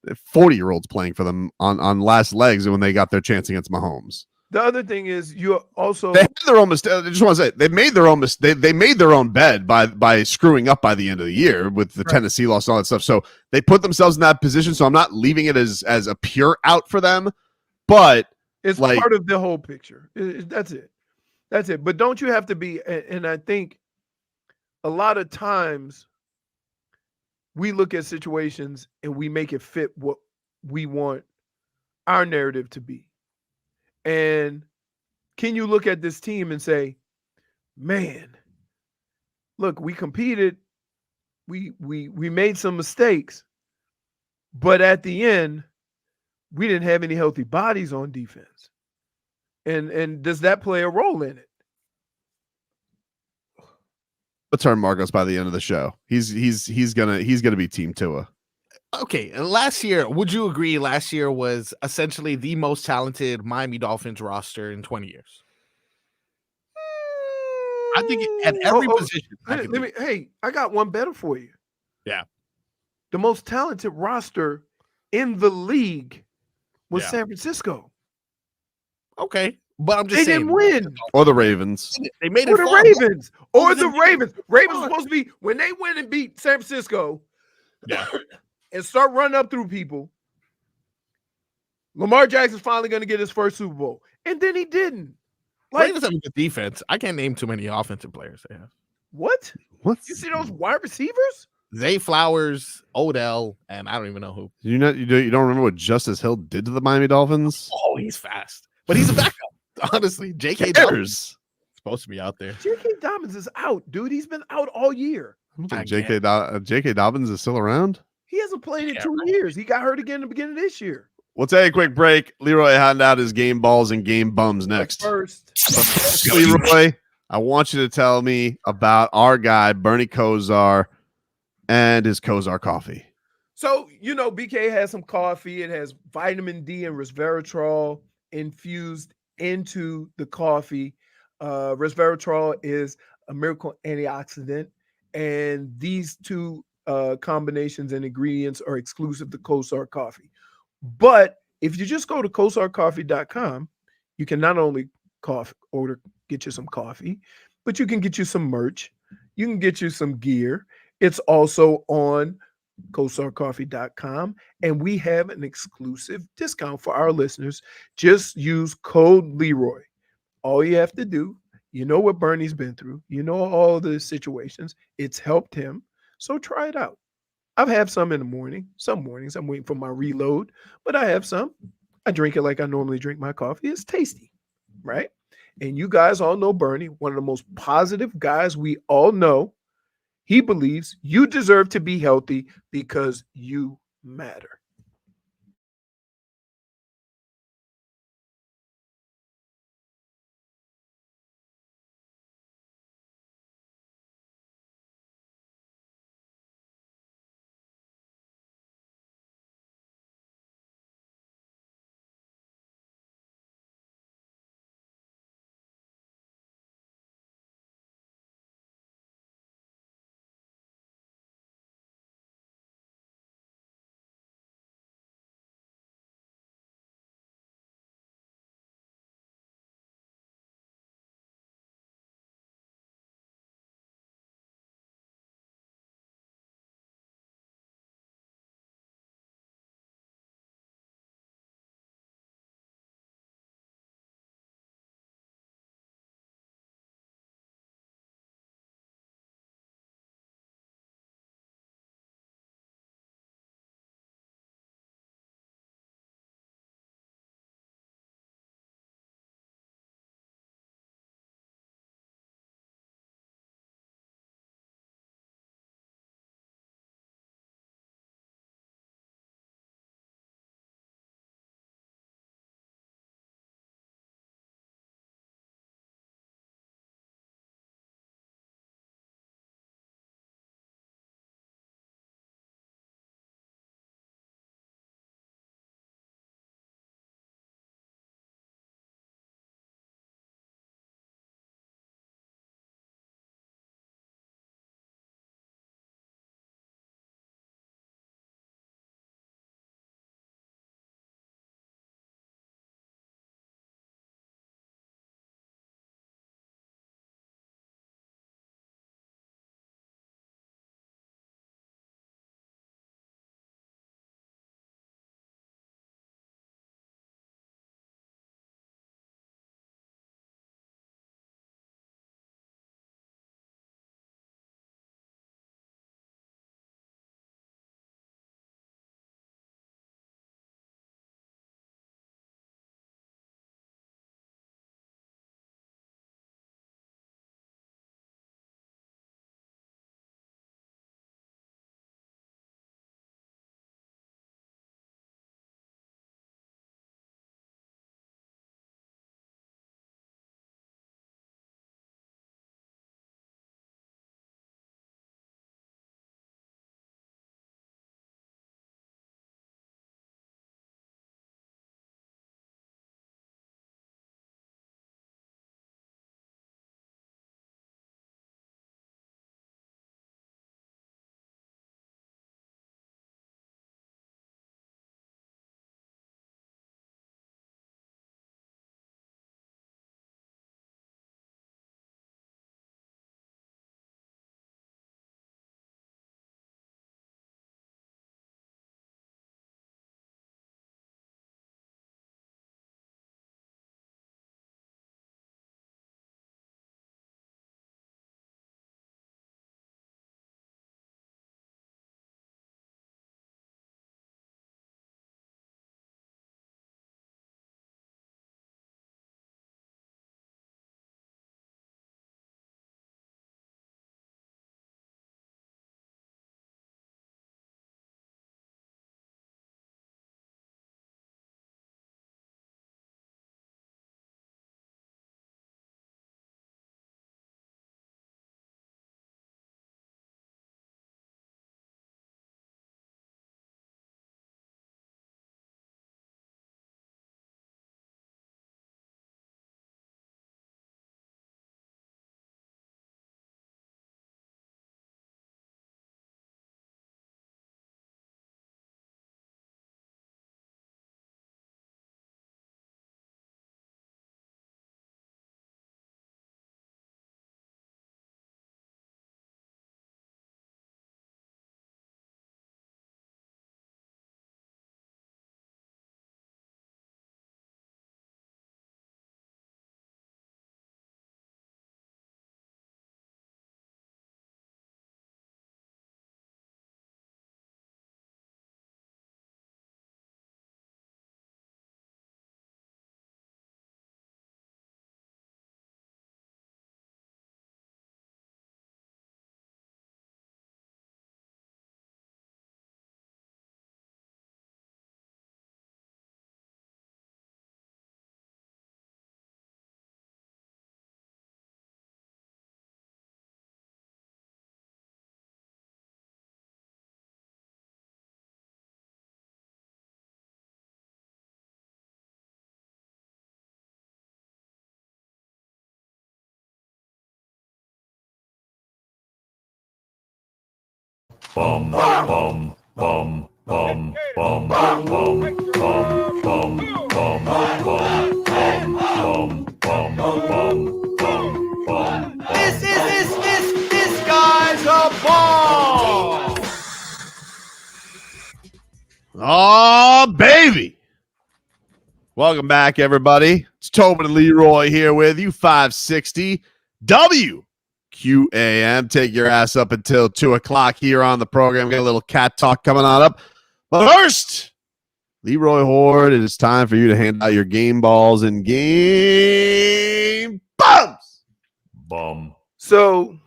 Speaker 1: 40-year-olds playing for them on last legs when they got their chance against Mahomes.
Speaker 3: The other thing is you also
Speaker 1: they had their own mistake. I just want to say they made their own mistake. They made their own bed by screwing up by the end of the year with the Tennessee loss and all that stuff. So they put themselves in that position. So I'm not leaving it as a pure out for them, but
Speaker 3: it's part of the whole picture. That's it. But don't you have to be? And I think a lot of times we look at situations and we make it fit what we want our narrative to be. And can you look at this team and say, man, look, we competed, we made some mistakes, but at the end, we didn't have any healthy bodies on defense. And does that play a role in it?
Speaker 1: Let's turn Marcos by the end of the show. He's gonna be Team Tua.
Speaker 2: Okay, and last year, would you agree last year was essentially the most talented Miami Dolphins roster in 20 years? I think at every position.
Speaker 3: Hey, I got one better for you.
Speaker 2: Yeah.
Speaker 3: The most talented roster in the league was San Francisco.
Speaker 2: Okay, but I'm just
Speaker 3: they
Speaker 2: saying.
Speaker 3: Didn't win.
Speaker 1: Or the Ravens.
Speaker 2: They made
Speaker 3: Or
Speaker 2: it
Speaker 3: the
Speaker 2: far.
Speaker 3: Ravens. Or the Ravens. Ravens supposed to be, when they win and beat San Francisco and start running up through people, Lamar Jackson's finally going to get his first Super Bowl. And then he didn't.
Speaker 2: Ravens have a good defense. I can't name too many offensive players they have.
Speaker 3: What? You see those wide receivers?
Speaker 2: Zay Flowers, Odell, and I don't even know who.
Speaker 1: You don't remember what Justice Hill did to the Miami Dolphins?
Speaker 2: Oh, he's fast, but he's a backup. Honestly, J.K. Dobbins supposed to be out there.
Speaker 3: J.K. Dobbins is out, dude. He's been out all year.
Speaker 1: I don't think J.K. Dobbins is still around.
Speaker 3: He hasn't played in 2 years. He got hurt again in the beginning of this year.
Speaker 1: We'll take a quick break. Leroy hand out his game balls and game bums next.
Speaker 3: First,
Speaker 1: Leroy, I want you to tell me about our guy, Bernie Kosar, and his Kosar coffee.
Speaker 3: So, BK has some coffee. It has vitamin D and resveratrol infused into the coffee. Resveratrol is a miracle antioxidant, and these two combinations and ingredients are exclusive to Kosar coffee. But if you just go to kosarcoffee.com, you can not only get you some coffee, but you can get you some merch. You can get you some gear. It's also on kosarcoffee.com, and we have an exclusive discount for our listeners. Just use code Leroy. All you have to do, you know what Bernie's been through. You know all the situations. It's helped him. So try it out. I've had some in the morning. Some mornings I'm waiting for my reload, but I have some. I drink it like I normally drink my coffee. It's tasty, right? And you guys all know Bernie, one of the most positive guys we all know. He believes you deserve to be healthy because you matter.
Speaker 10: Bum, bum, bum, bum, bum, bum, bum, bum, bum, bum, bum, bum, bum.
Speaker 3: This guy's a ball.
Speaker 1: Oh, baby. Welcome back, everybody. It's Tobin and Leroy here with you, 560 WQAM. Take your ass up until 2 o'clock here on the program. Got a little cat talk coming on up. But first, Leroy Horde, it is time for you to hand out your game balls and game bums.
Speaker 10: Bum.
Speaker 3: So,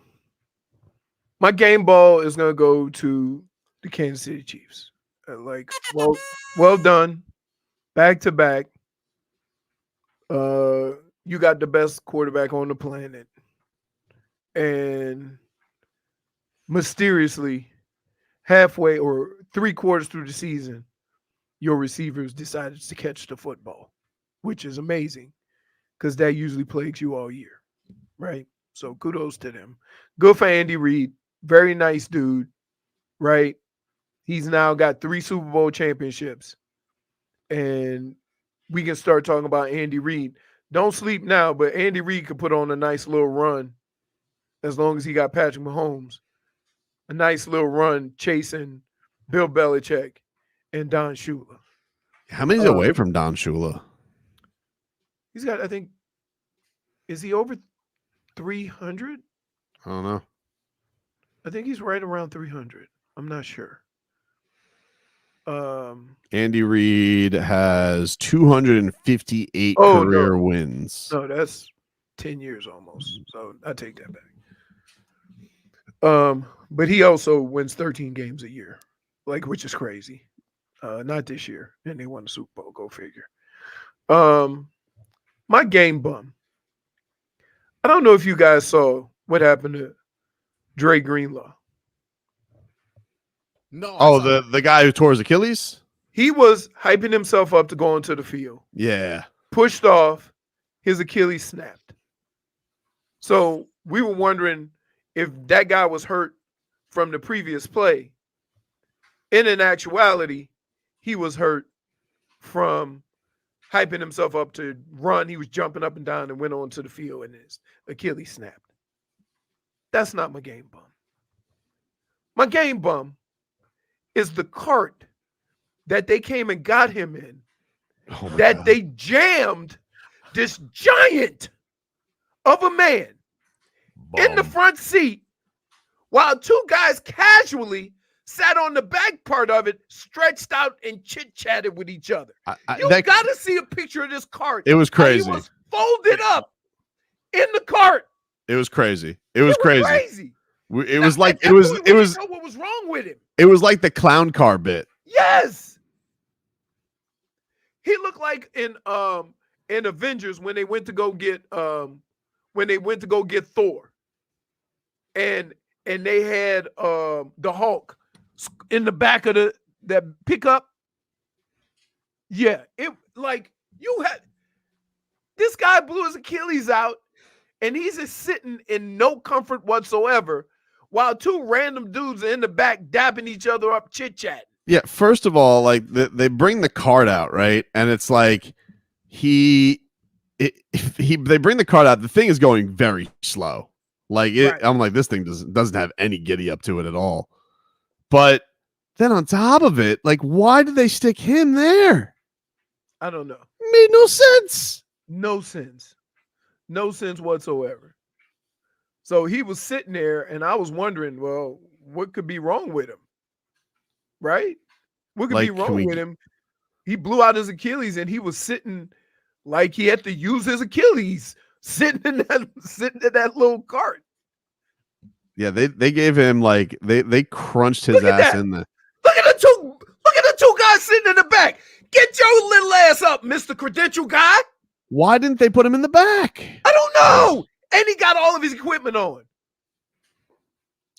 Speaker 3: my game ball is going to go to the Kansas City Chiefs. Well done. Back to back. You got the best quarterback on the planet. And mysteriously, halfway or 3/4 through the season, your receivers decided to catch the football, which is amazing because that usually plagues you all year, right? So kudos to them. Good for Andy Reid. Very nice dude, right? He's now got 3 Super Bowl championships. And we can start talking about Andy Reid. Don't sleep now, but Andy Reid could put on a nice little run as long as he got Patrick Mahomes. A nice little run chasing Bill Belichick and Don Shula.
Speaker 1: How many's away from Don Shula?
Speaker 3: He's got, I think, is he over 300?
Speaker 1: I don't know.
Speaker 3: I think he's right around 300. I'm not sure.
Speaker 1: Andy Reid has 258 career wins.
Speaker 3: No, that's 10 years almost. So I take that back. But he also wins 13 games a year, which is crazy. Not this year. And they won the Super Bowl. Go figure. My game bum. I don't know if you guys saw what happened to Dre Greenlaw.
Speaker 2: No.
Speaker 1: Oh, the guy who tore his Achilles?
Speaker 3: He was hyping himself up to go into the field.
Speaker 1: Yeah.
Speaker 3: Pushed off, his Achilles snapped. So we were wondering if that guy was hurt from the previous play. In actuality, he was hurt from hyping himself up to run. He was jumping up and down and went onto the field and his Achilles snapped. That's not my game bum. My game bum is the cart that they came and got him in, that they jammed this giant of a man in the front seat while 2 guys casually sat on the back part of it, stretched out and chit-chatted with each other. You got to see a picture of this cart.
Speaker 1: It was crazy.
Speaker 3: He was folded up in the cart.
Speaker 1: It was crazy. It was crazy. It was like
Speaker 3: it was what was wrong with him.
Speaker 1: It was like the clown car bit.
Speaker 3: Yes. He looked like in Avengers when they went to go get Thor. And they had the Hulk in the back of that pickup. Yeah, this guy blew his Achilles out and he's just sitting in no comfort whatsoever while 2 random dudes are in the back dapping each other up, chit-chatting.
Speaker 1: Yeah, first of all, they bring the card out, right? And it's like they bring the card out. The thing is going very slow. Right. I'm like, this thing doesn't have any giddy up to it at all. But then on top of it, why did they stick him there?
Speaker 3: I don't know.
Speaker 1: Made no sense.
Speaker 3: No sense. No sense whatsoever. So he was sitting there, and I was wondering, well, what could be wrong with him? Right? What could be wrong with him? He blew out his Achilles, and he was sitting like he had to use his Achilles, sitting in that little cart.
Speaker 1: Yeah, they gave him they crunched his ass in there.
Speaker 3: Look at the 2 guys sitting in the back. Get your little ass up, Mr. Credential guy.
Speaker 1: Why didn't they put him in the back?
Speaker 3: I don't know. And he got all of his equipment on.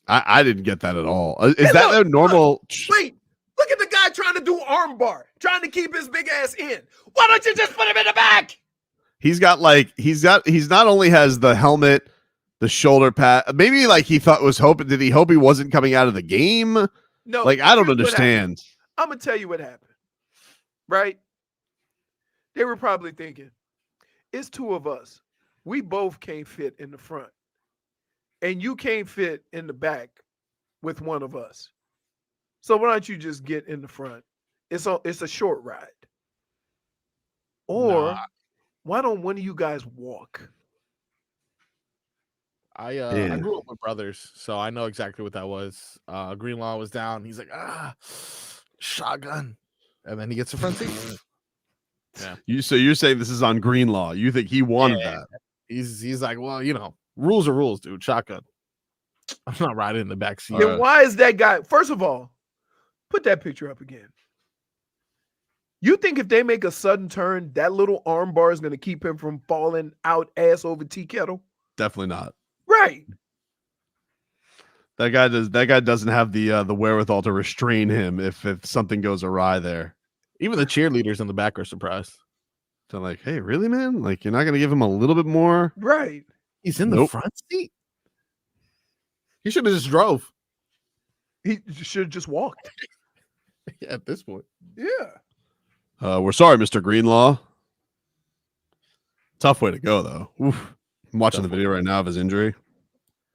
Speaker 1: I didn't get that at all. Is that a normal?
Speaker 3: Wait, look at the guy trying to do armbar, trying to keep his big ass in. Why don't you just put him in the back?
Speaker 1: He's not only has the helmet the shoulder pad. Maybe like he thought was hoping. Did he hope he wasn't coming out of the game?
Speaker 3: No,
Speaker 1: Like I don't
Speaker 3: here's what
Speaker 1: understand.
Speaker 3: I'm gonna tell you what happened. Right? They were probably thinking, it's two of us. We both can't fit in the front. And you can't fit in the back with one of us. So why don't you just get in the front? It's a short ride. Or why don't one of you guys walk?
Speaker 2: I
Speaker 1: Yeah.
Speaker 2: grew up with brothers, so I know exactly what that was. Greenlaw was down. He's like, shotgun. And then he gets the front seat. Yeah.
Speaker 1: So you're saying this is on Greenlaw. You think he wanted that?
Speaker 2: He's like, well, rules are rules, dude. Shotgun. I'm not riding in the back seat.
Speaker 3: Then why is that guy? First of all, put that picture up again. You think if they make a sudden turn, that little arm bar is going to keep him from falling out ass over tea kettle?
Speaker 1: Definitely not.
Speaker 3: Right.
Speaker 1: That guy doesn't have the wherewithal to restrain him if something goes awry there.
Speaker 2: Even the cheerleaders in the back are surprised.
Speaker 1: They're like, hey, really, man? Like, you're not going to give him a little bit more?
Speaker 3: Right.
Speaker 2: He's in the front seat. He should have just drove.
Speaker 3: He should have just walked.
Speaker 2: Yeah, at this point.
Speaker 3: Yeah.
Speaker 1: We're sorry, Mr. Greenlaw. Tough way to go, though. Oof. I'm watching the video right now of his injury.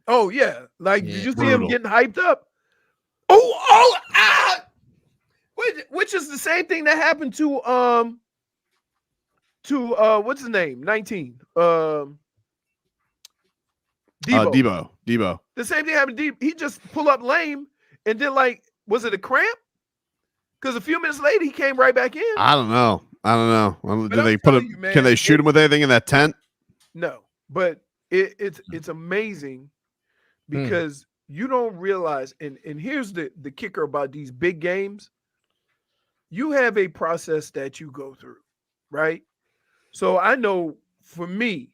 Speaker 3: Oh, yeah. Like, did you see him
Speaker 1: Brutal.
Speaker 3: getting hyped up? Which is the same thing that happened to what's his name? 19.
Speaker 1: Debo.
Speaker 3: The same thing happened to Debo. He just pull up lame and then was it a cramp? Because a few minutes later he came right back in.
Speaker 1: I don't know.
Speaker 3: But
Speaker 1: Do they
Speaker 3: I'm
Speaker 1: put him?
Speaker 3: telling you, man,
Speaker 1: Can they shoot him with anything in that tent?
Speaker 3: No, but it's amazing because you don't realize, and here's the kicker about these big games. You have a process that you go through, right? So I know for me,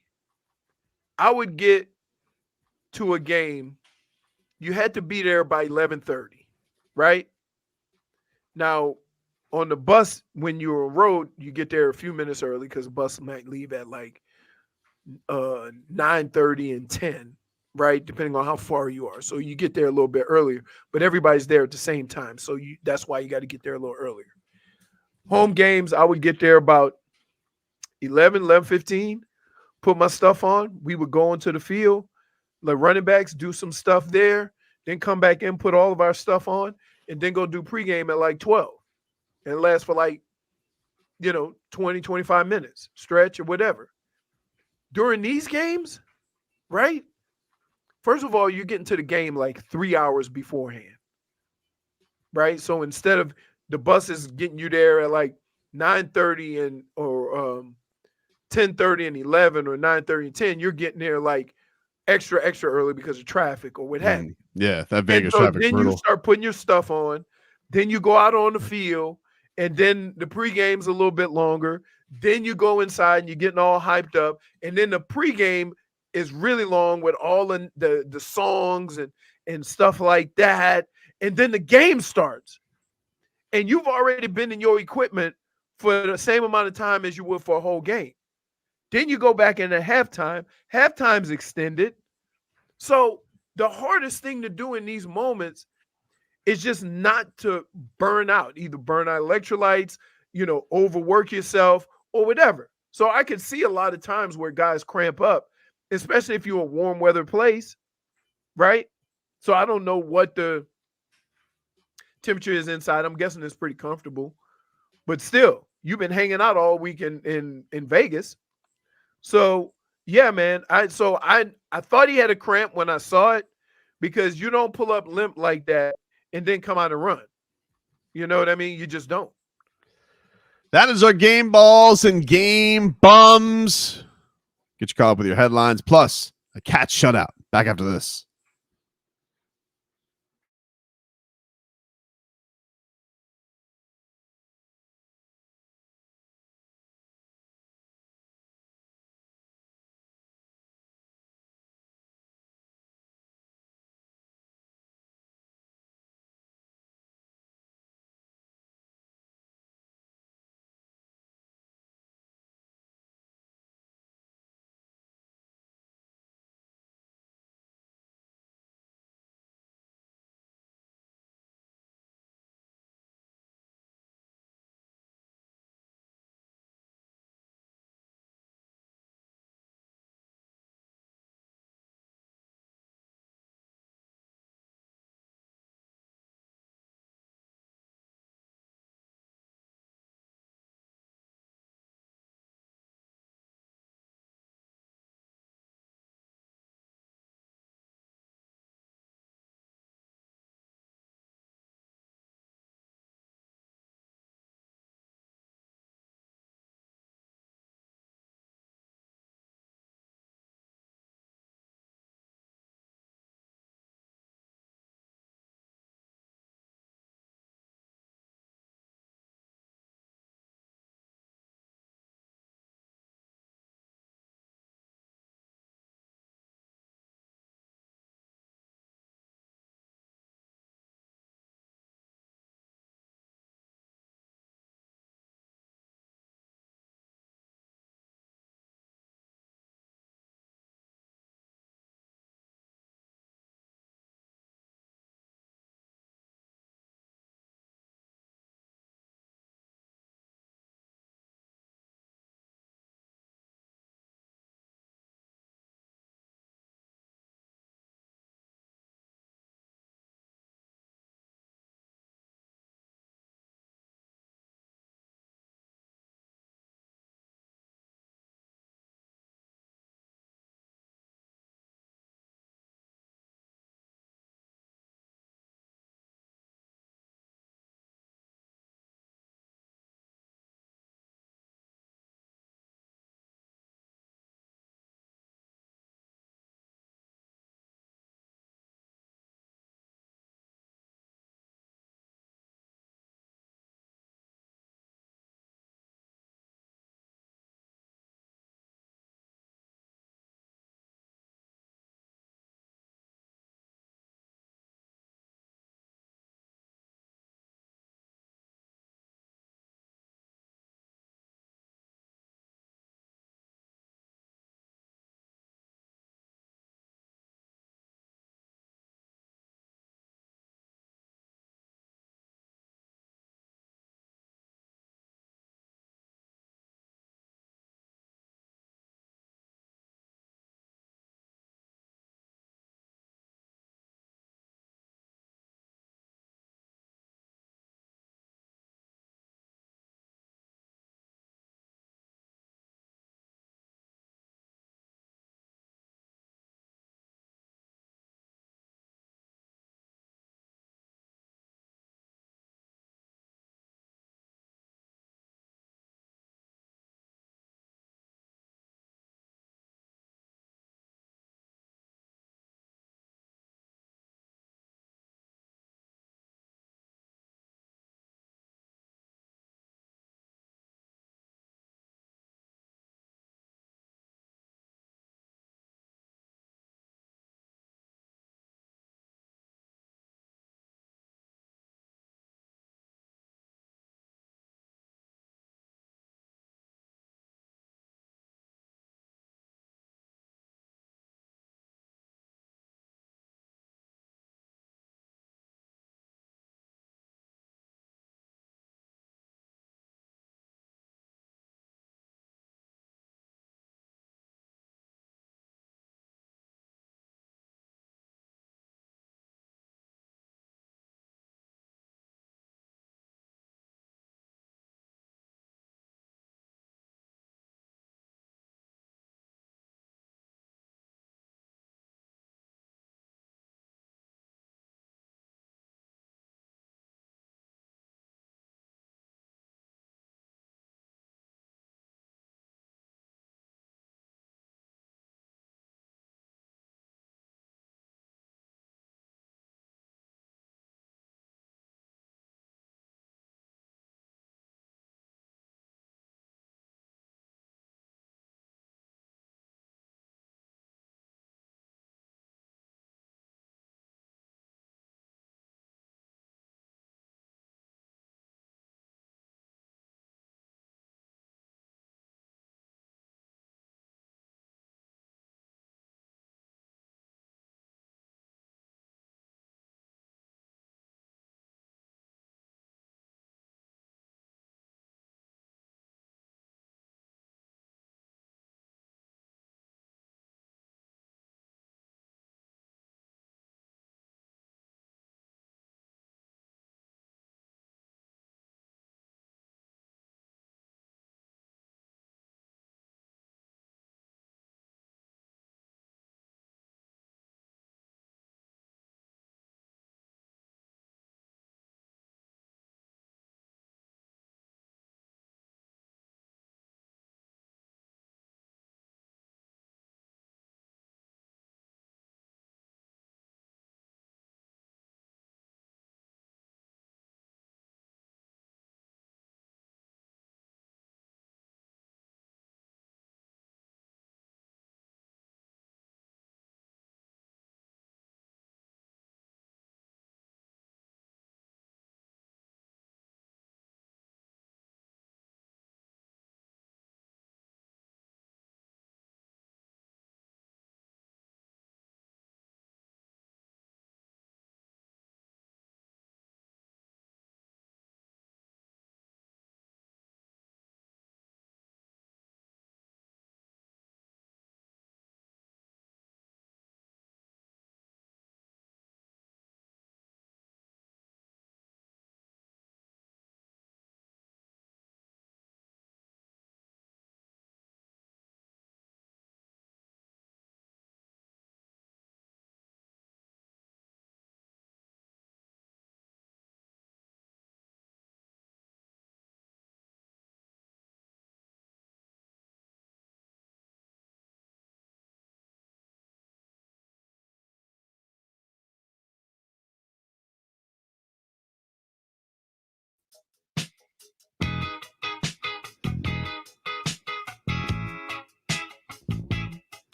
Speaker 3: I would get to a game, you had to be there by 11:30, right? Now, on the bus, when you're on road, you get there a few minutes early because the bus might leave at 9:30 and 10, right? Depending on how far you are. So you get there a little bit earlier, but everybody's there at the same time. So that's why you got to get there a little earlier. Home games, I would get there about 11:15, put my stuff on. We would go into the field, like running backs, do some stuff there, then come back in, put all of our stuff on, and then go do pregame at 12. And it lasts for 20, 25 minutes, stretch or whatever. During these games, right? First of all, you're getting to the game 3 hours beforehand, right? So instead of the bus is getting you there at 9:30 or 10:30 and 11 or 9:30 and 10, you're getting there extra early because of traffic or what have you.
Speaker 1: Yeah, that Vegas
Speaker 3: so
Speaker 1: traffic's
Speaker 3: then
Speaker 1: brutal.
Speaker 3: you start putting your stuff on, then you go out on the field, and then the pregame's a little bit longer. Then you go inside and you're getting all hyped up, and then the pregame is really long with all the songs and stuff like that, and then the game starts. And you've already been in your equipment for the same amount of time as you would for a whole game. Then you go back into halftime. Halftime's extended. So the hardest thing to do in these moments is just not to burn out, either burn out electrolytes, overwork yourself or whatever. So I could see a lot of times where guys cramp up, especially if you're a warm weather place, right? So I don't know what the temperature is inside. I'm guessing it's pretty comfortable, but still, you've been hanging out all week in Vegas. So yeah, man. I thought he had a cramp when I saw it, because you don't pull up limp like that and then come out and run. You know what I mean? You just don't.
Speaker 1: That is our game balls and game bums. Get you caught up with your headlines, plus a cat shutout. Back after this.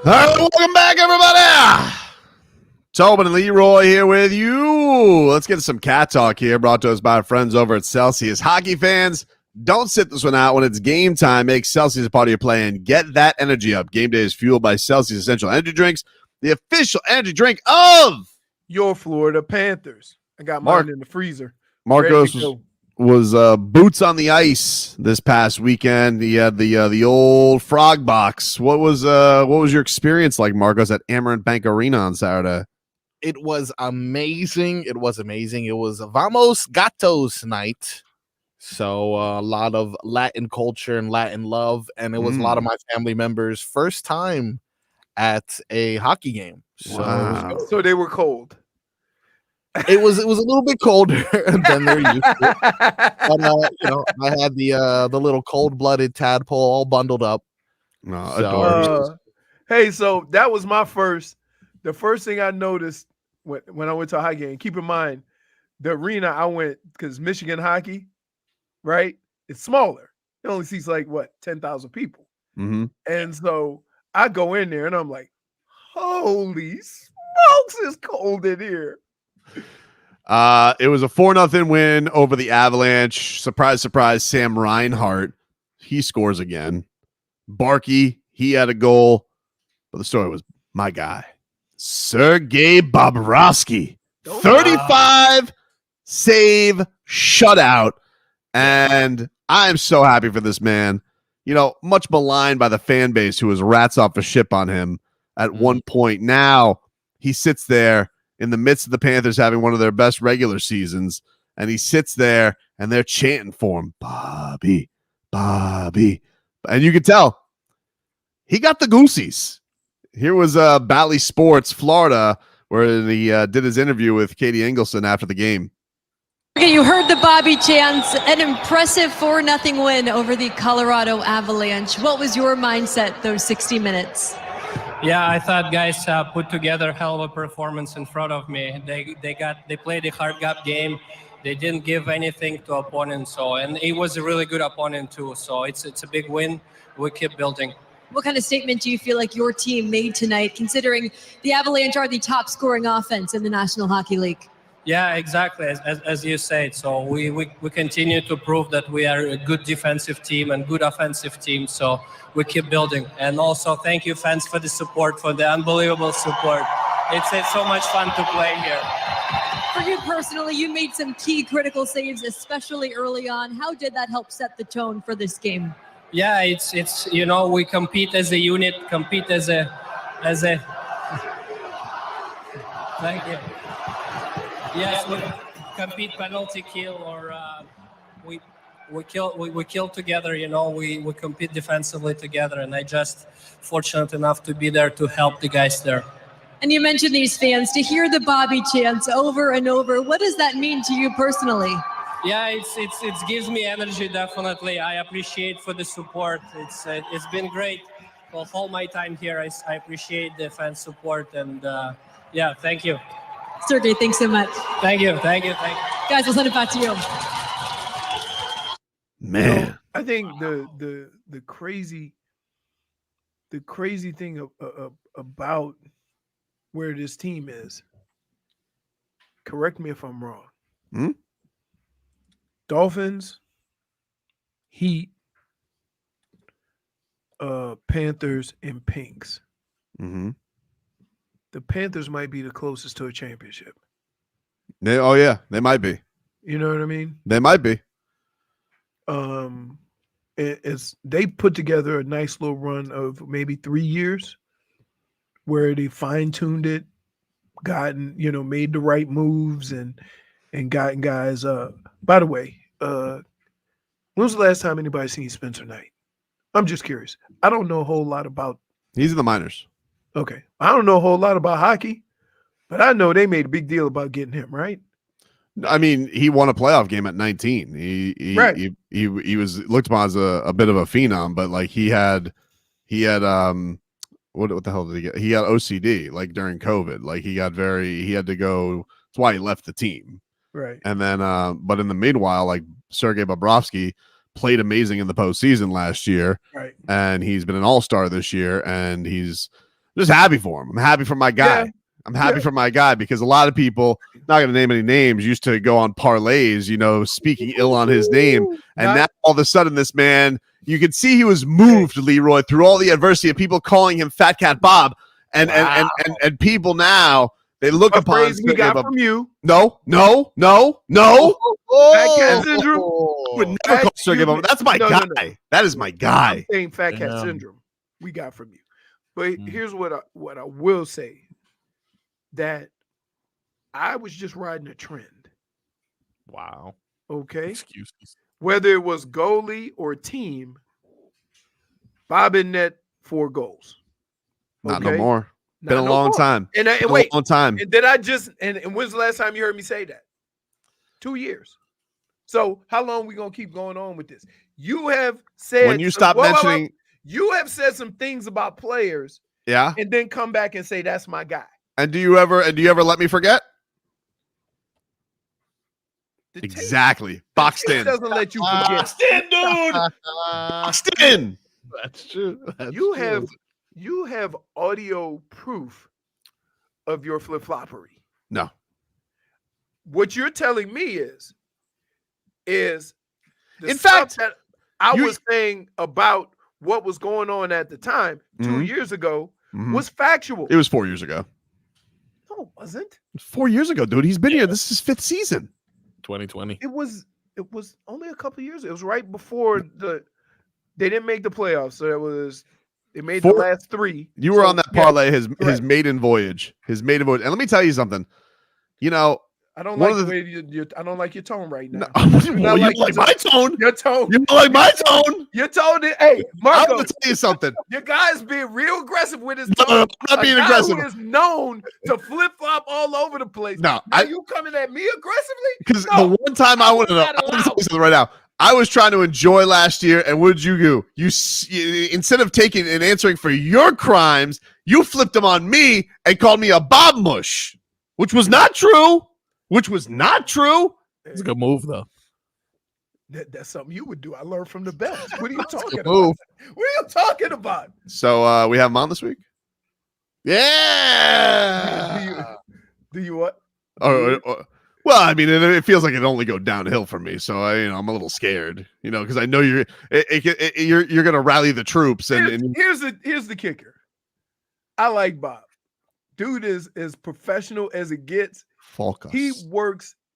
Speaker 1: All right, welcome back, everybody. Tobin and Leroy here with you. Let's get some cat talk here, brought to us by our friends over at Celsius. Hockey fans, don't sit this one out when it's game time. Make Celsius a part of your plan. Get that energy up. Game day is fueled by Celsius Essential Energy Drinks, the official energy drink of
Speaker 3: your Florida Panthers. I got mine in the freezer.
Speaker 1: Marcos was boots on the ice this past weekend. He had the old frog box. What was your experience like, Marcos, at Amerant Bank Arena on Saturday?
Speaker 2: It was amazing. It was Vamos Gatos night. So a lot of Latin culture and Latin love, and it was a lot of my family members' first time at a hockey game. So,
Speaker 3: so they were cold.
Speaker 2: It was a little bit colder than they're used to. But I had the little cold-blooded tadpole all bundled up.
Speaker 3: Hey, so that was the first thing I noticed when I went to a hockey game. Keep in mind, the arena I went, because Michigan hockey, right? It's smaller. It only seats 10,000 people.
Speaker 1: Mm-hmm.
Speaker 3: And so I go in there and I'm like, holy smokes, it's cold in here.
Speaker 1: It was a 4-0 win over the Avalanche. Surprise, surprise, Sam Reinhart. He scores again. Barkey, he had a goal. But the story was my guy, Sergei Bobrovsky. 35 save shutout. And I'm so happy for this man. Much maligned by the fan base who was rats off a ship on him at one point. Now he sits there in the midst of the Panthers having one of their best regular seasons, and he sits there and they're chanting for him, Bobby, Bobby. And you could tell he got the goosies. Here was Bally Sports, Florida, where he did his interview with Katie Engelson after the game.
Speaker 14: Okay, you heard the Bobby chants, an impressive 4-0 win over the Colorado Avalanche. What was your mindset those 60 minutes?
Speaker 15: Yeah, I thought guys put together a hell of a performance in front of me. They played a hard gap game. They didn't give anything to opponents, and it was a really good opponent too. So it's a big win. We keep building.
Speaker 14: What kind of statement do you feel like your team made tonight, considering the Avalanche are the top scoring offense in the National Hockey League?
Speaker 15: Yeah, exactly. As you said, so we continue to prove that we are a good defensive team and good offensive team. So we keep building. And also, thank you, fans, for the support, for the unbelievable support. It's so much fun to play here.
Speaker 14: For you personally, you made some key critical saves, especially early on. How did that help set the tone for this game?
Speaker 15: Yeah, it's we compete as a unit, compete as a. Thank you. Yes, we compete penalty kill, or we kill together. We compete defensively together, and I just fortunate enough to be there to help the guys there.
Speaker 14: And you mentioned these fans, to hear the Bobby chants over and over. What does that mean to you personally?
Speaker 15: Yeah, it gives me energy, definitely. I appreciate for the support. It's been great for all my time here. I appreciate the fan support, and yeah, thank you.
Speaker 14: Sergei, thanks so much.
Speaker 15: Thank you.
Speaker 14: Guys, we'll send it back to you.
Speaker 1: Man,
Speaker 3: I think the crazy thing about where this team is, correct me if I'm wrong. Dolphins, Heat, Panthers, and Pinks.
Speaker 1: Mm-hmm.
Speaker 3: The Panthers might be the closest to a championship.
Speaker 1: They might be.
Speaker 3: You know what I mean?
Speaker 1: They might be.
Speaker 3: It's they put together a nice little run of maybe 3 years where they fine-tuned it, made the right moves and gotten guys. By the way, when was the last time anybody seen Spencer Knight? I'm just curious. I don't know a whole lot about.
Speaker 1: He's in the minors.
Speaker 3: Okay. I don't know a whole lot about hockey, but I know they made a big deal about getting him, right?
Speaker 1: I mean, he won a playoff game at 19. He was looked upon as a bit of a phenom, but he had what the hell did he get? He got OCD during COVID. He had to go. That's why he left the team.
Speaker 3: Right.
Speaker 1: And then but in the meanwhile, Sergei Bobrovsky played amazing in the postseason last year.
Speaker 3: Right.
Speaker 1: And he's been an all-star this year, and he's just happy for him. I'm happy for my guy.
Speaker 3: Yeah.
Speaker 1: I'm happy for my guy because a lot of people, not going to name any names, used to go on parlays, speaking ill on his name. And now all of a sudden this man, you could see he was moved, Leroy, through all the adversity of people calling him Fat Cat Bob. And people now, they look
Speaker 3: What
Speaker 1: upon
Speaker 3: praise we got from you.
Speaker 1: No.
Speaker 3: Fat Cat Syndrome.
Speaker 1: Would never call Sergei Bobrovsky. That's my guy.
Speaker 3: No.
Speaker 1: That is my guy.
Speaker 3: I'm saying Fat Cat Syndrome we got from you. But here's what I will say. That I was just riding a trend.
Speaker 2: Wow.
Speaker 3: Okay.
Speaker 2: Excuses.
Speaker 3: Whether it was goalie or team, Bob in net 4 goals.
Speaker 1: Not no more. Been a long time.
Speaker 3: And
Speaker 1: wait, a long time.
Speaker 3: And did I just and when's the last time you heard me say that? 2 years. So how long we gonna keep going on with this? You have said
Speaker 1: when you stop mentioning,
Speaker 3: you have said some things about players,
Speaker 1: yeah,
Speaker 3: and then come back and say that's my guy.
Speaker 1: And do you ever let me forget? Exactly. Boxed in.
Speaker 3: Doesn't let you forget.
Speaker 1: Boxed in, dude. Boxed in.
Speaker 2: That's true.
Speaker 3: You have audio proof of your flip-floppery.
Speaker 1: No.
Speaker 3: What you're telling me is
Speaker 1: in fact
Speaker 3: that I was saying about what was going on at the time 2 years ago was factual.
Speaker 1: It was 4 years ago.
Speaker 3: No, it wasn't.
Speaker 1: 4 years ago, dude. He's been here. This is his 5th season.
Speaker 2: 2020.
Speaker 3: It was only a couple of years. It was right before they didn't make the playoffs. So they made the last 3.
Speaker 1: You were on that parlay, his maiden voyage. His maiden voyage. And let me tell you something.
Speaker 3: I don't like the way I don't like your tone right now.
Speaker 1: No, you like my tone.
Speaker 3: Your tone.
Speaker 1: You don't like my tone.
Speaker 3: Your tone. Hey, Marco.
Speaker 1: I'm gonna tell you something.
Speaker 3: Your guy's being real aggressive with his tone.
Speaker 1: No, I'm not being aggressive.
Speaker 3: Who is known to flip flop all over the place.
Speaker 1: No,
Speaker 3: now you coming at me aggressively?
Speaker 1: Because the one time I want to know, I'm gonna tell you something right now. I was trying to enjoy last year, and what did you do? You instead of taking and answering for your crimes, you flipped them on me and called me a Bob Mush, which was not true. It's
Speaker 2: a good move, though.
Speaker 3: That's something you would do. I learned from the best. What are you talking about? What are you talking about?
Speaker 1: So we have him on this week? Yeah.
Speaker 3: Do you what?
Speaker 1: Well, I mean, it feels like it only go downhill for me. So I'm a little scared, because I know you're going to rally the troops. And
Speaker 3: here's the kicker. I like Bob. Dude is as professional as it gets.
Speaker 1: Focus.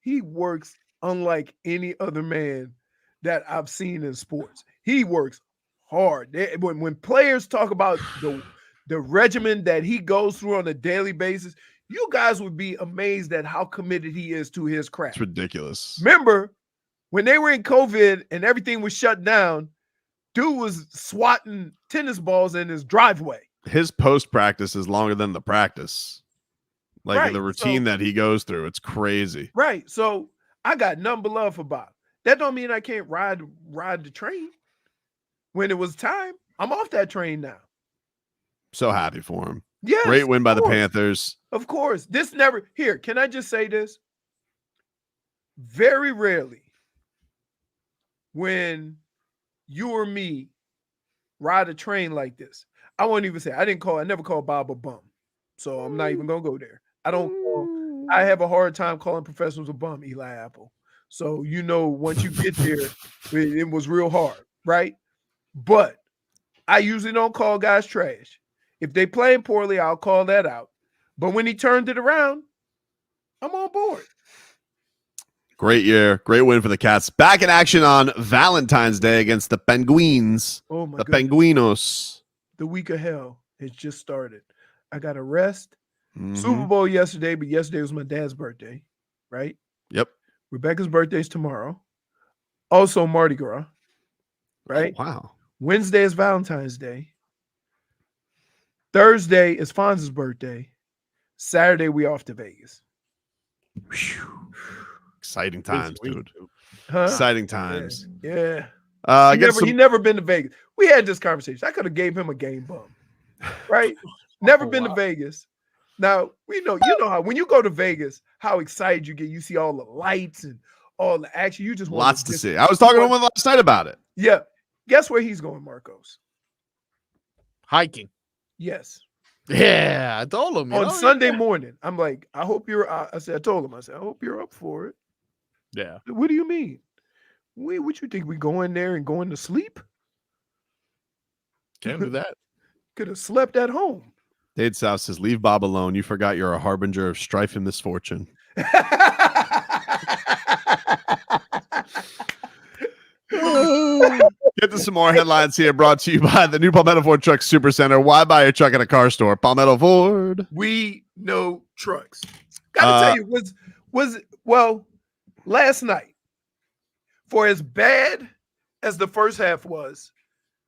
Speaker 3: He works unlike any other man that I've seen in sports. He works hard. When players talk about the regimen that he goes through on a daily basis, you guys would be amazed at how committed he is to his craft.
Speaker 1: It's ridiculous.
Speaker 3: Remember, when they were in COVID and everything was shut down, dude was swatting tennis balls in his driveway.
Speaker 1: His post-practice is longer than the practice. The routine that he goes through, it's crazy.
Speaker 3: Right. So I got nothing but love for Bob. That don't mean I can't ride the train. When it was time, I'm off that train now.
Speaker 1: So happy for him.
Speaker 3: Yes,
Speaker 1: great win by the Panthers.
Speaker 3: Of course. Can I just say this? Very rarely when you or me ride a train like this, I won't even say, I never called Bob a bum. So I'm not even going to go there. I have a hard time calling professionals a bum, Eli Apple. So, once you get there, it was real hard, right? But I usually don't call guys trash. If they playing poorly, I'll call that out. But when he turned it around, I'm on board.
Speaker 1: Great year. Great win for the Cats. Back in action on Valentine's Day against the Penguins.
Speaker 3: Oh, my
Speaker 1: The
Speaker 3: goodness.
Speaker 1: Penguinos.
Speaker 3: The week of hell has just started. I got to rest. Super Bowl yesterday, but yesterday was my dad's birthday, right?
Speaker 1: Yep.
Speaker 3: Rebecca's birthday's tomorrow. Also Mardi Gras, right?
Speaker 1: Oh, wow.
Speaker 3: Wednesday is Valentine's Day. Thursday is Fonz's birthday. Saturday, we off to Vegas.
Speaker 1: Exciting times, dude.
Speaker 3: Huh?
Speaker 1: Exciting times.
Speaker 3: Yeah.
Speaker 1: He
Speaker 3: never been to Vegas. We had this conversation. I could have gave him a game bum, right? Never been to Vegas. Now, you know how when you go to Vegas, how excited you get. You see all the lights and all the action. You just want
Speaker 1: lots to see. I was talking to him last night about it.
Speaker 3: Yeah. Guess where he's going, Marcos?
Speaker 2: Hiking.
Speaker 3: Yes.
Speaker 2: Yeah, I told him
Speaker 3: on Sunday morning. I'm like, I hope you're. I told him. I said, I hope you're up for it.
Speaker 2: Yeah.
Speaker 3: What do you mean? What you think we go in there and going to sleep?
Speaker 2: Can't do that.
Speaker 3: Could have slept at home.
Speaker 1: Dade South says, leave Bob alone. You forgot you're a harbinger of strife and misfortune. Get to some more headlines here, brought to you by the new Palmetto Ford Truck Supercenter. Why buy a truck at a car store? Palmetto Ford.
Speaker 3: We know trucks. Gotta tell you, well, last night, for as bad as the first half was,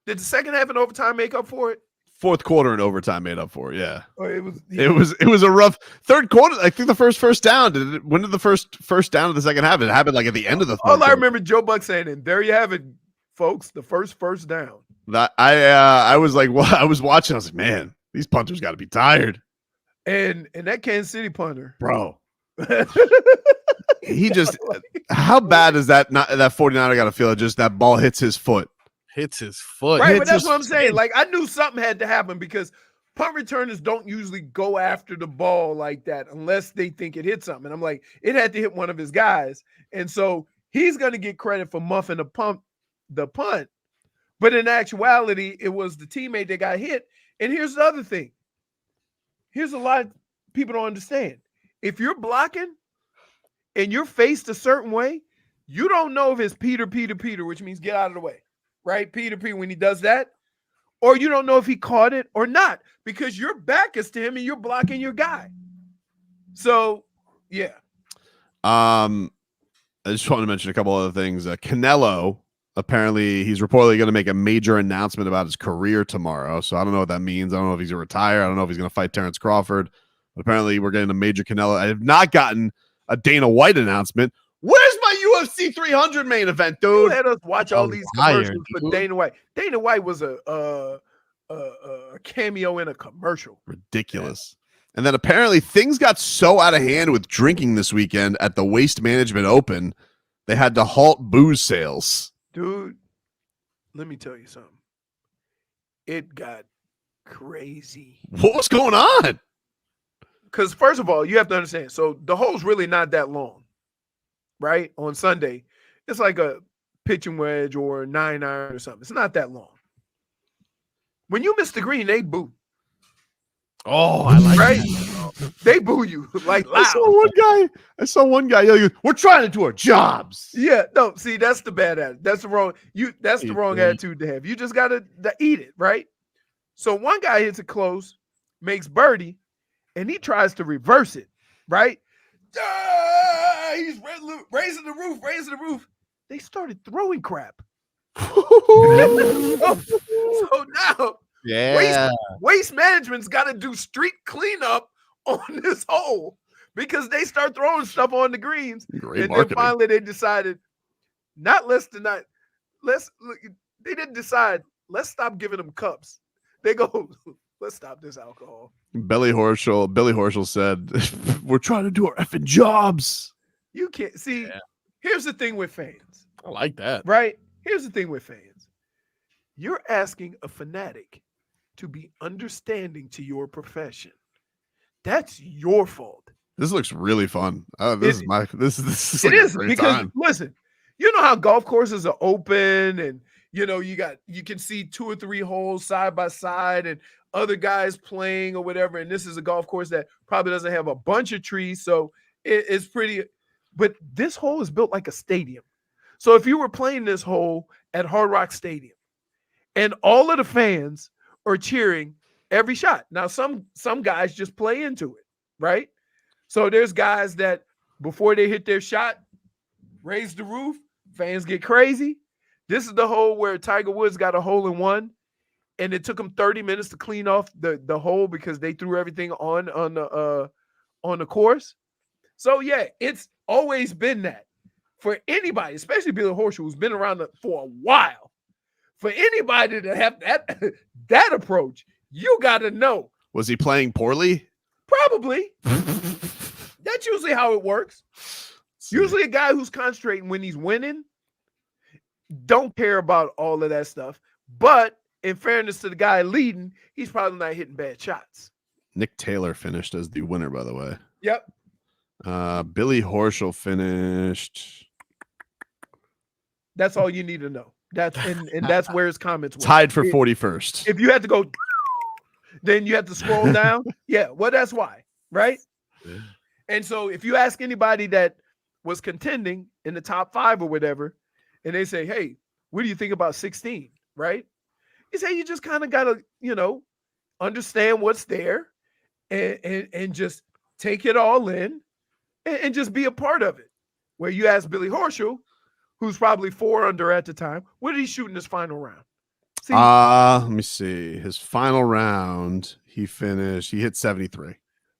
Speaker 3: did the second half and overtime make up for it?
Speaker 1: Fourth quarter and overtime made up for it. Yeah.
Speaker 3: Or
Speaker 1: It was a rough third quarter. I think the first down. When did the first down of the second half? It happened like at the end of the third
Speaker 3: all I
Speaker 1: quarter.
Speaker 3: remember Joe Buck saying, and there you have it, folks. The first down.
Speaker 1: That I was like, well, I was watching. I was like, man, these punters got to be tired.
Speaker 3: And that Kansas City punter,
Speaker 1: bro. He just how bad is that? Not that 49er got to feel it. Just that ball hits his foot.
Speaker 2: Hits his foot.
Speaker 3: Right, but that's what I'm saying. Like, I knew something had to happen because punt returners don't usually go after the ball like that unless they think it hit something. And I'm like, it had to hit one of his guys. And so he's going to get credit for muffing the punt. But in actuality, it was the teammate that got hit. And here's the other thing. Here's a lot people don't understand. If you're blocking and you're faced a certain way, you don't know if it's Peter, which means get out of the way. Right? Peter when he does that, or you don't know if he caught it or not because your back is to him and you're blocking your guy. So, yeah.
Speaker 1: I just want to mention a couple other things. Canelo, apparently he's reportedly going to make a major announcement about his career tomorrow. So I don't know what that means. I don't know if he's going to retire. I don't know if he's going to fight Terrence Crawford. But apparently we're getting a major Canelo. I have not gotten a Dana White announcement. Where's my UFC 300 main event, dude?
Speaker 3: Let us watch all these commercials for Dana White. Dana White was a cameo in a commercial.
Speaker 1: Ridiculous. And then apparently things got so out of hand with drinking this weekend at the Waste Management Open, they had to halt booze sales.
Speaker 3: Dude, let me tell you something. It got crazy.
Speaker 1: What was going on?
Speaker 3: Because first of all, you have to understand. So the hole's really not that long. Right? On Sunday, it's like a pitching wedge or a 9-iron or something. It's not that long. When you miss the green, they boo.
Speaker 2: Oh, I like
Speaker 3: right?
Speaker 2: that.
Speaker 3: They boo you like loud.
Speaker 1: I saw one guy yelling, "We're trying to do our jobs."
Speaker 3: Yeah, no, see, that's the bad attitude. That's the wrong attitude to have. You just gotta eat it, right? So one guy hits it close, makes birdie, and he tries to reverse it, right? He's raising the roof. They started throwing crap. so now, waste management's got to do street cleanup on this hole because they start throwing stuff on the greens.
Speaker 1: Great
Speaker 3: and
Speaker 1: marketing.
Speaker 3: Then finally they decided, they didn't decide, let's stop giving them cups. They go, let's stop this alcohol.
Speaker 1: Billy Horschel said, "We're trying to do our effing jobs."
Speaker 3: You can't see. Here's the thing with fans.
Speaker 2: I like that.
Speaker 3: Right? Here's the thing with fans. You're asking a fanatic to be understanding to your profession. That's your fault.
Speaker 1: This looks really fun. This is like
Speaker 3: a great time. Listen, you know how golf courses are open and you can see 2 or 3 holes side by side and other guys playing or whatever. And this is a golf course that probably doesn't have a bunch of trees. So it's pretty, but this hole is built like a stadium. So if you were playing this hole at Hard Rock Stadium and all of the fans are cheering every shot. Now, some guys just play into it, right? So there's guys that before they hit their shot, raise the roof, fans get crazy. This is the hole where Tiger Woods got a hole in one, and it took him 30 minutes to clean off the hole because they threw everything on the course. So yeah, it's always been that for anybody, especially Billy Horschel, who's been around for a while. For anybody to have that approach, you got to know.
Speaker 1: Was he playing poorly?
Speaker 3: Probably. That's usually how it works. Usually a guy who's concentrating when he's winning don't care about all of that stuff. But in fairness to the guy leading, he's probably not hitting bad shots.
Speaker 1: Nick Taylor finished as the winner, by the way.
Speaker 3: Yep.
Speaker 1: Billy Horschel finished
Speaker 3: That's all you need to know. That's and that's where his comments were.
Speaker 1: tied for 41st.
Speaker 3: If you had to go, then you have to scroll down. Yeah, well, that's why, right? And so if you ask anybody that was contending in the top 5 or whatever, and they say, hey, what do you think about 16, right? You say you just kind of got to, understand what's there and just take it all in and just be a part of it. Where you ask Billy Horschel, who's probably 4 under at the time, what did he shoot in his final round?
Speaker 1: Let me see. His final round, he hit 73.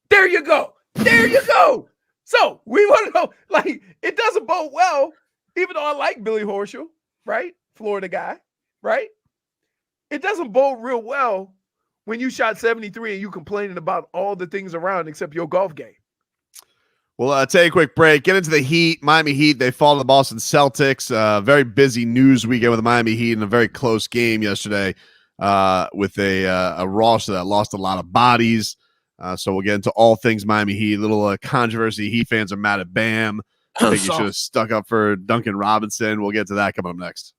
Speaker 3: There you go. There you go. So we want to know, like, it doesn't bode well, even though I like Billy Horschel, right? Florida guy, right? It doesn't bode real well when you shot 73 and you complaining about all the things around except your golf game.
Speaker 1: Well, take a quick break. Get into the Heat. Miami Heat, they fall to the Boston Celtics. Very busy news weekend with the Miami Heat and a very close game yesterday with a roster that lost a lot of bodies. So we'll get into all things Miami Heat. Little controversy. Heat fans are mad at Bam. I think he should have stuck up for Duncan Robinson. We'll get to that coming up next.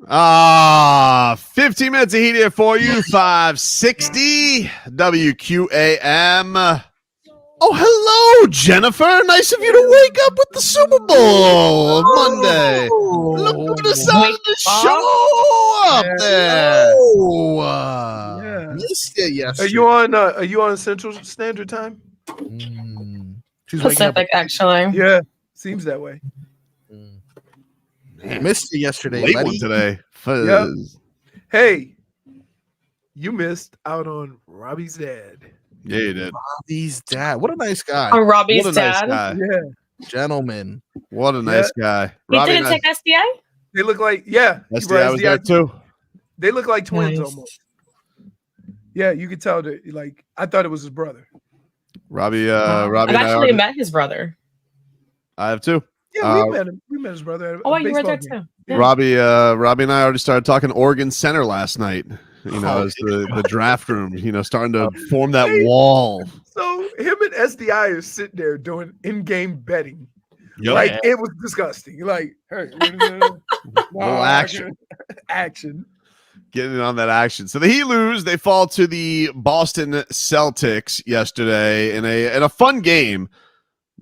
Speaker 1: 15 minutes of heat here for you. 560 WQAM. Oh, hello, Jennifer. Nice of you to wake up with the Super Bowl Monday. Look who decided to show up there.
Speaker 2: Missed it yesterday.
Speaker 3: Are you on Central Standard Time?
Speaker 2: She's waking up.
Speaker 16: Pacific, actually.
Speaker 3: Yeah, seems that way.
Speaker 2: Missed it yesterday.
Speaker 1: Late
Speaker 2: buddy.
Speaker 1: one today.
Speaker 3: Yep. Hey, you missed out on Robbie's dad.
Speaker 1: Yeah, you did.
Speaker 2: Robbie's dad. What a nice guy.
Speaker 16: Oh, Robbie's
Speaker 1: What a nice
Speaker 16: dad.
Speaker 1: guy.
Speaker 3: Yeah,
Speaker 2: Gentleman.
Speaker 1: What a nice guy.
Speaker 16: He
Speaker 1: Robbie
Speaker 16: didn't
Speaker 1: and
Speaker 16: take SBA?
Speaker 3: they look like
Speaker 1: SDI was there too.
Speaker 3: They look like twins
Speaker 16: Nice.
Speaker 3: almost. Yeah, you could tell that. Like I thought it was his brother.
Speaker 1: Robbie,
Speaker 16: I've
Speaker 1: Robbie and I
Speaker 16: actually
Speaker 1: already-
Speaker 16: met his brother.
Speaker 1: I have too.
Speaker 3: Yeah, we met him. We met his brother. At
Speaker 16: Oh,
Speaker 3: a
Speaker 16: wait, you were
Speaker 3: baseball
Speaker 16: there
Speaker 3: game.
Speaker 16: too. Yeah.
Speaker 1: Robbie and I already started talking Oregon Center last night. As the draft room, starting to form that wall.
Speaker 3: So him and SDI are sitting there doing in-game betting.
Speaker 1: Yep.
Speaker 3: Like it was disgusting. Like hey,
Speaker 1: Little action.
Speaker 3: action.
Speaker 1: Getting on that action. So the Heat lose. They fall to the Boston Celtics yesterday in a fun game.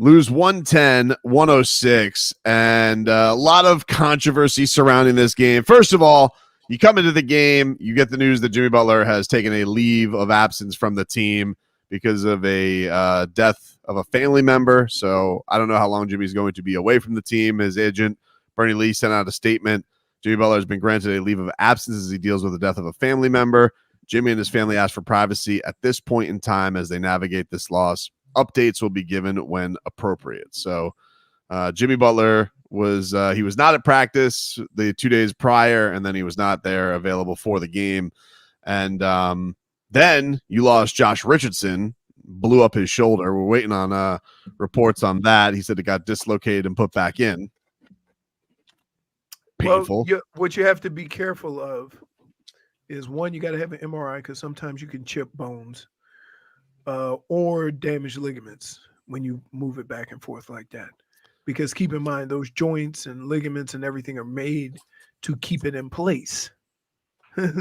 Speaker 1: Lose 110-106, and a lot of controversy surrounding this game. First of all, you come into the game, you get the news that Jimmy Butler has taken a leave of absence from the team because of a death of a family member. So I don't know how long Jimmy's going to be away from the team. His agent, Bernie Lee, sent out a statement. Jimmy Butler has been granted a leave of absence as he deals with the death of a family member. Jimmy and his family asked for privacy at this point in time as they navigate this loss. Updates will be given when appropriate. So Jimmy Butler was not at practice the 2 days prior, and then he was not there available for the game. And then you lost Josh Richardson, blew up his shoulder. We're waiting on reports on that. He said it got dislocated and put back in. Painful.
Speaker 3: Well, what you have to be careful of is one, you got to have an MRI because sometimes you can chip bones or damage ligaments when you move it back and forth like that. Because keep in mind, those joints and ligaments and everything are made to keep it in place.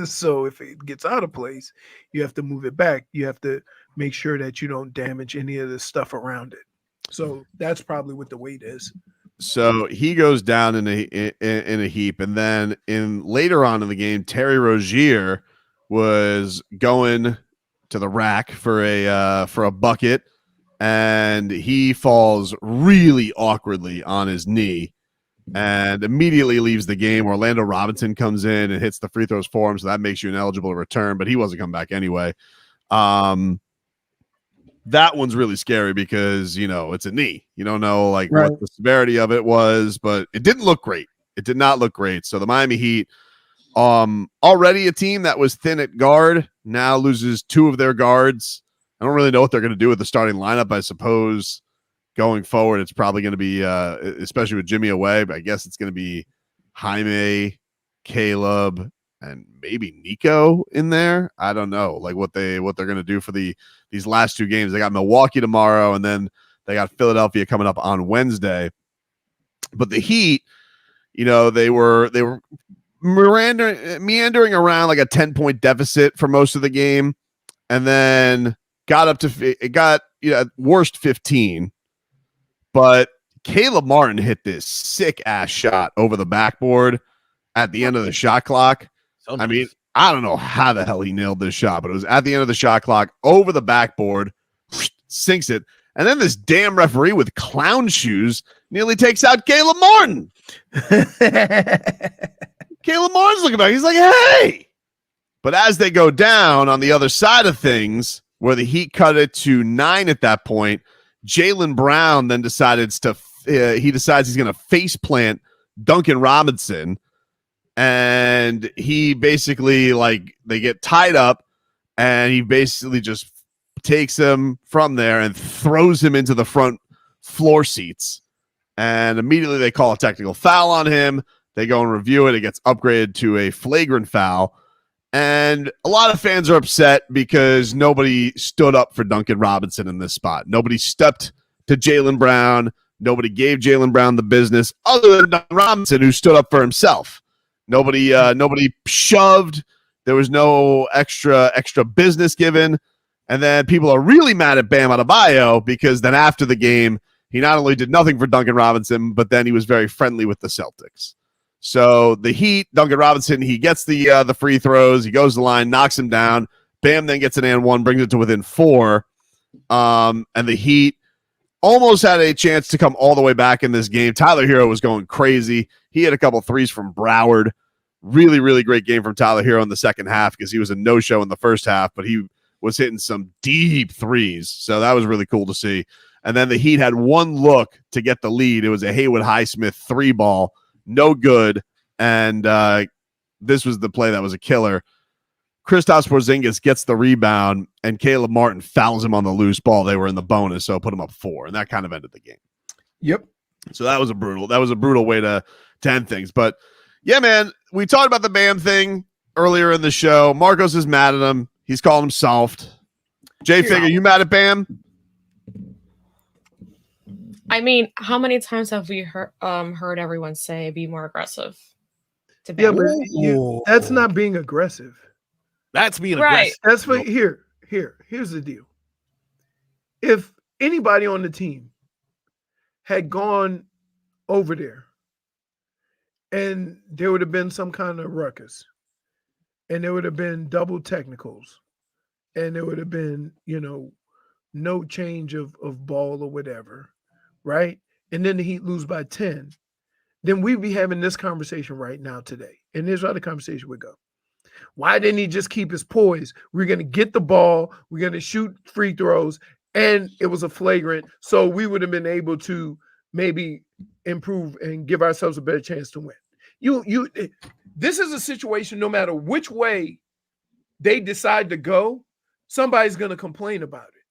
Speaker 3: So if it gets out of place, you have to move it back. You have to make sure that you don't damage any of the stuff around it. So that's probably what the weight is.
Speaker 1: So he goes down in a heap, and then later on in the game, Terry Rozier was going to the rack for a bucket, and he falls really awkwardly on his knee and immediately leaves the game. Orlando Robinson comes in and hits the free throws for him, so that makes you ineligible to return, but he wasn't coming back anyway. That one's really scary because, it's a knee. You don't know what the severity of it was, but it didn't look great. It did not look great. So the Miami Heat, already a team that was thin at guard, now loses two of their guards. I don't really know what they're going to do with the starting lineup. I suppose going forward, it's probably going to be, especially with Jimmy away, but I guess it's going to be Jaime, Caleb, and maybe Nico in there. I don't know, what they're going to do for these last two games. They got Milwaukee tomorrow, and then they got Philadelphia coming up on Wednesday. But the Heat, they were meandering around like a 10-point deficit for most of the game, and then got up to at worst 15. But Caleb Martin hit this sick ass shot over the backboard at the end of the shot clock. I mean, I don't know how the hell he nailed this shot, but it was at the end of the shot clock over the backboard, sinks it. And then this damn referee with clown shoes nearly takes out Caleb Martin. Caleb Martin's looking back. He's like, hey. But as they go down on the other side of things, where the Heat cut it to 9 at that point, Jaylen Brown then decides he's going to face plant Duncan Robinson. And he basically, they get tied up, and he basically just takes him from there and throws him into the front floor seats. And immediately they call a technical foul on him. They go and review it. It gets upgraded to a flagrant foul. And a lot of fans are upset because nobody stood up for Duncan Robinson in this spot. Nobody stepped to Jaylen Brown. Nobody gave Jaylen Brown the business other than Duncan Robinson, who stood up for himself. Nobody shoved. There was no extra business given. And then people are really mad at Bam Adebayo because then after the game, he not only did nothing for Duncan Robinson, but then he was very friendly with the Celtics. So the Heat, Duncan Robinson, he gets the free throws. He goes to the line, knocks him down. Bam then gets an and one, brings it to within 4. And the Heat almost had a chance to come all the way back in this game. Tyler Hero was going crazy. He had a couple threes from Broward. Really, really great game from Tyler Hero in the second half because he was a no-show in the first half, but he was hitting some deep threes. So that was really cool to see. And then the Heat had one look to get the lead. It was a Haywood Highsmith 3-ball. No good. And this was the play that was a killer. Kristaps Porzingis gets the rebound, and Caleb Martin fouls him on the loose ball. They were in the bonus, so put him up 4, and that kind of ended the game.
Speaker 3: Yep.
Speaker 1: So that was a brutal way to end things. But yeah, man, we talked about the Bam thing earlier in the show. Marcos is mad at him. He's calling him soft. Fig, are you mad at Bam?
Speaker 16: I mean, how many times have we heard everyone say be more aggressive to Bam?
Speaker 3: Yeah, but that's not being aggressive.
Speaker 2: That's being
Speaker 16: right.
Speaker 2: aggressive.
Speaker 3: That's what here's the deal. If anybody on the team had gone over there and there would have been some kind of ruckus and there would have been double technicals and there would have been, no change of ball or whatever, right? And then the Heat lose by 10, then we'd be having this conversation right now today. And here's how the conversation would go. Why didn't he just keep his poise? We're going to get the ball. We're going to shoot free throws. And it was a flagrant. So we would have been able to maybe improve and give ourselves a better chance to win. This is a situation, no matter which way they decide to go, somebody's going to complain about it.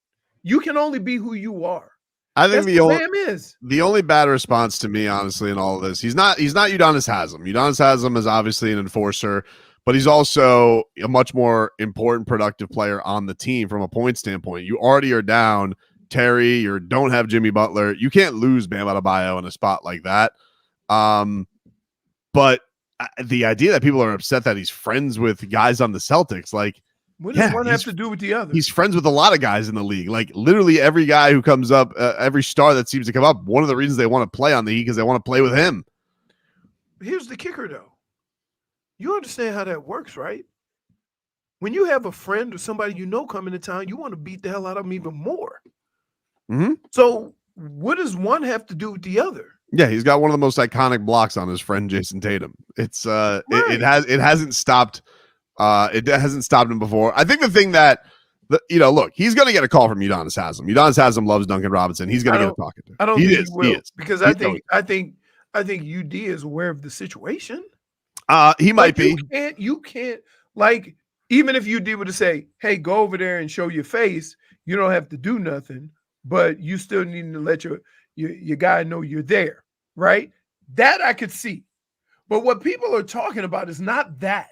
Speaker 3: You can only be who you are.
Speaker 1: I think
Speaker 3: That's
Speaker 1: the only bad response to me, honestly, in all of this, he's not Udonis Haslem. Udonis Haslem is obviously an enforcer, but he's also a much more important, productive player on the team from a point standpoint. You already are down Terry, you don't have Jimmy Butler. You can't lose Bam Adebayo in a spot like that. But the idea that people are upset that he's friends with guys on the Celtics, like,
Speaker 3: what does one have to do with the other?
Speaker 1: He's friends with a lot of guys in the league. Like, literally every guy who comes up, every star that seems to come up, one of the reasons they want to play on the Heat because they want to play with him.
Speaker 3: Here's the kicker, though. You understand how that works, right? When you have a friend or somebody coming to town, you want to beat the hell out of them even more.
Speaker 1: Mm-hmm.
Speaker 3: So what does one have to do with the other?
Speaker 1: Yeah, he's got one of the most iconic blocks on his friend Jason Tatum. It's right. it hasn't stopped. It hasn't stopped him before. I think the thing that look, he's going to get a call from Udonis Haslem. Udonis Haslem loves Duncan Robinson. He's going to get a talking to.
Speaker 3: I don't think he will, because I think UD is aware of the situation.
Speaker 1: He might be.
Speaker 3: You can't like, even if UD were to say, "Hey, go over there and show your face," you don't have to do nothing, but you still need to let your guy know you're there, right? That I could see. But what people are talking about is not that.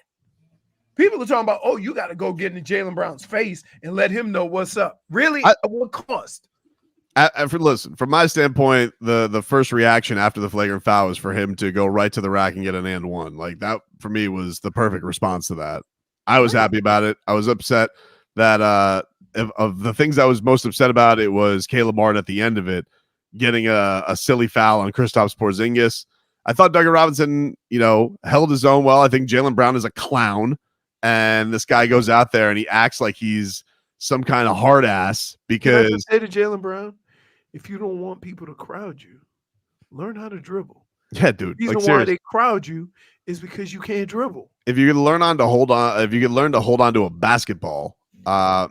Speaker 3: People are talking about, oh, you got to go get in Jaylen Brown's face and let him know what's up. Really? At what cost?
Speaker 1: Listen, from my standpoint, the first reaction after the flagrant foul was for him to go right to the rack and get an and one. Like, that for me was the perfect response to that. I was happy about it. I was upset that of the things I was most upset about, it was Caleb Martin at the end of it getting a silly foul on Kristaps Porzingis. I thought Duncan Robinson, held his own well. I think Jaylen Brown is a clown. And this guy goes out there and he acts like he's some kind of hard ass because.
Speaker 3: Can I say to Jaylen Brown, if you don't want people to crowd you, learn how to dribble.
Speaker 1: Yeah, dude.
Speaker 3: The reason why they crowd you is because you can't dribble.
Speaker 1: If you could learn to hold on to a basketball,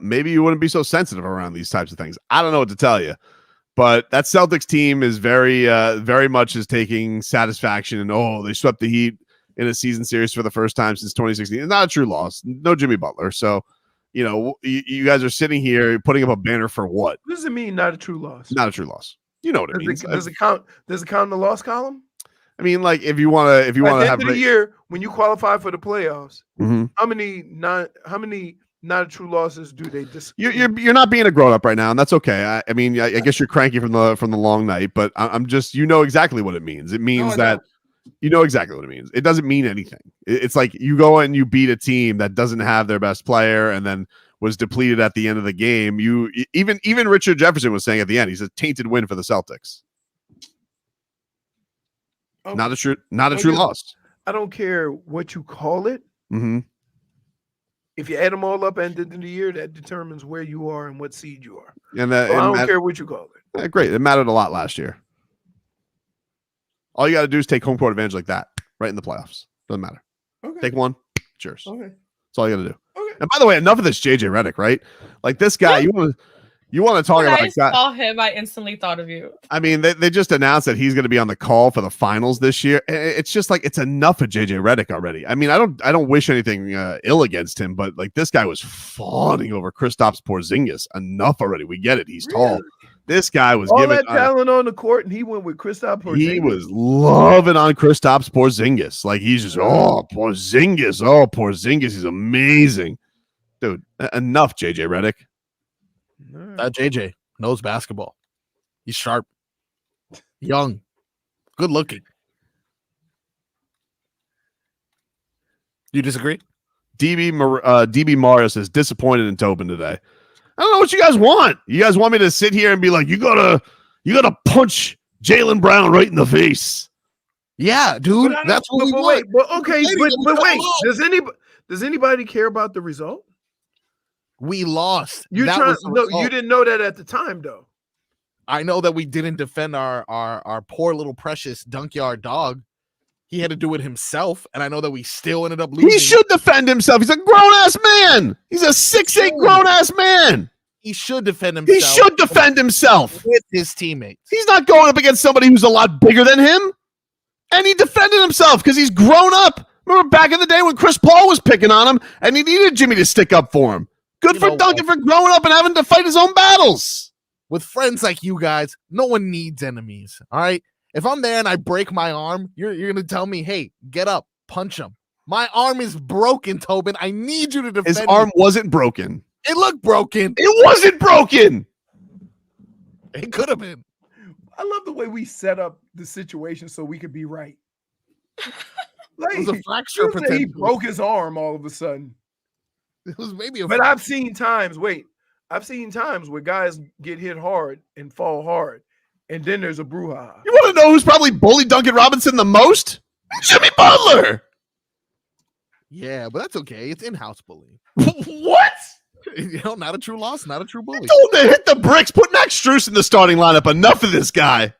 Speaker 1: maybe you wouldn't be so sensitive around these types of things. I don't know what to tell you, but that Celtics team is very much is taking satisfaction in, they swept the Heat in a season series for the first time since 2016. It's not a true loss. No Jimmy Butler. So, you guys are sitting here putting up a banner for what?
Speaker 3: What does it mean, not a true loss?
Speaker 1: Not a true loss. You know what it means.
Speaker 3: Does it count in the loss column?
Speaker 1: I mean, like, if you want to have
Speaker 3: at the end of the year, when you qualify for the playoffs,
Speaker 1: mm-hmm.
Speaker 3: how many not a true losses do they just?
Speaker 1: You're not being a grown up right now, and that's okay. I mean, I guess you're cranky from the long night, but I'm just, exactly what it means. It means that You know exactly what it means. It doesn't mean anything. It's like you go and you beat a team that doesn't have their best player and then was depleted at the end of the game. Even Richard Jefferson was saying at the end, he's a tainted win for the Celtics.
Speaker 3: Okay.
Speaker 1: Not a true loss.
Speaker 3: I don't care what you call it.
Speaker 1: Mm-hmm.
Speaker 3: If you add them all up at the end of the year, that determines where you are and what seed you are.
Speaker 1: And
Speaker 3: I don't care what you call it.
Speaker 1: Great. It mattered a lot last year. All you got to do is take home court advantage like that right in the playoffs. Doesn't matter.
Speaker 3: Okay.
Speaker 1: Take one. Cheers.
Speaker 3: Okay.
Speaker 1: That's all you got to do. Okay. And by the way, enough of this JJ Redick, right? Like this guy, you want to talk
Speaker 16: When
Speaker 1: about
Speaker 16: I
Speaker 1: like that.
Speaker 16: saw him, I instantly thought of you.
Speaker 1: I mean, they just announced that he's going to be on the call for the finals this year. It's just like it's enough of JJ Redick already. I mean, I don't wish anything ill against him, but like this guy was fawning over Kristaps Porzingis. Enough already. We get it. He's tall. This guy was
Speaker 3: all
Speaker 1: giving
Speaker 3: that talent on the court, and he went with Kristaps Porzingis.
Speaker 1: He was loving on Kristaps Porzingis. Like he's just Porzingis. Oh, Porzingis is amazing, dude. Enough, JJ Redick.
Speaker 2: That JJ knows basketball. He's sharp, young, good looking. You disagree?
Speaker 1: DB Morris is disappointed in Tobin today. I don't know what you guys want. You guys want me to sit here and be like, you gotta punch Jaylen Brown right in the face.
Speaker 2: Yeah, dude. That's what we want.
Speaker 3: Does anybody care about the result?
Speaker 2: We lost.
Speaker 3: You didn't know that at the time, though.
Speaker 2: I know that we didn't defend our poor little precious Dunkyard dog. He had to do it himself, and I know that we still ended up losing.
Speaker 1: He should defend himself. He's a grown-ass man. He's a 6'8" grown-ass man.
Speaker 2: He should defend himself.
Speaker 1: He should defend himself.
Speaker 2: With his teammates.
Speaker 1: He's not going up against somebody who's a lot bigger than him. And he defended himself because he's grown up. Remember back in the day when Chris Paul was picking on him, and he needed Jimmy to stick up for him. Good for Duncan for growing up and having to fight his own battles.
Speaker 2: With friends like you guys, no one needs enemies, all right? If I'm there and I break my arm, you're going to tell me, hey, get up, punch him. My arm is broken, Tobin. I need you to defend
Speaker 1: His arm wasn't broken.
Speaker 2: It looked broken.
Speaker 1: It wasn't broken.
Speaker 2: It could have been.
Speaker 3: I love the way we set up the situation so we could be right. Like,
Speaker 2: it was a fracture.
Speaker 3: He broke his arm all of a sudden.
Speaker 2: It was maybe a
Speaker 3: But I've seen times where guys get hit hard and fall hard, and then there's a brouhaha.
Speaker 1: You want to know who's probably bullied Duncan Robinson the most? Jimmy Butler.
Speaker 2: Yeah, but that's okay. It's in-house bullying.
Speaker 1: What?
Speaker 2: You know, not a true loss, not a true bully.
Speaker 1: Told him to hit the bricks. Put Max Strus in the starting lineup. Enough of this guy.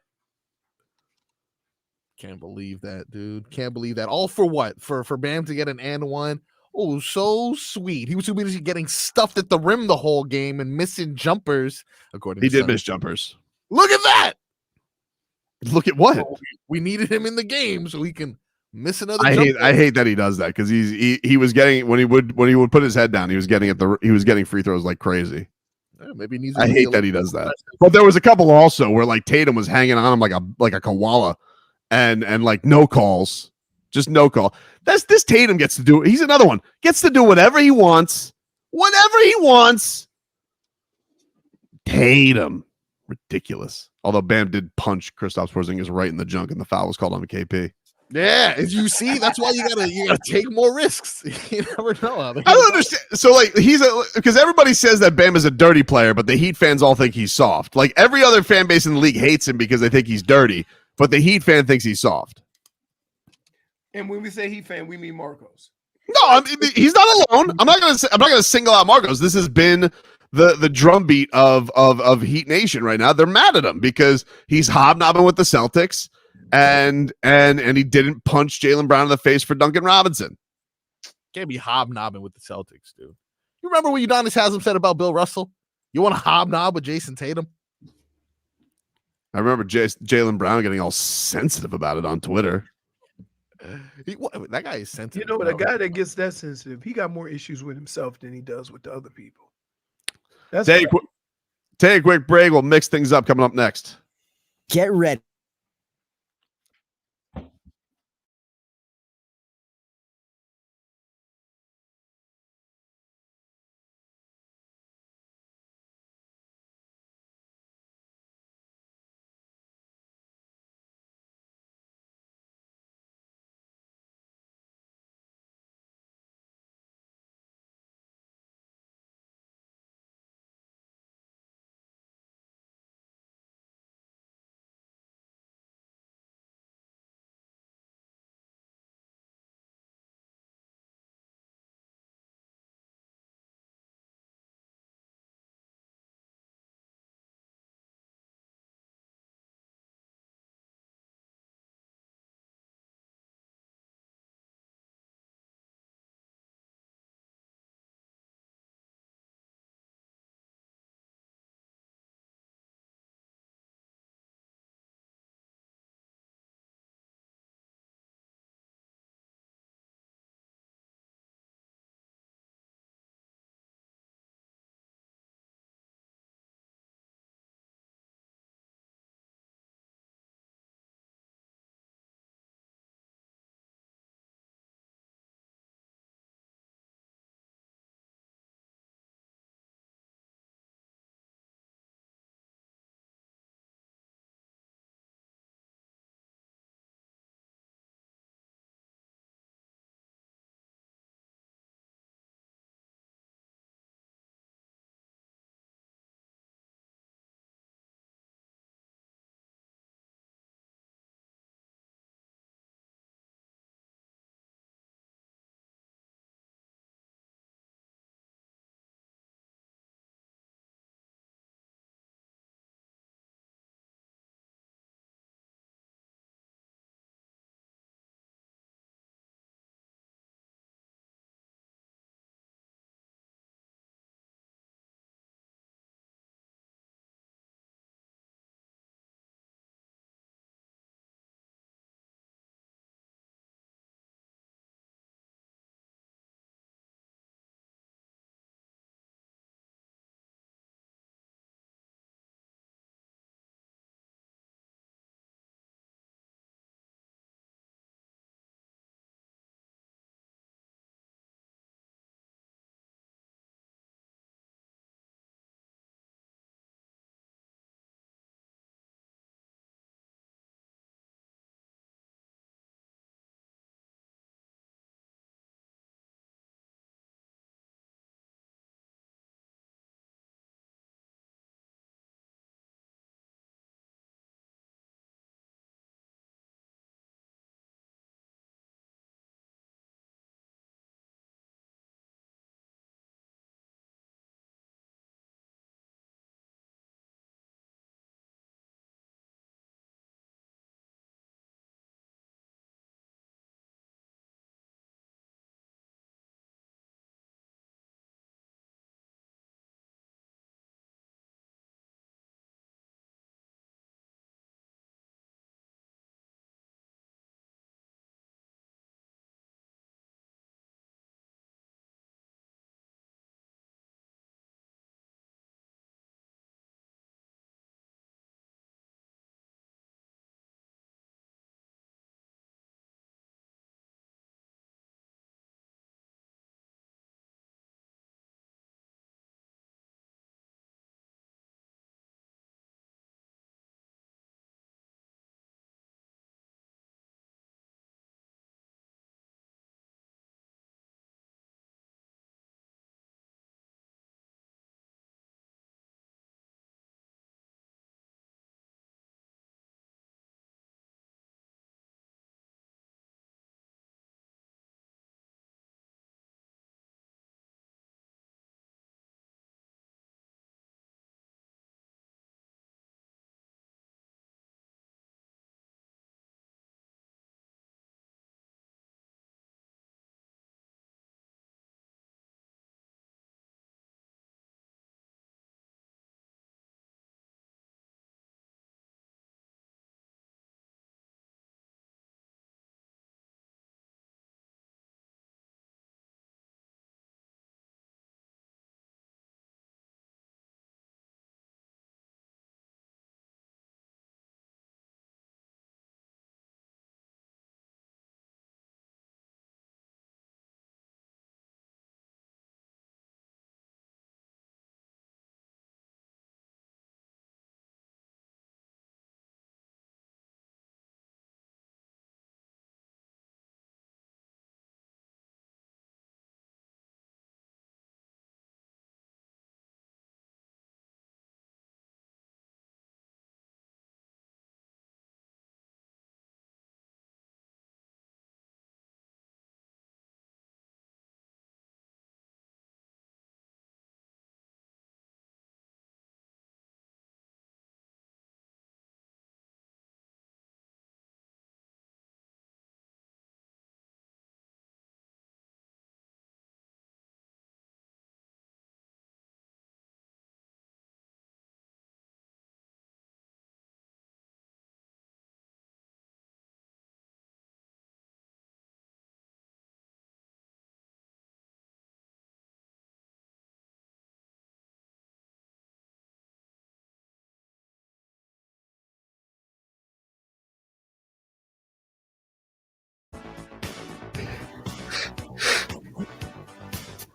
Speaker 2: Can't believe that, dude. Can't believe that. All for what? For Bam to get an and one. Oh, so sweet. He was too busy getting stuffed at the rim the whole game and missing jumpers. According
Speaker 1: He
Speaker 2: to
Speaker 1: did
Speaker 2: some.
Speaker 1: miss jumpers.
Speaker 2: Look at that.
Speaker 1: Look at what?
Speaker 2: We needed him in the game so he can miss another.
Speaker 1: I hate that he does that because he was getting when he would put his head down, he was getting free throws like crazy.
Speaker 2: Yeah, maybe he needs.
Speaker 1: I hate that he does that. But there was a couple also where like Tatum was hanging on him like a koala, and like no calls, just no call. This Tatum gets to do. He's another one. Gets to do whatever he wants, Tatum, ridiculous. Although Bam did punch Kristaps Porzingis right in the junk, and the foul was called on the KP.
Speaker 2: Yeah, as you see, that's why you gotta take more risks. You never know.
Speaker 1: I don't understand. So like because everybody says that Bam is a dirty player, but the Heat fans all think he's soft. Like every other fan base in the league hates him because they think he's dirty, but the Heat fan thinks he's soft.
Speaker 3: And when we say Heat fan, we mean Marcos.
Speaker 1: No, he's not alone. I'm not gonna single out Marcos. This has been the drumbeat of Heat Nation right now. They're mad at him because he's hobnobbing with the Celtics. And he didn't punch Jaylen Brown in the face for Duncan Robinson.
Speaker 2: Can't be hobnobbing with the Celtics, dude. You remember what Udonis Haslam said about Bill Russell? You want to hobnob with Jason Tatum?
Speaker 1: I remember Jaylen Brown getting all sensitive about it on Twitter.
Speaker 2: That guy is sensitive.
Speaker 3: You know what? A guy that gets that sensitive, he got more issues with himself than he does with the other people.
Speaker 1: Take a quick break. We'll mix things up coming up next.
Speaker 17: Get ready.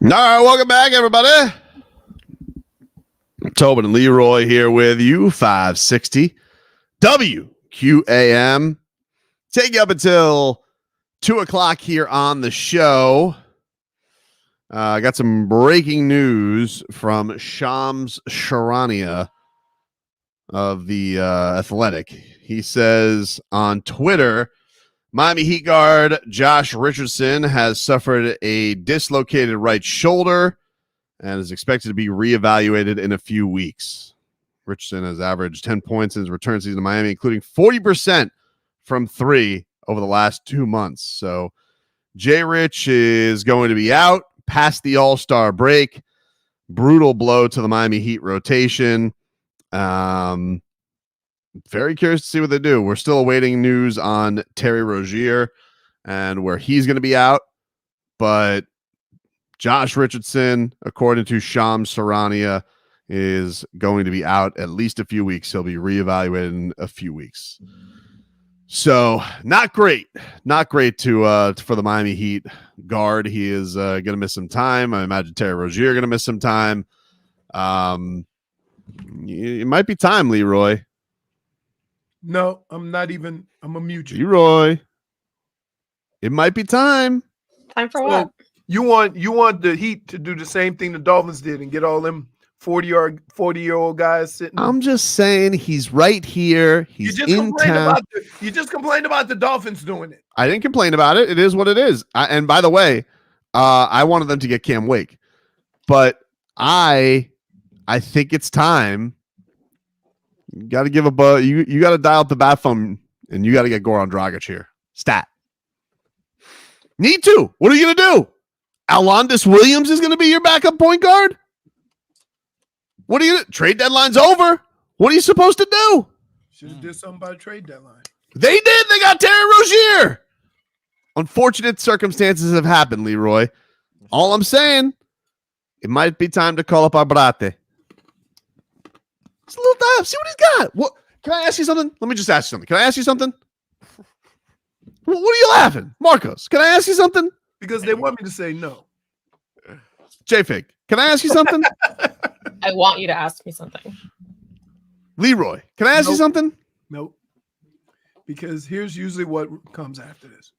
Speaker 1: All right, welcome back, everybody. Tobin and Leroy here with you, 560 WQAM. Take you up until 2 o'clock here on the show. I got some breaking news from Shams Charania of the Athletic. He says on Twitter, Miami Heat guard Josh Richardson has suffered a dislocated right shoulder and is expected to be reevaluated in a few weeks. Richardson has averaged 10 points in his return season to Miami, including 40% from 3 over the last 2 months. So JRich is going to be out past the All-Star break. Brutal blow to the Miami Heat rotation. Very curious to see what they do. We're still awaiting news on Terry Rozier and where he's going to be out. But Josh Richardson, according to Shams Charania, is going to be out at least a few weeks. He'll be reevaluated in a few weeks. So not great. Not great to for the Miami Heat guard. He is going to miss some time. I imagine Terry Rozier going to miss some time. It might be time, Leroy.
Speaker 3: No, I'm not even. I'm a mute you.
Speaker 1: Leroy. It might be time.
Speaker 16: Time for what?
Speaker 3: You want the Heat to do the same thing the Dolphins did and get all them 40-year-old guys sitting.
Speaker 1: I'm just saying he's right here. He's in town.
Speaker 3: You just complained about the Dolphins doing it.
Speaker 1: I didn't complain about it. It is what it is. And by the way, I wanted them to get Cam Wake, but I think it's time. You got to give a buzz. You got to dial up the bat phone, and you got to get Goran Dragić here. Stat. Need to. What are you going to do? Alondis Williams is going to be your backup point guard? What are you? Trade deadline's over. What are you supposed to do?
Speaker 3: Should have did something by the trade deadline.
Speaker 1: They did. They got Terry Rozier. Unfortunate circumstances have happened, Leroy. All I'm saying, it might be time to call up Abrate. It's a little dive. See what he's got. What? Can I ask you something? Let me just ask you something. Can I ask you something? What are you laughing? Marcos, can I ask you something?
Speaker 3: Because they want me to say no.
Speaker 1: J-Fig, can I ask you something?
Speaker 16: I want you to ask me something.
Speaker 1: Leroy, can I ask you something?
Speaker 3: Nope. Because here's usually what comes after this.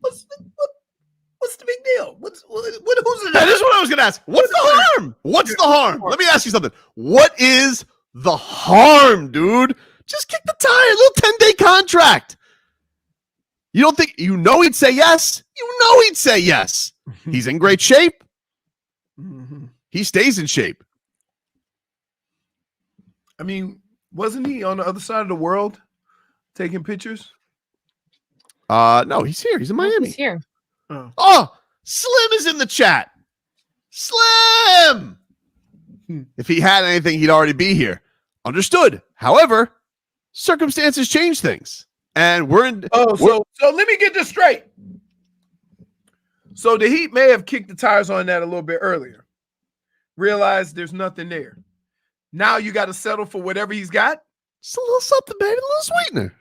Speaker 3: What's the big deal? Who's it?
Speaker 1: That is what I was going to ask. What's the harm? What's the harm? Let me ask you something. What is the harm, dude? Just kick the tire. A little 10-day contract. You don't think he'd say yes? You know he'd say yes. He's in great shape.
Speaker 3: Mm-hmm.
Speaker 1: He stays in shape.
Speaker 3: I mean, wasn't he on the other side of the world taking pictures?
Speaker 1: No, he's here. He's in Miami.
Speaker 16: He's here.
Speaker 1: Oh, Slim is in the chat. Slim! If he had anything, he'd already be here. Understood. However, circumstances change things. And
Speaker 3: so let me get this straight. So the Heat may have kicked the tires on that a little bit earlier. Realized there's nothing there. Now you got to settle for whatever he's got.
Speaker 1: Just a little something, baby. A little sweetener.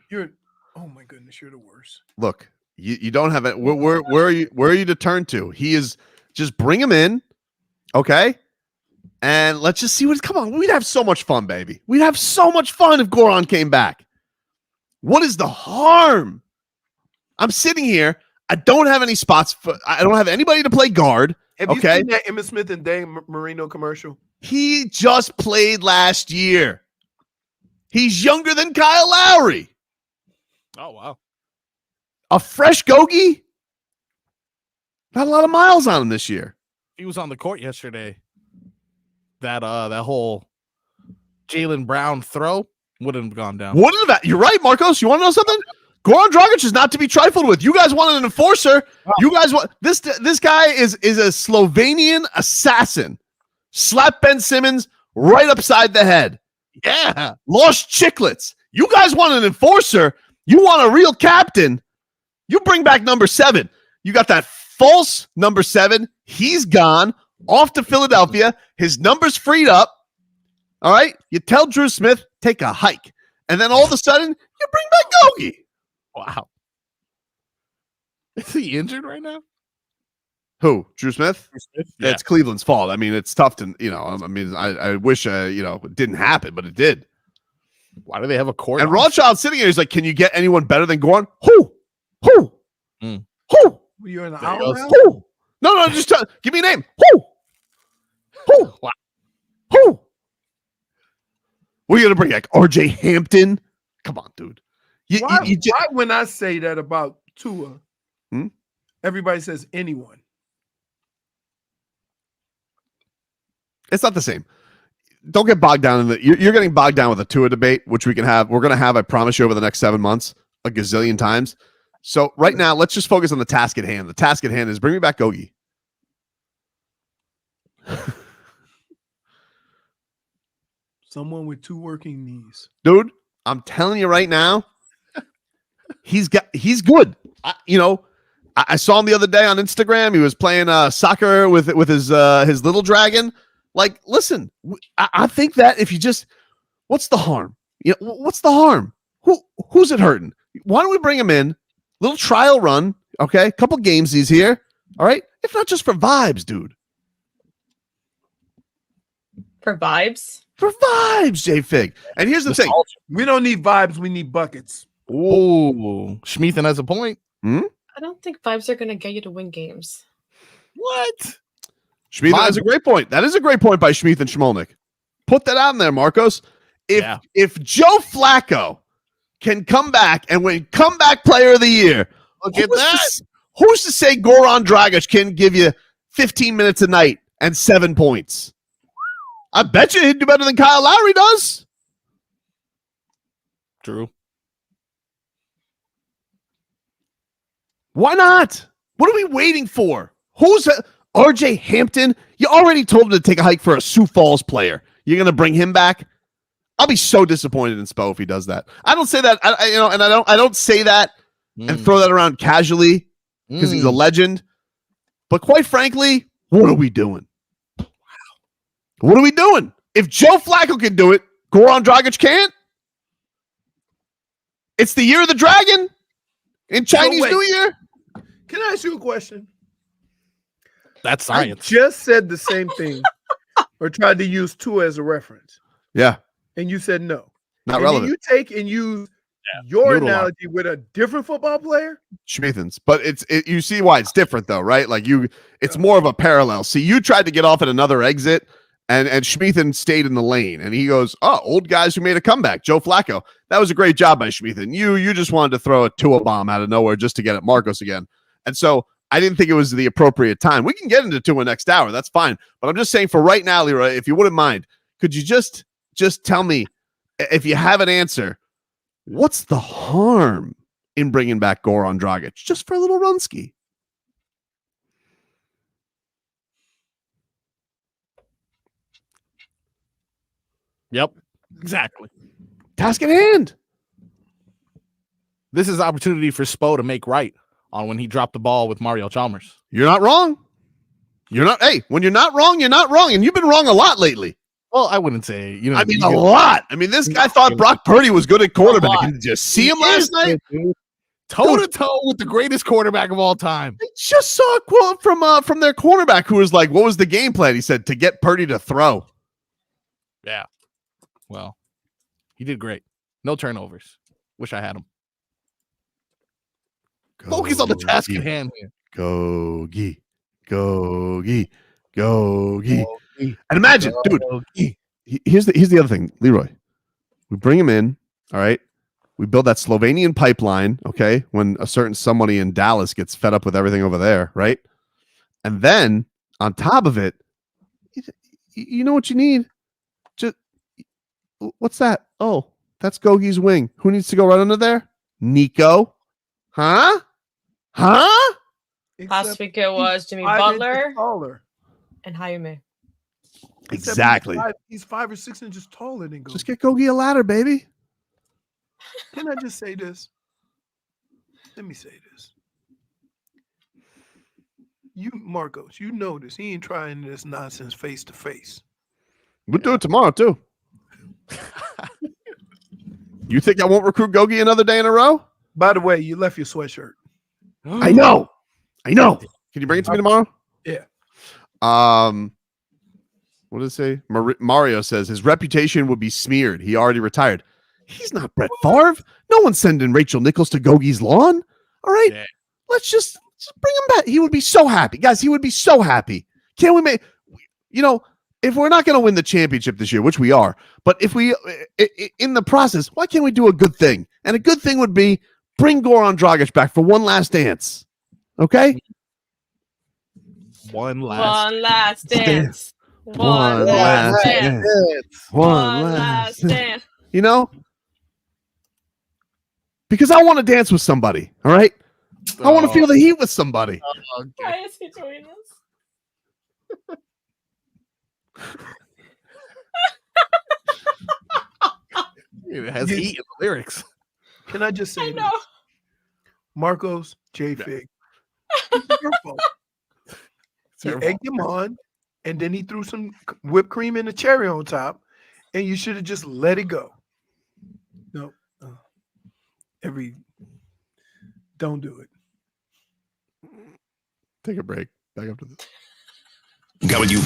Speaker 3: Oh my goodness, you're the worst.
Speaker 1: Look, you don't have it. Where are you to turn to? He is just bring him in, okay? And let's just see come on. We'd have so much fun, baby. We'd have so much fun if Goran came back. What is the harm? I'm sitting here. I don't have any spots. I don't have anybody to play guard.
Speaker 3: Have you seen that Emmitt Smith and Dane Marino commercial?
Speaker 1: He just played last year. He's younger than Kyle Lowry.
Speaker 2: Oh, wow.
Speaker 1: A fresh Gogi? Not a lot of miles on him this year.
Speaker 2: He was on the court yesterday. That whole Jaylen Brown throw wouldn't have gone down.
Speaker 1: Wouldn't have. You're right, Marcos. You want to know something? Goran Dragić is not to be trifled with. You guys want an enforcer. Wow. You guys want this guy is a Slovenian assassin. Slapped Ben Simmons right upside the head. Yeah. Lost chiclets. You guys want an enforcer. You want a real captain. You bring back number 7. You got that false number 7. He's gone off to Philadelphia. His number's freed up. All right. You tell Drew Smith, take a hike. And then all of a sudden, you bring back Gogi.
Speaker 2: Wow. Is he injured right now?
Speaker 1: Who? Drew Smith?
Speaker 2: Yeah.
Speaker 1: It's Cleveland's fault. I mean, it's tough to, I mean, I wish, it didn't happen, but it did.
Speaker 2: Why do they have a court?
Speaker 1: And Rothschild sitting here, he's like, can you get anyone better than Goran? Who? Who?
Speaker 3: You're in the
Speaker 2: There he
Speaker 3: hour
Speaker 2: goes.
Speaker 3: now?
Speaker 1: Who? No, just give me a name. Who?
Speaker 2: Wow.
Speaker 1: Who? What are you going to bring? Like RJ Hampton? Come on, dude.
Speaker 3: Why when I say that about Tua, everybody says anyone?
Speaker 1: It's not the same. Don't get bogged down in the. You're getting bogged down with a Tua debate, which we can have. We're going to have, I promise you, over the next 7 months, a gazillion times. So right now, let's just focus on the task at hand. The task at hand is bring me back Gogi.
Speaker 3: Someone with 2 working knees.
Speaker 1: Dude, I'm telling you right now, he's good. I saw him the other day on Instagram. He was playing soccer with his little dragon. Like, listen, I think that if you just, what's the harm? What's the harm? Who's it hurting? Why don't we bring him in? Little trial run, okay? Couple games he's here, all right? If not just for vibes, dude.
Speaker 16: For vibes?
Speaker 1: For vibes, J-Fig. And here's the thing.
Speaker 3: We don't need vibes. We need buckets.
Speaker 2: Ooh, Schmeathan has a point.
Speaker 16: I don't think vibes are going to get you to win games.
Speaker 2: What?
Speaker 1: Schmeathan has a great point. That is a great point by Schmeathan Schmolnick. Put that out in there, Marcos. If Joe Flacco can come back and win comeback player of the year,
Speaker 2: look at that.
Speaker 1: Who's to say Goran Dragić can give you 15 minutes a night and 7 points? I bet you he'd do better than Kyle Lowry does.
Speaker 2: True.
Speaker 1: Why not? What are we waiting for? Who's RJ Hampton? You already told him to take a hike for a Sioux Falls player. You're going to bring him back? I'll be so disappointed in Spo if he does that. I don't say that, I don't say that and throw that around casually because he's a legend. But quite frankly, what are we doing? What are we doing? If Joe Flacco can do it, Goran Dragić can't. It's the year of the dragon in Chinese New Year.
Speaker 3: Can I ask you a question?
Speaker 2: That's science.
Speaker 3: I just said the same thing or tried to use Tua as a reference.
Speaker 1: Yeah.
Speaker 3: And you said no.
Speaker 1: Not
Speaker 3: and
Speaker 1: relevant.
Speaker 3: Then you take and use your analogy with a different football player?
Speaker 1: Schmeathans. But you see why it's different though, right? Like it's more of a parallel. See, you tried to get off at another exit and Schmeathan stayed in the lane and he goes, oh, old guys who made a comeback. Joe Flacco. That was a great job by Schmeathan. You just wanted to throw a Tua bomb out of nowhere just to get at Marcos again. And so I didn't think it was the appropriate time. We can get into Tua next hour. That's fine. But I'm just saying for right now, Leroy, if you wouldn't mind, could you just tell me if you have an answer, what's the harm in bringing back Goran Dragić just for a little runski?
Speaker 2: Yep, exactly.
Speaker 1: Task at hand.
Speaker 2: This is opportunity for Spo to make right on when he dropped the ball with Mario Chalmers.
Speaker 1: You're not wrong. Hey, when you're not wrong, you're not wrong. And you've been wrong a lot lately.
Speaker 2: Well, I wouldn't say,
Speaker 1: a lot. I mean, this guy thought Brock Purdy was good at quarterback. Did you see him last night?
Speaker 2: Toe to toe with the greatest quarterback of all time.
Speaker 1: I just saw a quote from their cornerback who was like, what was the game plan? He said, to get Purdy to throw.
Speaker 2: Yeah. Well, he did great. No turnovers. Wish I had him. Focus on the task at hand here.
Speaker 1: Gogi. And imagine, dude, here's the other thing, Leroy. We bring him in, all right? We build that Slovenian pipeline, okay? When a certain somebody in Dallas gets fed up with everything over there, right? And then on top of it, you know what you need? Just what's that? Oh, that's Gogi's wing. Who needs to go right under there? Nico. Huh?
Speaker 16: Last week it was Jimmy Butler and Jaime.
Speaker 1: Exactly.
Speaker 3: He's 5 or 6 inches taller than Gogi.
Speaker 1: Just get Gogi a ladder, baby.
Speaker 3: Can I just say this? Let me say this. You, Marcos, you know this. He ain't trying this nonsense face to face.
Speaker 1: We'll do it tomorrow, too. You think I won't recruit Gogi another day in a row?
Speaker 3: By the way, you left your sweatshirt.
Speaker 1: I know. Can you bring it to me tomorrow?
Speaker 3: Yeah.
Speaker 1: What did it say? Mario says his reputation would be smeared. He already retired. He's not Brett Favre. No one's sending Rachel Nichols to Gogie's lawn. All right.
Speaker 2: Yeah.
Speaker 1: Let's just bring him back. He would be so happy. Guys, he would be so happy. Can't we make, if we're not going to win the championship this year, which we are, but if we, in the process, why can't we do a good thing? And a good thing would be bring Goran Dragić back for one last dance. Okay?
Speaker 2: One last
Speaker 16: dance.
Speaker 1: One last dance. One last dance. Because I want to dance with somebody. All right? I want to feel the heat with somebody.
Speaker 16: Why is he doing this?
Speaker 2: It has heat in the lyrics.
Speaker 3: Can I just say
Speaker 16: I know.
Speaker 3: this? Marcos, J-Fig. It's your fault. You egged him on, and then he threw some whipped cream and a cherry on top, and you should have just let it go. No. Don't do it.
Speaker 1: Take a break. Back up to this.
Speaker 11: Coming you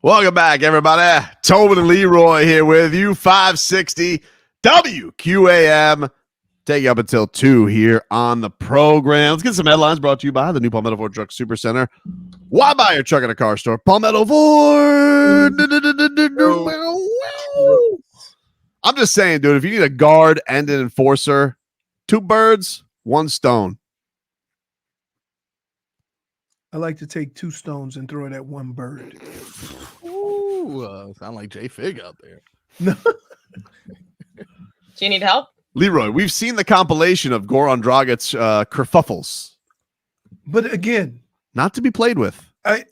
Speaker 1: Welcome back, everybody. Tobin and Leroy here with you. 560 WQAM. Take you up until 2 here on the program. Let's get some headlines brought to you by the new Palmetto Ford Truck Super Center. Why buy your truck at a car store? Palmetto Ford. I'm just saying, dude, if you need a guard and an enforcer, 2 birds, 1 stone.
Speaker 3: I like to take 2 stones and throw it at 1 bird.
Speaker 2: Ooh, sound like Jay Fig out there.
Speaker 3: No.
Speaker 16: Do you need help?
Speaker 1: Leroy, we've seen the compilation of Goran Dragić kerfuffles.
Speaker 3: But again,
Speaker 1: not to be played with.
Speaker 3: I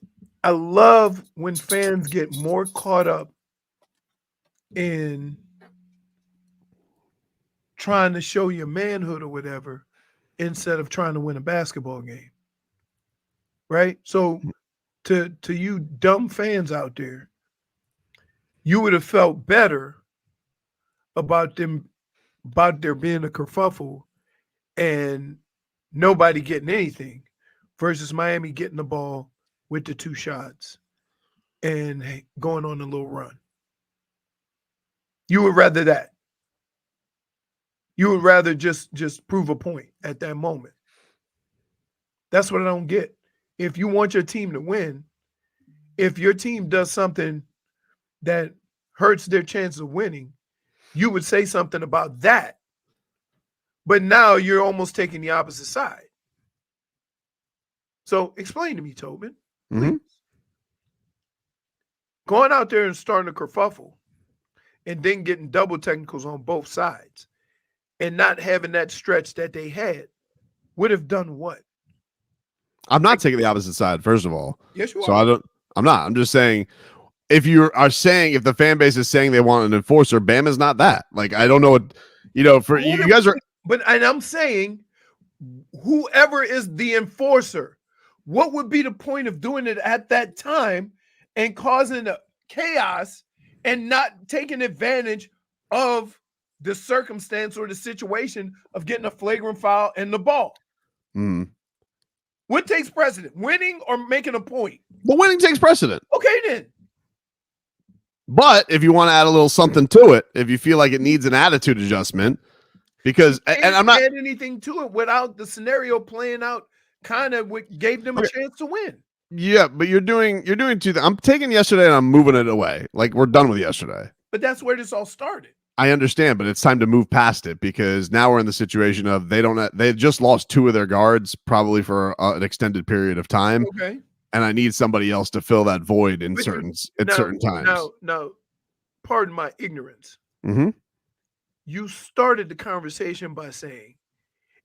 Speaker 3: love when fans get more caught up in trying to show your manhood or whatever instead of trying to win a basketball game. Right? So to you dumb fans out there, you would have felt better about there being a kerfuffle and nobody getting anything versus Miami getting the ball with the 2 shots and going on a little run. You would rather that. You would rather just prove a point at that moment. That's what I don't get. If you want your team to win, if your team does something that hurts their chance of winning, you would say something about that. But now you're almost taking the opposite side. So explain to me, Tobin.
Speaker 1: Mm-hmm.
Speaker 3: Going out there and starting a kerfuffle and then getting double technicals on both sides and not having that stretch that they had would have done what?
Speaker 1: I'm not taking the opposite side, first of all.
Speaker 3: Yes, you
Speaker 1: so
Speaker 3: are.
Speaker 1: I'm not. I'm just saying, if the fan base is saying they want an enforcer, Bam is not that. Like, I don't know what, for you guys are.
Speaker 3: But and I'm saying, whoever is the enforcer, what would be the point of doing it at that time and causing chaos and not taking advantage of the circumstance or the situation of getting a flagrant foul and the ball?
Speaker 1: Mm.
Speaker 3: What takes precedent, winning or making a point?
Speaker 1: Well, winning takes precedent.
Speaker 3: Okay, then.
Speaker 1: But if you want to add a little something to it, if you feel like it needs an attitude adjustment, because and I'm not
Speaker 3: add anything to it without the scenario playing out, kind of what gave them a chance to win.
Speaker 1: Yeah, but you're doing 2 things. I'm taking yesterday and I'm moving it away. Like, we're done with yesterday.
Speaker 3: But that's where this all started.
Speaker 1: I understand, but it's time to move past it because now we're in the situation of they just lost 2 of their guards probably for an extended period of time.
Speaker 3: Okay.
Speaker 1: And I need somebody else to fill that void in certain times.
Speaker 3: Now, pardon my ignorance.
Speaker 1: Mm-hmm.
Speaker 3: You started the conversation by saying,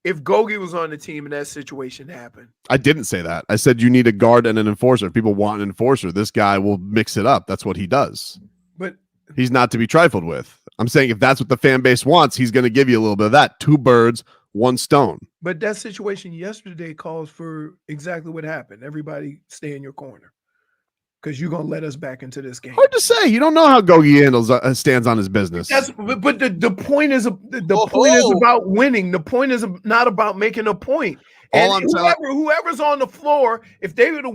Speaker 3: if Gogi was on the team and that situation happened.
Speaker 1: I didn't say that. I said you need a guard and an enforcer. If people want an enforcer, this guy will mix it up. That's what he does.
Speaker 3: But
Speaker 1: he's not to be trifled with. I'm saying if that's what the fan base wants, he's going to give you a little bit of that. 2 birds, 1 stone.
Speaker 3: But that situation yesterday calls for exactly what happened. Everybody stay in your corner because you're going to let us back into this game.
Speaker 1: Hard to say. You don't know how Gogi handles stands on his business.
Speaker 3: But the point is point is about winning. The point is not about making a point. And whoever's on the floor, if they were to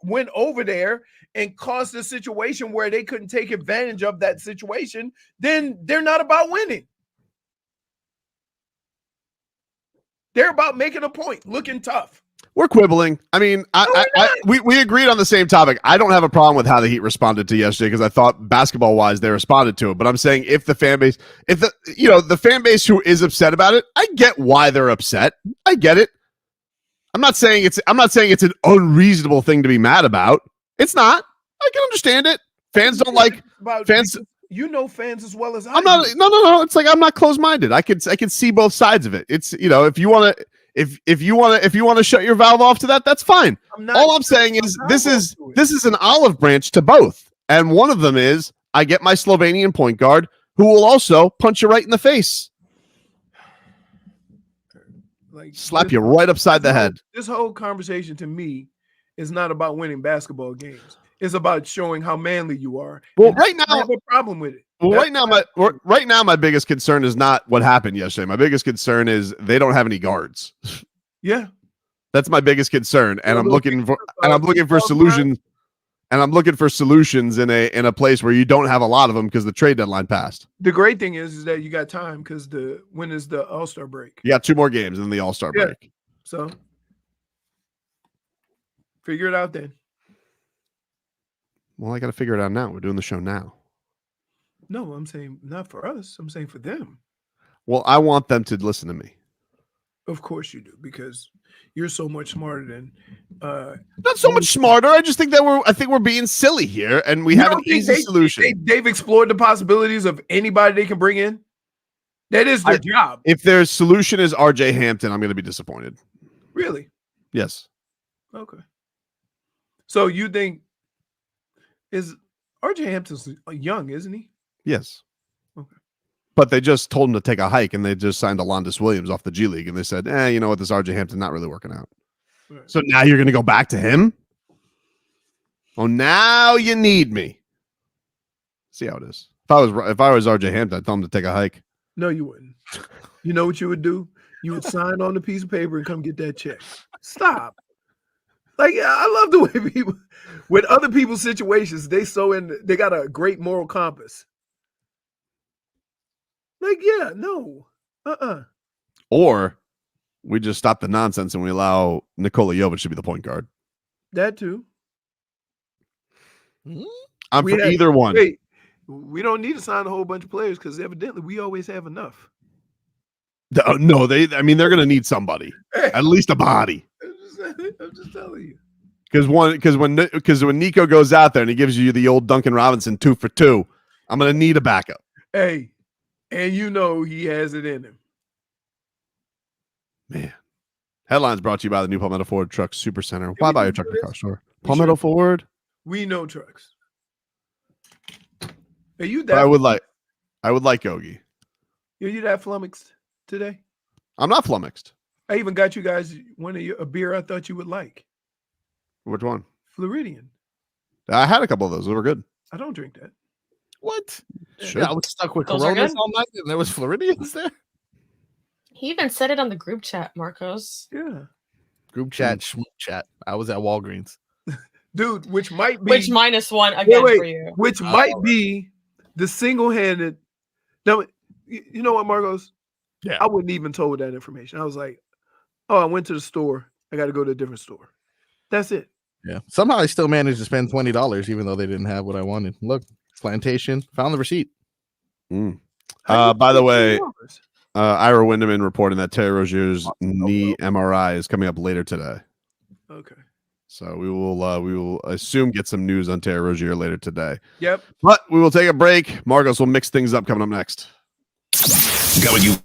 Speaker 3: win over there and cause the situation where they couldn't take advantage of that situation, then they're not about winning. They're about making a point, looking tough.
Speaker 1: We're quibbling. I mean, we agreed on the same topic. I don't have a problem with how the Heat responded to yesterday because I thought basketball-wise they responded to it. But I'm saying if the fan base, the fan base who is upset about it, I get why they're upset. I get it. I'm not saying it's an unreasonable thing to be mad about. It's not. I can understand it. Fans don't like fans.
Speaker 3: You know fans as well as I.
Speaker 1: I'm not. No. It's like I'm not closed-minded. I can see both sides of it. It's if you want to shut your valve off to that, that's fine. All I'm saying is this is an olive branch to both, and one of them is I get my Slovenian point guard who will also punch you right in the face, slap you right upside the head.
Speaker 3: This whole conversation to me is not about winning basketball games. It's about showing how manly you are.
Speaker 1: Well,
Speaker 3: And
Speaker 1: right
Speaker 3: I
Speaker 1: now,
Speaker 3: have a problem with it.
Speaker 1: well, right now, my biggest concern is not what happened yesterday. My biggest concern is they don't have any guards.
Speaker 3: Yeah.
Speaker 1: That's my biggest concern, and I'm
Speaker 3: Well,
Speaker 1: looking for
Speaker 3: all
Speaker 1: solutions. And I'm looking for solutions in a place where you don't have a lot of them because the trade deadline passed.
Speaker 3: The great thing is that you got time because when is the All-Star break?
Speaker 1: You got 2 more games in the All-Star
Speaker 3: Yeah.
Speaker 1: break.
Speaker 3: So figure it out then.
Speaker 1: Well, I got to figure it out now. We're doing the show now.
Speaker 3: No, I'm saying not for us. I'm saying for them.
Speaker 1: Well, I want them to listen to me.
Speaker 3: Of course you do, because you're so much smarter than
Speaker 1: not so much smarter. I just think that we're being silly here, and we have an easy solution.
Speaker 3: They've explored the possibilities of anybody they can bring in. That is their job.
Speaker 1: If their solution is RJ Hampton, I'm going to be disappointed.
Speaker 3: Really?
Speaker 1: Yes.
Speaker 3: Okay. So you think is RJ Hampton's young, isn't he?
Speaker 1: Yes.
Speaker 3: Okay.
Speaker 1: But they just told him to take a hike, and they just signed Alondis Williams off the G League, and they said, you know what, this RJ Hampton not really working out.
Speaker 3: Right.
Speaker 1: So now you're going to go back to him? Oh, now you need me. See how it is. If I was RJ Hampton, I'd tell him to take a hike.
Speaker 3: No, you wouldn't. You know what you would do? You would sign on the piece of paper and come get that check. Stop. Like, yeah, I love the way people, with other people's situations, they got a great moral compass. Like, yeah, no.
Speaker 1: Or we just stop the nonsense and we allow Nikola Jovic to be the point guard.
Speaker 3: That too.
Speaker 1: I'm for either one.
Speaker 3: Wait, we don't need to sign a whole bunch of players because evidently we always have enough.
Speaker 1: No, they're going to need somebody, at least a body.
Speaker 3: I'm just telling you.
Speaker 1: Because when Nico goes out there and he gives you the old Duncan Robinson 2 for 2, I'm going to need a backup.
Speaker 3: Hey, and you know he has it in him.
Speaker 1: Man. Headlines brought to you by the new Palmetto Ford Truck Super Center. Why buy your truck at the car store? Palmetto Ford.
Speaker 3: We know trucks. Are you
Speaker 1: that? I would like Yogi.
Speaker 3: Are you that flummoxed today?
Speaker 1: I'm not flummoxed.
Speaker 3: I even got you guys a beer I thought you would like.
Speaker 1: Which one?
Speaker 3: Floridian.
Speaker 1: I had a couple of those. They were good.
Speaker 3: I don't drink that.
Speaker 2: What?
Speaker 1: Should.
Speaker 2: Yeah, I was stuck with
Speaker 16: Those
Speaker 2: Coronas all night, and there was Floridians there.
Speaker 16: He even said it on the group chat, Marcos.
Speaker 3: Yeah.
Speaker 2: Group chat, schmoop chat. I was at Walgreens.
Speaker 3: Dude, which might be
Speaker 16: -1 again for you.
Speaker 3: Which might be the single-handed. Now, you know what, Marcos?
Speaker 2: Yeah.
Speaker 3: I wouldn't even told that information. I was like, oh, I went to the store. I got to go to a different store. That's it.
Speaker 2: Yeah. Somehow I still managed to spend $20, even though they didn't have what I wanted. Look, plantation. Found the receipt.
Speaker 1: By the way, Ira Winderman reporting that Terry Rozier's knee MRI is coming up later today.
Speaker 3: Okay.
Speaker 1: So we will assume get some news on Terry Rozier later today.
Speaker 3: Yep.
Speaker 1: But we will take a break. Marcos will mix things up coming up next.
Speaker 11: Got what you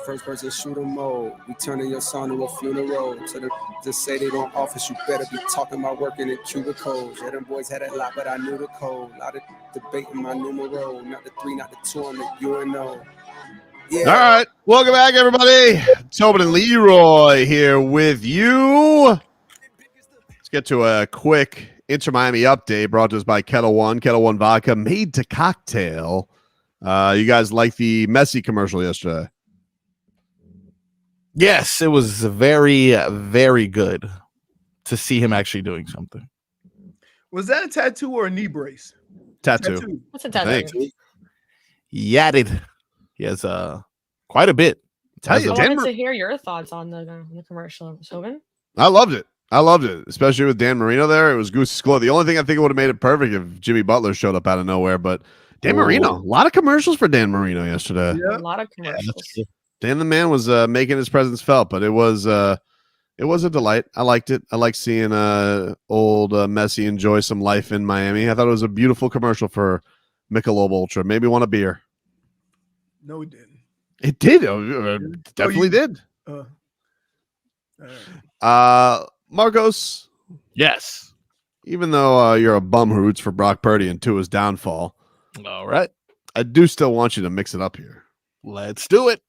Speaker 17: First person shooter mode. We turning your son to a funeral. To the just say they don't office, you better be talking about working in cubicles. Yeah, them boys had a lot, but I knew the code. A lot of debate in my numero. Not the 3, not the 2 on the UNO. Yeah.
Speaker 1: All right. Welcome back, everybody. Tobin and Leroy here with you. Let's get to a quick Inter Miami update brought to us by Kettle One. Kettle One vodka made to cocktail. You guys like the Messi commercial yesterday?
Speaker 2: Yes, it was very, very good to see him actually doing something.
Speaker 3: Was that a tattoo or a knee brace?
Speaker 1: Tattoo.
Speaker 16: What's a tattoo?
Speaker 2: Yadded. He has quite a bit.
Speaker 16: I wanted to hear your thoughts on the commercial, Tobin.
Speaker 1: I loved it. I loved it, especially with Dan Marino there. It was Goose's glow. The only thing I think it would have made it perfect if Jimmy Butler showed up out of nowhere, but Dan Marino, a lot of commercials for Dan Marino yesterday.
Speaker 16: Yeah. A lot of commercials.
Speaker 1: Dan the man was making his presence felt, but it was a delight. I liked it. I like seeing old Messi enjoy some life in Miami. I thought it was a beautiful commercial for Michelob Ultra. Maybe want a beer.
Speaker 3: No, it didn't.
Speaker 1: It did. Definitely did. Marcos.
Speaker 2: Yes.
Speaker 1: Even though you're a bum who roots for Brock Purdy and Tua's downfall.
Speaker 2: All right.
Speaker 1: I do still want you to mix it up here.
Speaker 2: Let's do it.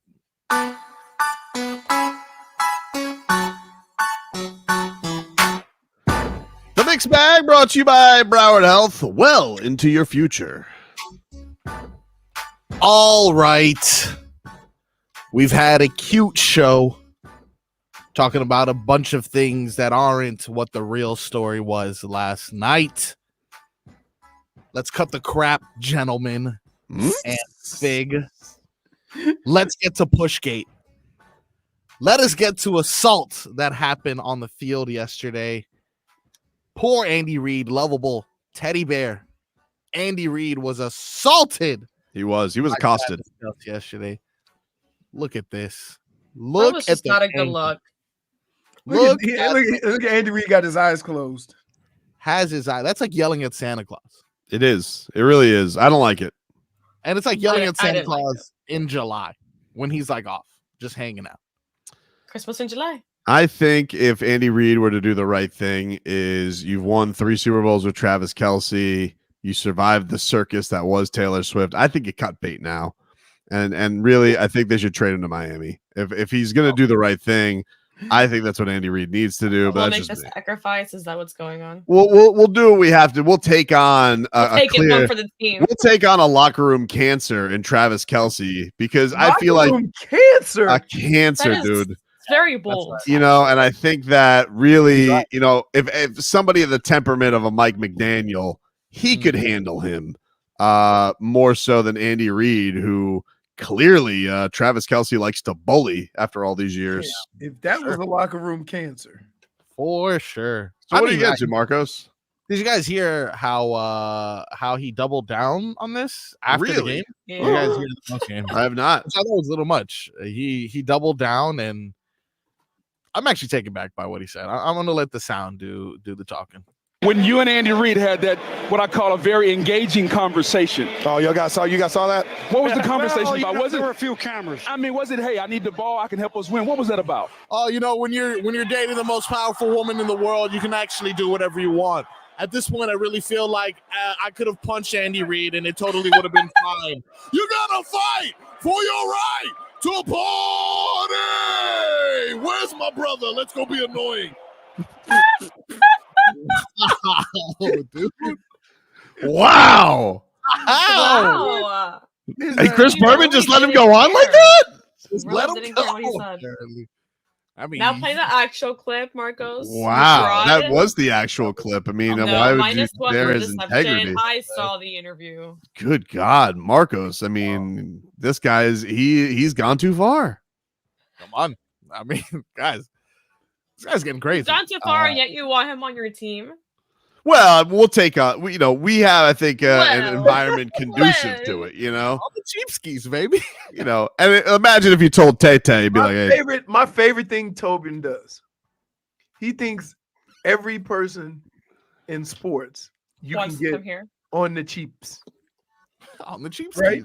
Speaker 1: The mixed bag brought to you by Broward Health. Well into your future.
Speaker 2: All right. We've had a cute show talking about a bunch of things that aren't what the real story was last night. Let's cut the crap, gentlemen, and Fig. Let's get to Pushgate. Let us get to assault that happened on the field yesterday. Poor Andy Reid, lovable teddy bear. Andy Reid was assaulted.
Speaker 1: He was accosted
Speaker 2: yesterday. Look at this.
Speaker 16: That
Speaker 2: Look
Speaker 16: was
Speaker 2: at
Speaker 16: just
Speaker 2: the
Speaker 16: not a good
Speaker 2: angle.
Speaker 16: look.
Speaker 3: Look at Andy Reid got his eyes closed.
Speaker 2: Has his eye. That's like yelling at Santa Claus.
Speaker 1: It is. It really is. I don't like it.
Speaker 2: And it's like yelling at
Speaker 16: I
Speaker 2: Santa
Speaker 16: didn't like
Speaker 2: Claus in July when he's like off, just hanging out.
Speaker 16: Christmas in July.
Speaker 1: I think if Andy Reid were to do the right thing, is you've won 3 Super Bowls with Travis Kelce. You survived the circus that was Taylor Swift. I think you cut bait now. And really, I think they should trade him to Miami. If he's going to do the right thing, I think that's what Andy Reid needs to do.
Speaker 16: We'll
Speaker 1: But
Speaker 16: make
Speaker 1: that's
Speaker 16: the
Speaker 1: just
Speaker 16: sacrifice. Is that what's going on?
Speaker 1: we'll do what we have to. We'll take on
Speaker 16: Take it one for the team.
Speaker 1: We'll take on a locker room cancer in Travis Kelce because I feel
Speaker 3: Locker
Speaker 1: like
Speaker 3: room cancer.
Speaker 1: a cancer,
Speaker 16: That is
Speaker 1: dude.
Speaker 16: very bold.
Speaker 1: And I think that really, if somebody of the temperament of a Mike McDaniel, he could handle him more so than Andy Reid, who clearly Travis Kelce likes to bully after all these years.
Speaker 3: If that was a locker room cancer.
Speaker 2: For sure.
Speaker 1: So what do you get to, Marcos?
Speaker 2: Did you guys hear how he doubled down on this after the
Speaker 1: Really?
Speaker 2: game?
Speaker 16: Yeah.
Speaker 2: You guys hear the post game?
Speaker 1: I have not.
Speaker 2: I thought it was a little much. He doubled down, and I'm actually taken back by what he said. I'm going to let the sound do the talking.
Speaker 18: When you and Andy Reid had that, what I call a very engaging conversation.
Speaker 19: Oh, you guys saw that?
Speaker 18: What was the conversation about? Was
Speaker 19: there
Speaker 18: it?
Speaker 19: were a few cameras.
Speaker 18: I mean, was it? Hey, I need the ball. I can help us win. What was that about?
Speaker 2: Oh, when you're dating the most powerful woman in the world, you can actually do whatever you want. At this point, I really feel like I could have punched Andy Reid, and it totally would have been fine. You gotta fight for your right to party. Where's my brother? Let's go be annoying.
Speaker 1: Dude. Wow.
Speaker 16: Wow.
Speaker 1: Hey, Chris Berman just let him go on like that?
Speaker 2: Let him
Speaker 16: Didn't hear what he
Speaker 2: go.
Speaker 16: said.
Speaker 2: I mean,
Speaker 16: Now play the actual clip, Marcos. You
Speaker 1: Wow,
Speaker 16: tried.
Speaker 1: that was the actual clip. I mean,
Speaker 16: No,
Speaker 1: why would you
Speaker 16: -1
Speaker 1: dare
Speaker 16: for
Speaker 1: his
Speaker 16: deception.
Speaker 1: integrity?
Speaker 16: I saw the interview.
Speaker 1: Good God, Marcos. I mean, this guy is he's gone too far.
Speaker 2: Come on. I mean, guys, this guy's getting crazy.
Speaker 16: He's gone too far, and yet you want him on your team.
Speaker 1: Well, we'll take on. We have, I think, an environment conducive to it.
Speaker 2: All the cheapskates, baby.
Speaker 1: And imagine if you told Tay, you'd be like, "Hey,
Speaker 3: My favorite thing Tobin does. He thinks every person in sports you
Speaker 16: Wants
Speaker 3: can
Speaker 16: to
Speaker 3: get
Speaker 16: come here.
Speaker 3: on the cheaps.
Speaker 2: on the Chiefs,
Speaker 3: right?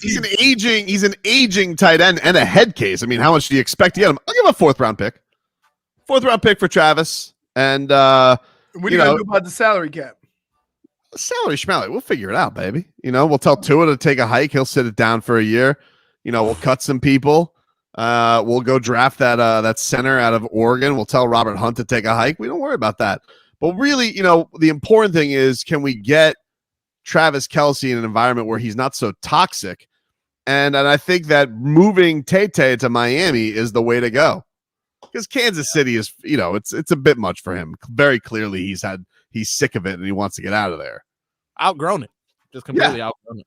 Speaker 1: He's an aging tight end and a head case. I mean, how much do you expect to get him? I'll give him a 4th round pick. 4th round pick for Travis. And
Speaker 3: what are you gonna do about the salary cap?
Speaker 1: Salary schmally. We'll figure it out, baby. We'll tell Tua to take a hike. He'll sit it down for a year. We'll cut some people. We'll go draft that center out of Oregon. We'll tell Robert Hunt to take a hike. We don't worry about that. But really, the important thing is, can we get Travis Kelce in an environment where he's not so toxic? And I think that moving Tay to Miami is the way to go. Because Kansas City is, it's a bit much for him. Very clearly, he's sick of it and he wants to get out of there.
Speaker 2: Outgrown it. Just completely outgrown it.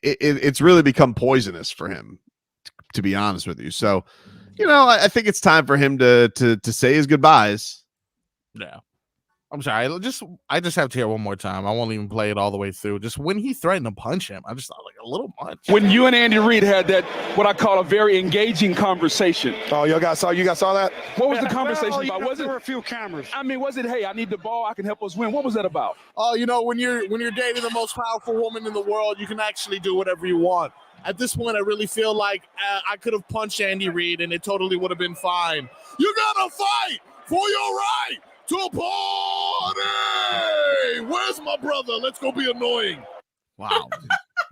Speaker 1: It's really become poisonous for him, to be honest with you. So, I think it's time for him to say his goodbyes.
Speaker 2: Yeah. I'm sorry. I just have to hear one more time. I won't even play it all the way through. Just when he threatened to punch him, I just thought like a little much.
Speaker 18: When you and Andy Reid had that, what I call a very engaging conversation.
Speaker 19: Oh, you guys saw that?
Speaker 18: What was the conversation about? Was
Speaker 19: There
Speaker 18: it
Speaker 19: were a few cameras.
Speaker 18: I mean, was it, hey, I need the ball, I can help us win? What was that about?
Speaker 2: Oh, when you're dating the most powerful woman in the world, you can actually do whatever you want. At this point, I really feel like I could have punched Andy Reid and it totally would have been fine. You gotta fight for your right to a party. Where's my brother? Let's go be annoying.
Speaker 1: Wow.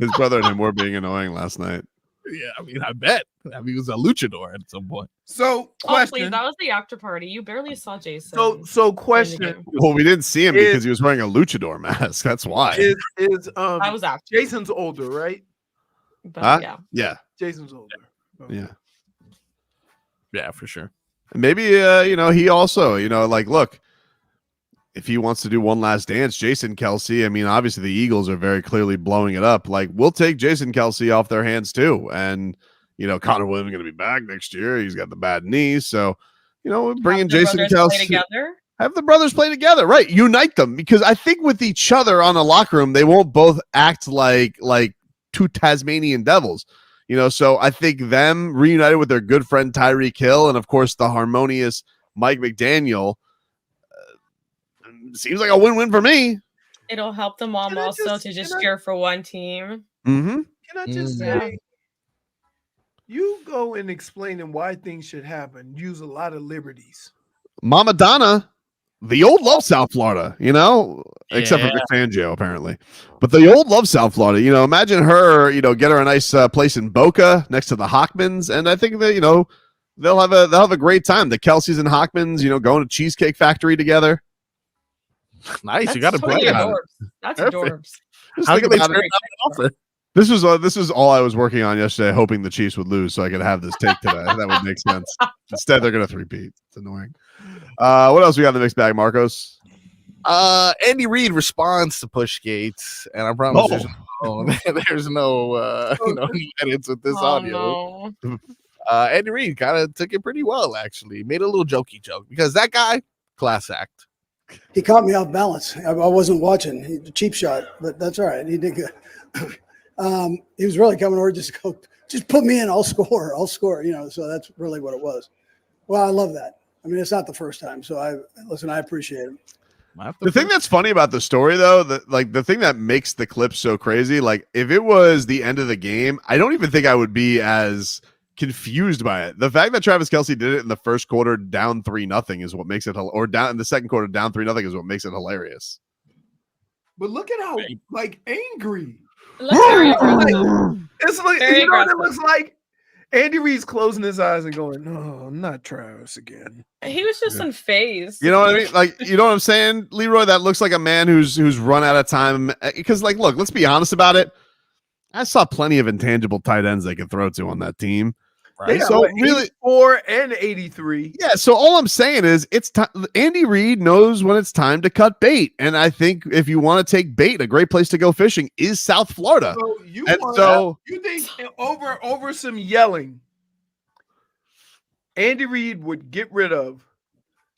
Speaker 1: His brother and him were being annoying last night.
Speaker 2: Yeah, I mean, I bet. He was a luchador at some point.
Speaker 3: So,
Speaker 16: Oh, please, that was the after party. You barely saw Jason.
Speaker 3: So question.
Speaker 1: Well, we didn't see him because he was wearing a luchador mask. That's why.
Speaker 16: I was after.
Speaker 3: Jason's older, right?
Speaker 16: But,
Speaker 1: Yeah.
Speaker 3: Jason's older.
Speaker 1: Yeah.
Speaker 2: Yeah, for sure.
Speaker 1: Maybe he also, look, if he wants to do one last dance, Jason Kelce, I mean, obviously the Eagles are very clearly blowing it up. Like, we'll take Jason Kelce off their hands too. And, Connor Williams is going to be back next year. He's got the bad knee. So, we're bringing Jason Kelce. Have the brothers play together, right? Unite them, because I think with each other on the locker room, they won't both act like two Tasmanian devils. So I think them reunited with their good friend Tyreek Hill and, of course, the harmonious Mike McDaniel seems like a win-win for me.
Speaker 16: It'll help the mom also to just cheer for one team.
Speaker 1: Mm-hmm.
Speaker 3: Can I just say, you go and explaining why things should happen, use a lot of liberties.
Speaker 1: Mama Donna, the old love South Florida, except for Vic Fangio, apparently. But the old love South Florida, imagine her, get her a nice place in Boca next to the Hockmans. And I think that, they'll have a great time. The Kelce's and Hockmans, going to Cheesecake Factory together.
Speaker 2: Nice.
Speaker 16: That's
Speaker 2: you got to play
Speaker 16: totally
Speaker 2: on
Speaker 16: adorbs. That's adorbs.
Speaker 2: How can they turn that off?
Speaker 1: This was all I was working on yesterday, hoping the Chiefs would lose so I could have this take today. That would make sense. Instead, they're going to three-peat. It's annoying. What else we got in the mixed bag, Marcos?
Speaker 2: Andy Reid responds to PushGate, and I promise there's no edits with this audio.
Speaker 16: No.
Speaker 2: Andy Reid kind of took it pretty well, actually. Made a little jokey joke because that guy, class act.
Speaker 20: He caught me off balance. I wasn't watching. Cheap shot, but that's all right. He did good. He was really coming over just put me in. I'll score. So that's really what it was. Well, I love that. I mean, it's not the first time. So I appreciate it.
Speaker 1: The thing that's funny about the story, though, the thing that makes the clip so crazy, like if it was the end of the game, I don't even think I would be as confused by it. The fact that Travis Kelce did it in the first quarter down 3-0 is what makes it, or down in the second quarter down 3-0 is what makes it hilarious.
Speaker 3: But look at how angry.
Speaker 16: It looks very aggressive.
Speaker 3: It's like
Speaker 16: Very
Speaker 3: you know what it
Speaker 16: aggressive.
Speaker 3: looks like. Andy Reid's closing his eyes and going, "No, not Travis again."
Speaker 16: He was just unfazed.
Speaker 1: You know what I mean? Like, you know what I'm saying, Leroy? That looks like a man who's run out of time. Because, like, look, let's be honest about it. I saw plenty of intangible tight ends they could throw to on that team.
Speaker 3: Right.
Speaker 1: So really,
Speaker 3: 84 and 83.
Speaker 1: yeah. So all I'm saying is, it's time. Andy Reid knows when it's time to cut bait, and I think if you want to take bait, a great place to go fishing is South Florida.
Speaker 3: So you think over some yelling, Andy Reid would get rid of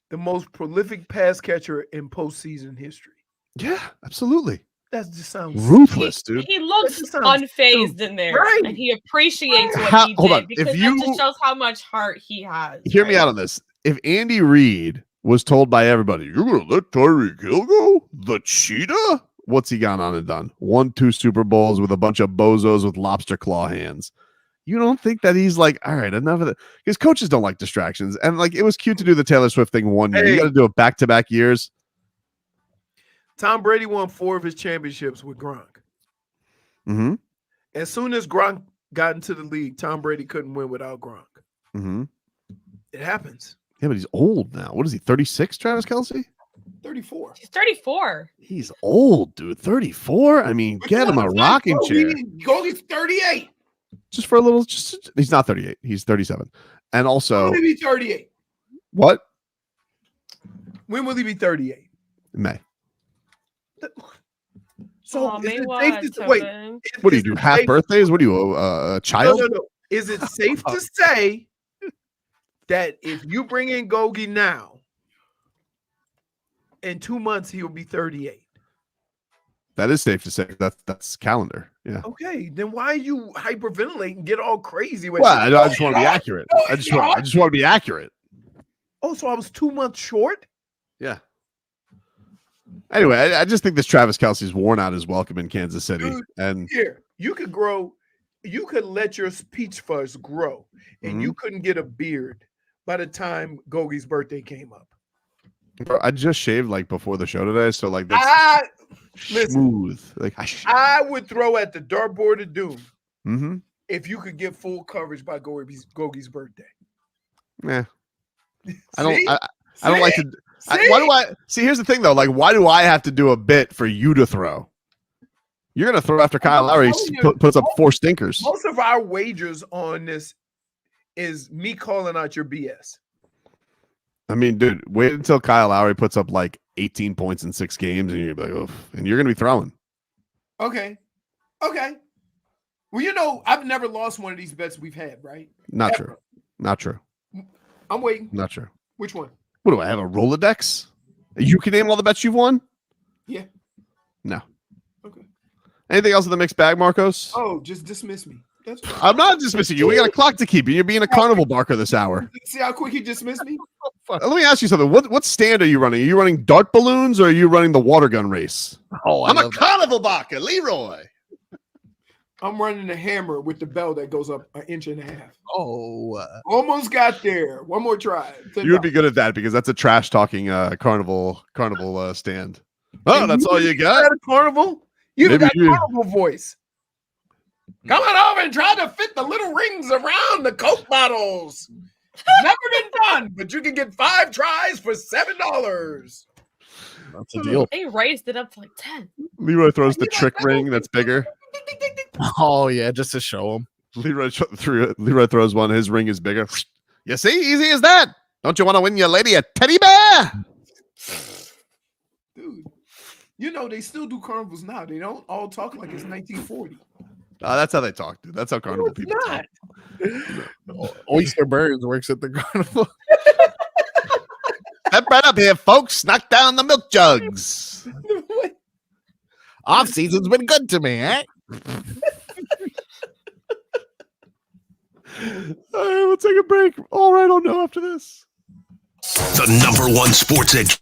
Speaker 3: the most prolific pass catcher in postseason history?
Speaker 1: Yeah, absolutely.
Speaker 3: That just sounds
Speaker 1: ruthless, dude.
Speaker 16: He looks unfazed in there,
Speaker 3: Right.
Speaker 16: and he appreciates what he
Speaker 1: hold
Speaker 16: did
Speaker 1: on.
Speaker 16: because
Speaker 1: If you-
Speaker 16: that just shows how much heart he has.
Speaker 1: Hear me out on this. If Andy Reid was told by everybody, "You're going to let Tyreek Hill go, the cheetah," what's he gone on and done? 1-2 Super Bowls with a bunch of bozos with lobster claw hands. You don't think that he's like, all right, enough of it? Because coaches don't like distractions. And like, it was cute to do the Taylor Swift thing one year. You got to do it back-to-back years.
Speaker 3: Tom Brady won 4 of his championships with Gronk.
Speaker 1: Mm-hmm.
Speaker 3: As soon as Gronk got into the league, Tom Brady couldn't win without Gronk.
Speaker 1: Mm-hmm.
Speaker 3: It happens.
Speaker 1: Yeah, but he's old now. What is he, 36, Travis Kelce?
Speaker 3: 34.
Speaker 16: He's 34.
Speaker 1: He's old, dude. 34? I mean, get him a rocking chair.
Speaker 3: Goldie's 38.
Speaker 1: Just for a little, he's not 38. He's 37. And also,
Speaker 3: When will he be 38?
Speaker 1: What?
Speaker 3: When will he be 38?
Speaker 1: May.
Speaker 3: So
Speaker 16: May
Speaker 3: is it
Speaker 16: what,
Speaker 3: safe to wait?
Speaker 16: Tobin?
Speaker 1: What do you do? Half birthdays? What are you, a child?
Speaker 3: No. Is it safe to say that if you bring in Gogi now, in 2 months he'll be 38?
Speaker 1: That is safe to say. That's calendar. Yeah.
Speaker 3: Okay, then why are you hyperventilating, get all crazy?
Speaker 1: Well, I just want to be accurate. I just want to be accurate.
Speaker 3: Oh, so I was 2 months short?
Speaker 1: Yeah. Anyway, I just think this Travis Kelce's worn out his welcome in Kansas City.
Speaker 3: Dude,
Speaker 1: And
Speaker 3: here, you could let your peach fuzz grow, and you couldn't get a beard by the time Gogi's birthday came up.
Speaker 1: bro, I just shaved like before the show today, so like that's smooth. Like
Speaker 3: I would throw at the dartboard of doom
Speaker 1: mm-hmm.
Speaker 3: if you could get full coverage by Gogi's birthday.
Speaker 1: Yeah. I don't like to. Why do I see? Here's the thing, though. Like, why do I have to do a bit for you to throw? You're gonna throw after Kyle Lowry puts up 4 stinkers.
Speaker 3: Most of our wagers on this is me calling out your BS.
Speaker 1: I mean, dude, wait until Kyle Lowry puts up like 18 points in 6 games, and you're gonna be like, oof, and you're gonna be throwing.
Speaker 3: Okay. Well, you know, I've never lost one of these bets we've had, right?
Speaker 1: Not true. Not true.
Speaker 3: I'm waiting.
Speaker 1: Not true.
Speaker 3: Which one?
Speaker 1: What do I have? A Rolodex? You can name all the bets you've won?
Speaker 3: Yeah.
Speaker 1: No.
Speaker 3: Okay.
Speaker 1: Anything else in the mixed bag, Marcos?
Speaker 3: Oh, just dismiss me. That's
Speaker 1: I'm not dismissing you. We got a clock to keep. You're being a carnival barker this hour.
Speaker 3: See how quick he dismissed me?
Speaker 1: Let me ask you something. What stand are you running? Are you running dart balloons or are you running the water gun race?
Speaker 2: Oh,
Speaker 1: I'm a carnival barker, Leroy.
Speaker 3: I'm running a hammer with the bell that goes up 1.5 inches.
Speaker 2: Oh,
Speaker 3: almost got there. One more try.
Speaker 1: You would be good at that because that's a trash talking carnival stand. Oh, and that's all you got?
Speaker 3: A carnival? You got carnival voice. Come on over and try to fit the little rings around the Coke bottles. Never been done, but you can get 5 tries for $7.
Speaker 1: That's a deal.
Speaker 16: They raised it up to like 10.
Speaker 1: Leroy throws the trick ring that's bigger.
Speaker 2: Oh yeah, just to show him.
Speaker 1: Leroy throws one. His ring is bigger. You see, easy as that. Don't you want to win your lady a teddy bear?
Speaker 3: Dude, you know they still do carnivals now. They don't all talk like it's 1940.
Speaker 1: That's how they talk, dude. That's how carnival people talk.
Speaker 2: Oyster Burns works at the carnival.
Speaker 1: Step right up here, folks. Knock down the milk jugs.
Speaker 2: Off season's been good to me, eh?
Speaker 1: All right, we'll take a break. All right, I'll know after this.
Speaker 11: The #1 sports edge.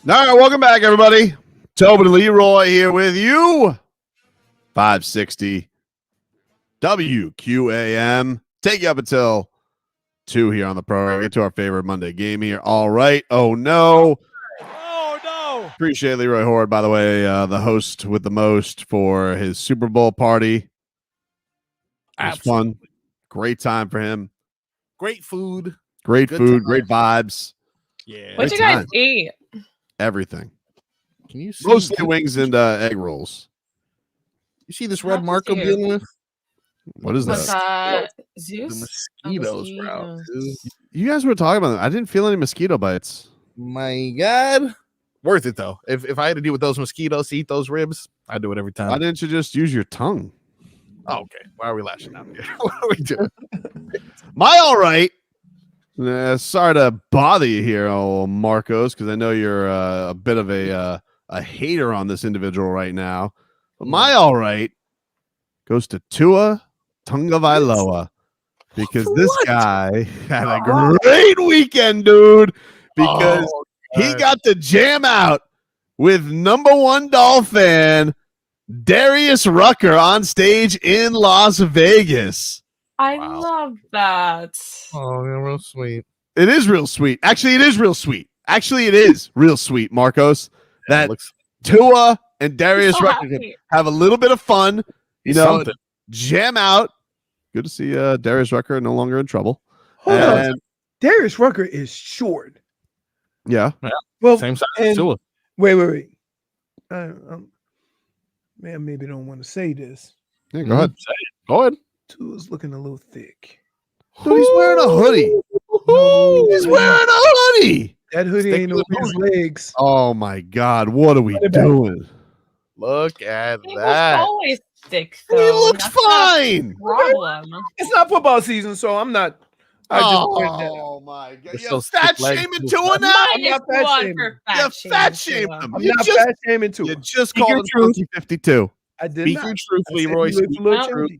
Speaker 1: All right, welcome back, everybody. Tobin and Leroy here with you. 560 WQAM. Take you up until 2 here on the program. Get to our favorite Monday game here. All right. Oh, no.
Speaker 3: Oh, no.
Speaker 1: Appreciate Leroy Horde, by the way, the host with the most for his Super Bowl party. It was fun. Great time for him.
Speaker 2: Great food.
Speaker 1: Great
Speaker 2: Good
Speaker 1: food.
Speaker 2: time.
Speaker 1: Great vibes.
Speaker 2: Yeah.
Speaker 16: What'd
Speaker 1: Great
Speaker 16: you guys
Speaker 1: time.
Speaker 16: eat?
Speaker 1: Everything.
Speaker 2: Can you see?
Speaker 1: Mostly wings and egg rolls.
Speaker 2: You see this
Speaker 16: How
Speaker 2: red mark I'm
Speaker 16: dare
Speaker 2: dealing with?
Speaker 1: What is
Speaker 16: What's
Speaker 1: that?
Speaker 16: that? Zeus?
Speaker 2: The mosquitoes, bro.
Speaker 1: You guys were talking about that. I didn't feel any mosquito bites.
Speaker 2: My God. Worth it, though. If I had to deal with those mosquitoes to eat those ribs, I'd do it every time.
Speaker 1: Why didn't you just use your tongue?
Speaker 2: Oh, okay. Why are we lashing out here? What are we doing?
Speaker 1: My all right. Sorry to bother you here, oh Marcos, because I know you're a bit of a hater on this individual right now. But my all right goes to Tua Tagovailoa because this guy had a great weekend, dude. Because he got to jam out with number one Dolphin Darius Rucker on stage in Las Vegas.
Speaker 16: I love that.
Speaker 2: Oh, you're real sweet.
Speaker 1: It is real sweet. Actually, it is real sweet. Actually, it is real sweet, Marcos. That Tua and Darius
Speaker 16: so
Speaker 1: Rucker
Speaker 16: happy.
Speaker 1: have a little bit of fun. You know,
Speaker 2: Something.
Speaker 1: jam out. Good to see Darius Rucker no longer in trouble.
Speaker 3: Hold on.
Speaker 1: And
Speaker 3: Darius Rucker is short.
Speaker 1: yeah,
Speaker 3: Well,
Speaker 2: Same size
Speaker 3: and-
Speaker 2: as Tua.
Speaker 3: Wait. Man, maybe don't want to say this.
Speaker 1: yeah, go ahead.
Speaker 2: Say it. Go ahead.
Speaker 3: Tua's looking a little thick.
Speaker 1: Dude, he's wearing a hoodie. He's wearing a hoodie.
Speaker 3: That hoodie
Speaker 2: Stick
Speaker 3: ain't
Speaker 2: to
Speaker 3: over
Speaker 2: the
Speaker 3: his legs.
Speaker 1: Oh my God, what are we
Speaker 3: Put it back.
Speaker 1: doing?
Speaker 2: Look at
Speaker 16: He was
Speaker 2: that.
Speaker 16: always thick,
Speaker 1: He
Speaker 16: though.
Speaker 1: looks
Speaker 16: That's not a
Speaker 1: fine.
Speaker 16: Problem.
Speaker 3: It's not football season, so I'm not. I just pointed that out.
Speaker 1: Oh my God,
Speaker 2: With
Speaker 1: you're
Speaker 2: those
Speaker 1: fat
Speaker 2: thick legs,
Speaker 1: shaming
Speaker 2: too.
Speaker 1: Tua now.
Speaker 3: I'm
Speaker 16: Minus
Speaker 3: not fat
Speaker 16: one
Speaker 3: shaming.
Speaker 16: for
Speaker 1: You
Speaker 16: fat
Speaker 1: fat
Speaker 16: shaming
Speaker 1: shamed
Speaker 16: Tua.
Speaker 1: him.
Speaker 3: I'm
Speaker 1: You
Speaker 3: not
Speaker 1: just,
Speaker 3: fat shaming Tua.
Speaker 1: you just
Speaker 2: Speak
Speaker 1: called
Speaker 2: your
Speaker 1: him
Speaker 2: truth.
Speaker 1: Chunky 52.
Speaker 3: I did
Speaker 2: Speak
Speaker 3: not.
Speaker 2: your truth,
Speaker 3: I said
Speaker 2: Leroy.
Speaker 3: he looked a
Speaker 2: Speak
Speaker 3: little
Speaker 2: your truth.
Speaker 3: chunky.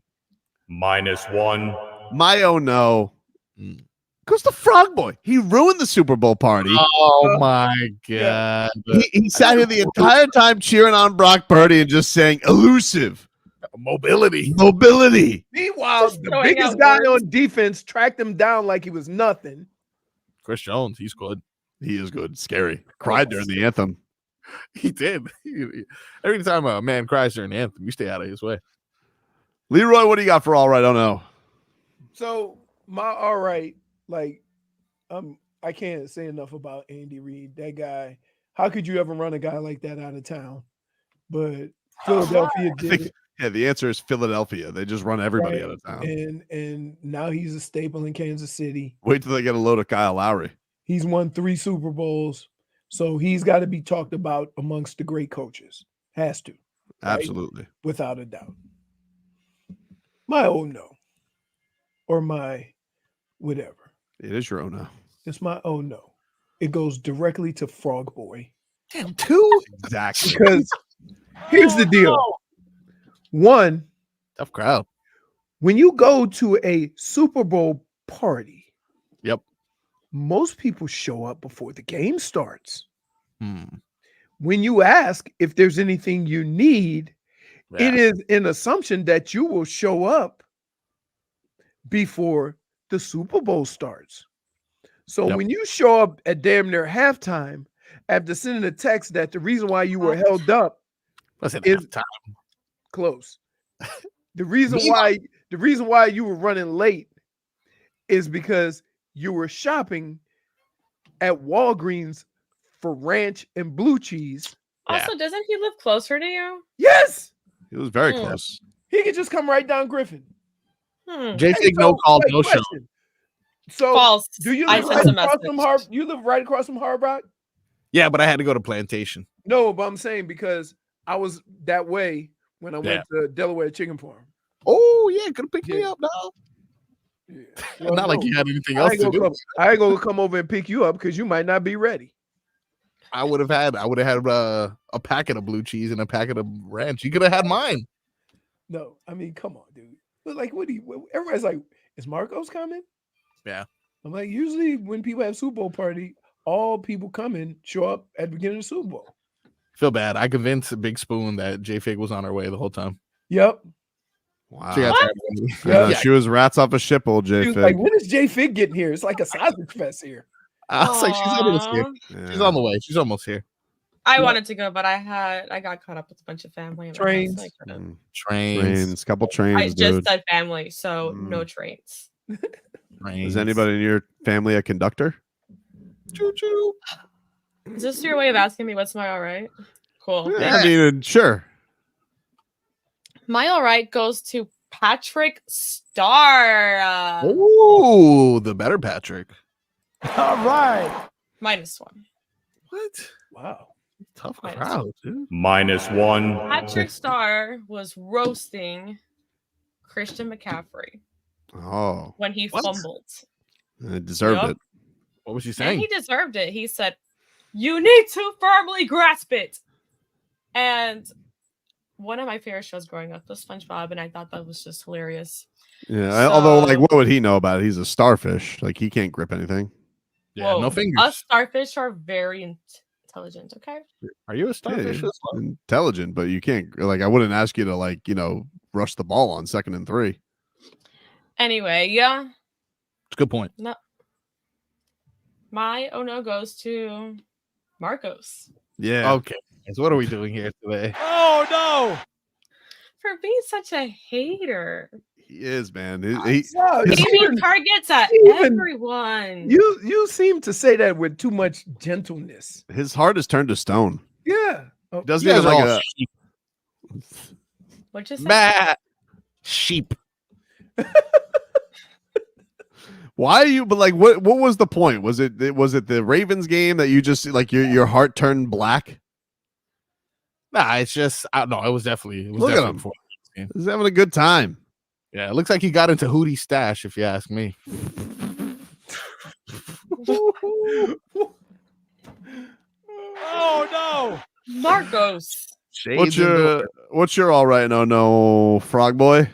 Speaker 10: -1.
Speaker 1: My oh no. Goes the Frog Boy. He ruined the Super Bowl party.
Speaker 2: Oh my
Speaker 3: yeah.
Speaker 2: God.
Speaker 1: He sat here the entire time cheering on Brock Purdy and just saying elusive
Speaker 2: Mobility.
Speaker 3: Meanwhile,
Speaker 16: Just
Speaker 3: the
Speaker 16: throwing
Speaker 3: biggest
Speaker 16: out
Speaker 3: guy
Speaker 16: words.
Speaker 3: on defense tracked him down like he was nothing.
Speaker 2: Chris Jones, he's good.
Speaker 1: He is good. Scary. Cried during the anthem.
Speaker 2: He did. Every time a man cries during the anthem, you stay out of his way.
Speaker 1: Leroy, what do you got for all right? I don't know.
Speaker 3: So my all right, like I can't say enough about Andy Reid. That guy, how could you ever run a guy like that out of town? But Philadelphia
Speaker 1: I
Speaker 3: did
Speaker 1: think,
Speaker 3: it.
Speaker 1: yeah, the answer is Philadelphia. They just run everybody
Speaker 3: right?
Speaker 1: out of town.
Speaker 3: And now he's a staple in Kansas City.
Speaker 1: Wait till they get a load of Kyle Lowry.
Speaker 3: He's won 3 Super Bowls. So he's got to be talked about amongst the great coaches. Has to. right?
Speaker 1: Absolutely.
Speaker 3: Without a doubt. My oh no. Or my whatever.
Speaker 1: It is your own now.
Speaker 3: It's my oh no. It goes directly to Frog Boy.
Speaker 2: Damn, two.
Speaker 1: Exactly.
Speaker 3: Because here's the deal. One,
Speaker 2: Tough crowd.
Speaker 3: when you go to a Super Bowl party,
Speaker 2: Yep.
Speaker 3: most people show up before the game starts.
Speaker 2: Hmm.
Speaker 3: When you ask if there's anything you need,
Speaker 2: Yeah.
Speaker 3: it is an assumption that you will show up before the Super Bowl starts. So
Speaker 2: Yep.
Speaker 3: when you show up at damn near halftime after sending a text that the reason why you were held up
Speaker 2: Listen,
Speaker 3: is
Speaker 2: halftime.
Speaker 3: close. The reason why you were running late is because you were shopping at Walgreens for ranch and blue cheese.
Speaker 16: Also, doesn't he live closer to you?
Speaker 3: Yes,
Speaker 1: It was very
Speaker 16: Hmm.
Speaker 1: close.
Speaker 3: he could just come right down Griffin.
Speaker 2: Jay
Speaker 3: Hey,
Speaker 2: Fig no
Speaker 3: so,
Speaker 2: call,
Speaker 3: wait,
Speaker 2: no show.
Speaker 3: question. So
Speaker 16: False.
Speaker 3: do you
Speaker 16: I
Speaker 3: live
Speaker 16: sent
Speaker 3: right
Speaker 16: a
Speaker 3: across from
Speaker 16: message.
Speaker 3: You live right across from Hard Rock?
Speaker 2: Yeah, but I had to go to Plantation.
Speaker 3: No, but I'm saying because I was that way when I
Speaker 2: Yeah.
Speaker 3: went to Delaware Chicken Farm.
Speaker 2: Oh, yeah, could have picked me
Speaker 3: Yeah.
Speaker 2: up now.
Speaker 3: Yeah.
Speaker 2: Not like
Speaker 3: no,
Speaker 2: you had anything
Speaker 3: I
Speaker 2: else
Speaker 3: ain't
Speaker 2: to
Speaker 3: gonna
Speaker 2: do.
Speaker 3: come, I ain't gonna come over and pick you up because you might not be ready.
Speaker 2: I would have had a packet of blue cheese and a packet of ranch. You could have had mine.
Speaker 3: No, I mean, come on, dude. But like, everybody's like, is Marcos coming?
Speaker 2: Yeah.
Speaker 3: I'm like, usually when people have Super Bowl party, all people coming show up at the beginning of the Super Bowl.
Speaker 2: Feel bad. I convinced Big Spoon that J-Fig was on her way the whole time.
Speaker 3: Yep.
Speaker 1: Wow.
Speaker 2: She got tired of me.
Speaker 1: Yeah, she was rats off a ship, old
Speaker 3: She was
Speaker 1: J-Fig.
Speaker 3: like, when is J-Fig getting here? It's like a sausage fest here.
Speaker 2: I was like, she's almost here.
Speaker 1: Yeah.
Speaker 2: She's on the way. She's almost here.
Speaker 16: I wanted to go, but I got caught up with a bunch of family. And
Speaker 3: Trains.
Speaker 16: I couldn't.
Speaker 2: Trains.
Speaker 1: Couple trains,
Speaker 16: I just
Speaker 1: dude.
Speaker 16: said family, so no trains.
Speaker 1: Is anybody in your family a conductor?
Speaker 2: Choo-choo.
Speaker 16: Is this your way of asking me what's my all right? Cool.
Speaker 1: Yeah, I mean, sure.
Speaker 16: My all right goes to Patrick Starr.
Speaker 2: Ooh, the better Patrick.
Speaker 3: All right.
Speaker 16: -1.
Speaker 2: What?
Speaker 3: Wow.
Speaker 2: Tough crowd, dude.
Speaker 10: -1.
Speaker 16: Patrick Starr was roasting Christian McCaffrey
Speaker 1: Oh,
Speaker 16: when he fumbled.
Speaker 1: it deserved
Speaker 16: Yup.
Speaker 1: it.
Speaker 2: What was he
Speaker 16: And
Speaker 2: saying?
Speaker 16: he deserved it. He said, "You need to firmly grasp it." And one of my favorite shows growing up was SpongeBob, and I thought that was just hilarious.
Speaker 1: Yeah, although, like, what would he know about it? He's a starfish. Like, he can't grip anything.
Speaker 2: Yeah,
Speaker 16: Whoa,
Speaker 2: no fingers.
Speaker 16: Us starfish are very intelligent, okay?
Speaker 2: Are you a starfish?
Speaker 1: Yeah,
Speaker 2: as well?
Speaker 1: intelligent, but you can't. Like, I wouldn't ask you to, like, rush the ball on 2nd and 3.
Speaker 16: Anyway, yeah.
Speaker 2: It's a good point.
Speaker 16: No. My oh no goes to Marcos
Speaker 1: Yeah.
Speaker 2: Okay. So what are we doing here today?
Speaker 3: Oh, no.
Speaker 16: for being such a hater.
Speaker 1: He is, man.
Speaker 16: Aiming targets at everyone.
Speaker 3: You seem to say that with too much gentleness.
Speaker 1: His heart is turned to stone.
Speaker 3: Yeah.
Speaker 1: He doesn't
Speaker 2: You
Speaker 1: even
Speaker 2: guys are
Speaker 1: like
Speaker 2: all
Speaker 1: a
Speaker 2: sheep.
Speaker 16: What'd you say?
Speaker 2: Matt. Sheep.
Speaker 1: Why are you? But like, what was the point? Was it the Ravens game that you just like your heart turned black?
Speaker 2: Nah, it's just I don't know. It was definitely.
Speaker 1: Look at him. He's having a good time.
Speaker 2: Yeah, it looks like he got into Hootie's stash, if you ask me.
Speaker 3: Oh no,
Speaker 16: Marcos.
Speaker 1: What's your all right? No, Frog Boy.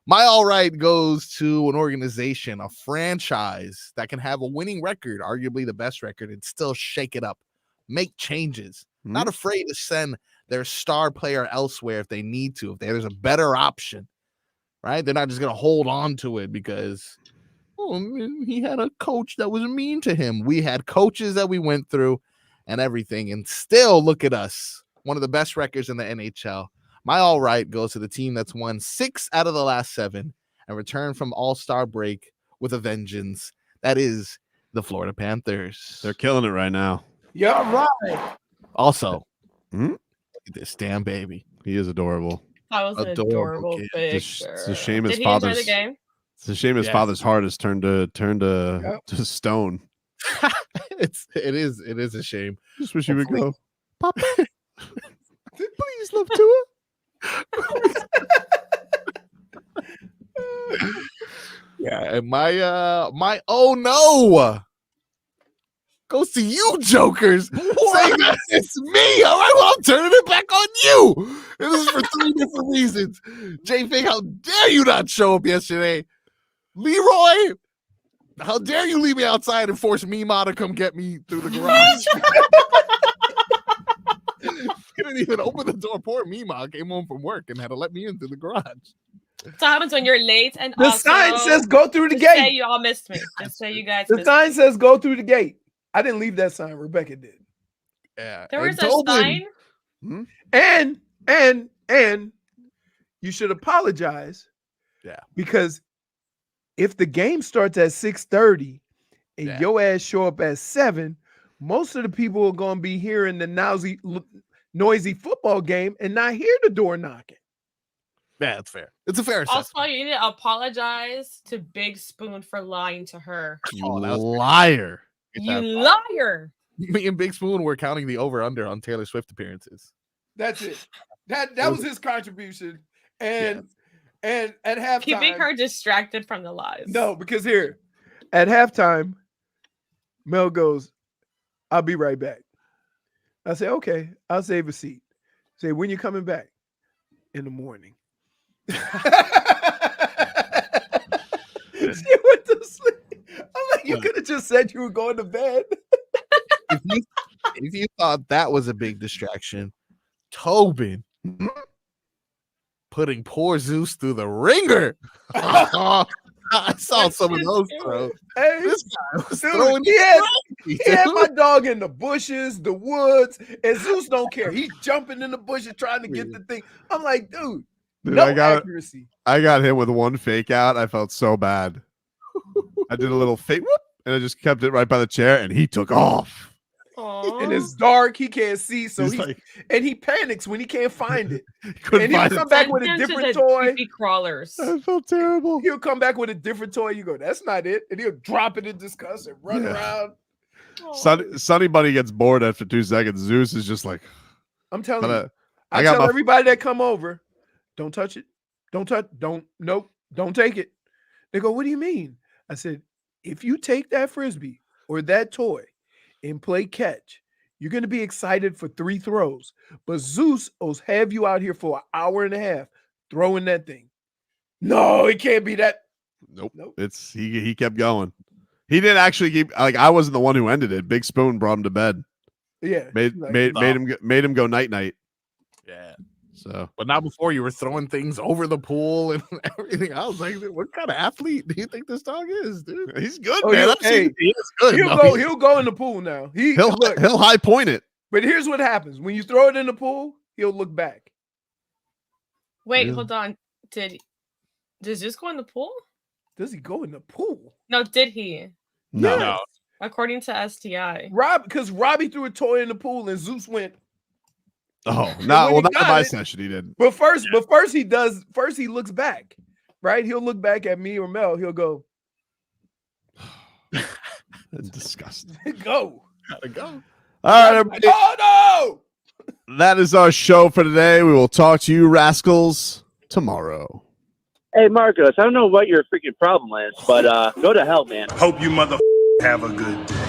Speaker 2: My all right goes to an organization, a franchise that can have a winning record, arguably the best record, and still shake it up, make changes. Not afraid to send their star player elsewhere if they need to, if there's a better option, right? They're not just going to hold on to it because he had a coach that was mean to him. We had coaches that we went through and everything, and still look at us, one of the best records in the NHL. My all right goes to the team that's won 6 out of the last 7 and returned from All-Star break with a vengeance. That is the Florida Panthers.
Speaker 1: They're killing it right now.
Speaker 3: Yeah, right.
Speaker 2: Also, look at this damn baby.
Speaker 1: He is adorable.
Speaker 16: That was an adorable
Speaker 2: kid.
Speaker 16: picture.
Speaker 1: It's a shame his
Speaker 16: Did he enjoy
Speaker 1: father's
Speaker 16: the game?
Speaker 1: It's a shame his father's heart has turned to stone.
Speaker 2: It is a shame.
Speaker 1: Just wish he would go,
Speaker 2: Papa.
Speaker 1: Please, love Tua.
Speaker 2: Yeah, and my oh no goes to you jokers saying that it's me. All right, well, I'm turning it back on you. And this is for 3 different reasons. J-Fig, how dare you not show up yesterday? Leroy, how dare you leave me outside and force Mima to come get me through the garage? Couldn't even open the door. Poor Mima came home from work and had to let me in through the garage.
Speaker 16: That's what happens when you're late and
Speaker 3: The
Speaker 16: also,
Speaker 3: sign says go through the
Speaker 16: just say
Speaker 3: gate.
Speaker 16: you all missed me. Just say you guys
Speaker 3: The
Speaker 16: missed
Speaker 3: sign
Speaker 16: me.
Speaker 3: says go through the gate. I didn't leave that sign. Rebecca did.
Speaker 2: Yeah.
Speaker 16: There was a
Speaker 2: Tobin.
Speaker 16: sign.
Speaker 3: And you should apologize.
Speaker 2: Yeah.
Speaker 3: Because if the game starts at 6:30 and your ass show up at 7, most of the people are going to be hearing the noisy football game and not hear the door knocking.
Speaker 2: Yeah, it's fair. It's a fair assessment.
Speaker 16: Also, you need to apologize to Big Spoon for lying to her.
Speaker 1: You liar.
Speaker 16: You liar.
Speaker 2: Me and Big Spoon were counting the over-under on Taylor Swift appearances.
Speaker 3: That's it. That was his contribution. And at halftime,
Speaker 16: Keeping her distracted from the lies.
Speaker 3: No, because here at halftime, Mel goes, "I'll be right back." I say, "Okay, I'll save a seat." Say, "When you coming back?" "In the morning." She went to sleep. I'm like, you could have just said you were going to bed.
Speaker 2: if you thought that was a big distraction, Tobin putting poor Zeus through the ringer. I saw some of those throws.
Speaker 3: Hey,
Speaker 2: This guy was
Speaker 3: dude,
Speaker 2: throwing
Speaker 3: he had
Speaker 2: dude.
Speaker 3: my dog in the bushes, the woods, and Zeus don't care. He's jumping in the bushes trying to get the thing. I'm like, dude, no accuracy.
Speaker 1: I got hit with one fake out. I felt so bad. I did a little fake whoop, and I just kept it right by the chair, and he took off.
Speaker 3: And it's dark, he can't see, so
Speaker 1: He's like-
Speaker 3: and he panics when he can't find it.
Speaker 1: couldn't
Speaker 3: And he'll
Speaker 1: find
Speaker 3: come
Speaker 1: it.
Speaker 3: back with a
Speaker 16: Send them to
Speaker 3: different
Speaker 16: the
Speaker 3: toy.
Speaker 16: creepy crawlers.
Speaker 1: I felt terrible.
Speaker 3: He'll come back with a different toy. You go, that's not it, and he'll drop it in disgust and run around.
Speaker 1: Sonny Bunny gets bored after 2 seconds. Zeus is just like,
Speaker 3: I'm telling you,
Speaker 1: I
Speaker 3: I
Speaker 1: got
Speaker 3: tell
Speaker 1: my-
Speaker 3: everybody that come over, don't touch it, don't take it. They go, what do you mean? I said, if you take that frisbee or that toy and play catch, you're going to be excited for 3 throws. But Zeus will have you out here for an hour and a half throwing that thing. No, it can't be that.
Speaker 1: Nope. It's he kept going. He didn't actually keep, like, I wasn't the one who ended it. Big Spoon brought him to bed.
Speaker 3: Yeah.
Speaker 1: Made him go night night.
Speaker 2: Yeah.
Speaker 1: So,
Speaker 2: but not before you were throwing things over the pool and everything. I was like, what kind of athlete do you think this dog is, dude?
Speaker 1: He's good,
Speaker 3: Oh,
Speaker 1: man.
Speaker 3: yeah,
Speaker 1: I've seen he is good.
Speaker 3: He'll go in the pool now.
Speaker 1: He'll high point it.
Speaker 3: But here's what happens. When you throw it in the pool, he'll look back.
Speaker 16: Wait,
Speaker 1: Yeah.
Speaker 16: hold on. Does Zeus go in the pool?
Speaker 3: Does he go in the pool?
Speaker 16: No, did he?
Speaker 1: No.
Speaker 3: Yes.
Speaker 16: According to STI.
Speaker 3: Because Robbie threw a toy in the pool and Zeus went.
Speaker 1: Oh,
Speaker 3: And
Speaker 1: not
Speaker 3: when he
Speaker 1: not
Speaker 3: got
Speaker 1: my
Speaker 3: it-
Speaker 1: session. He did.
Speaker 3: But first he looks back, right? He'll look back at me or Mel. He'll go,
Speaker 1: That's disgusting.
Speaker 3: go.
Speaker 2: Gotta go.
Speaker 1: All right, everybody.
Speaker 3: Oh
Speaker 1: That is our show for today. We will talk to you rascals tomorrow.
Speaker 6: Hey, Marcos, I don't know what your freaking problem is, but go to hell, man.
Speaker 19: Hope you mother have a good day.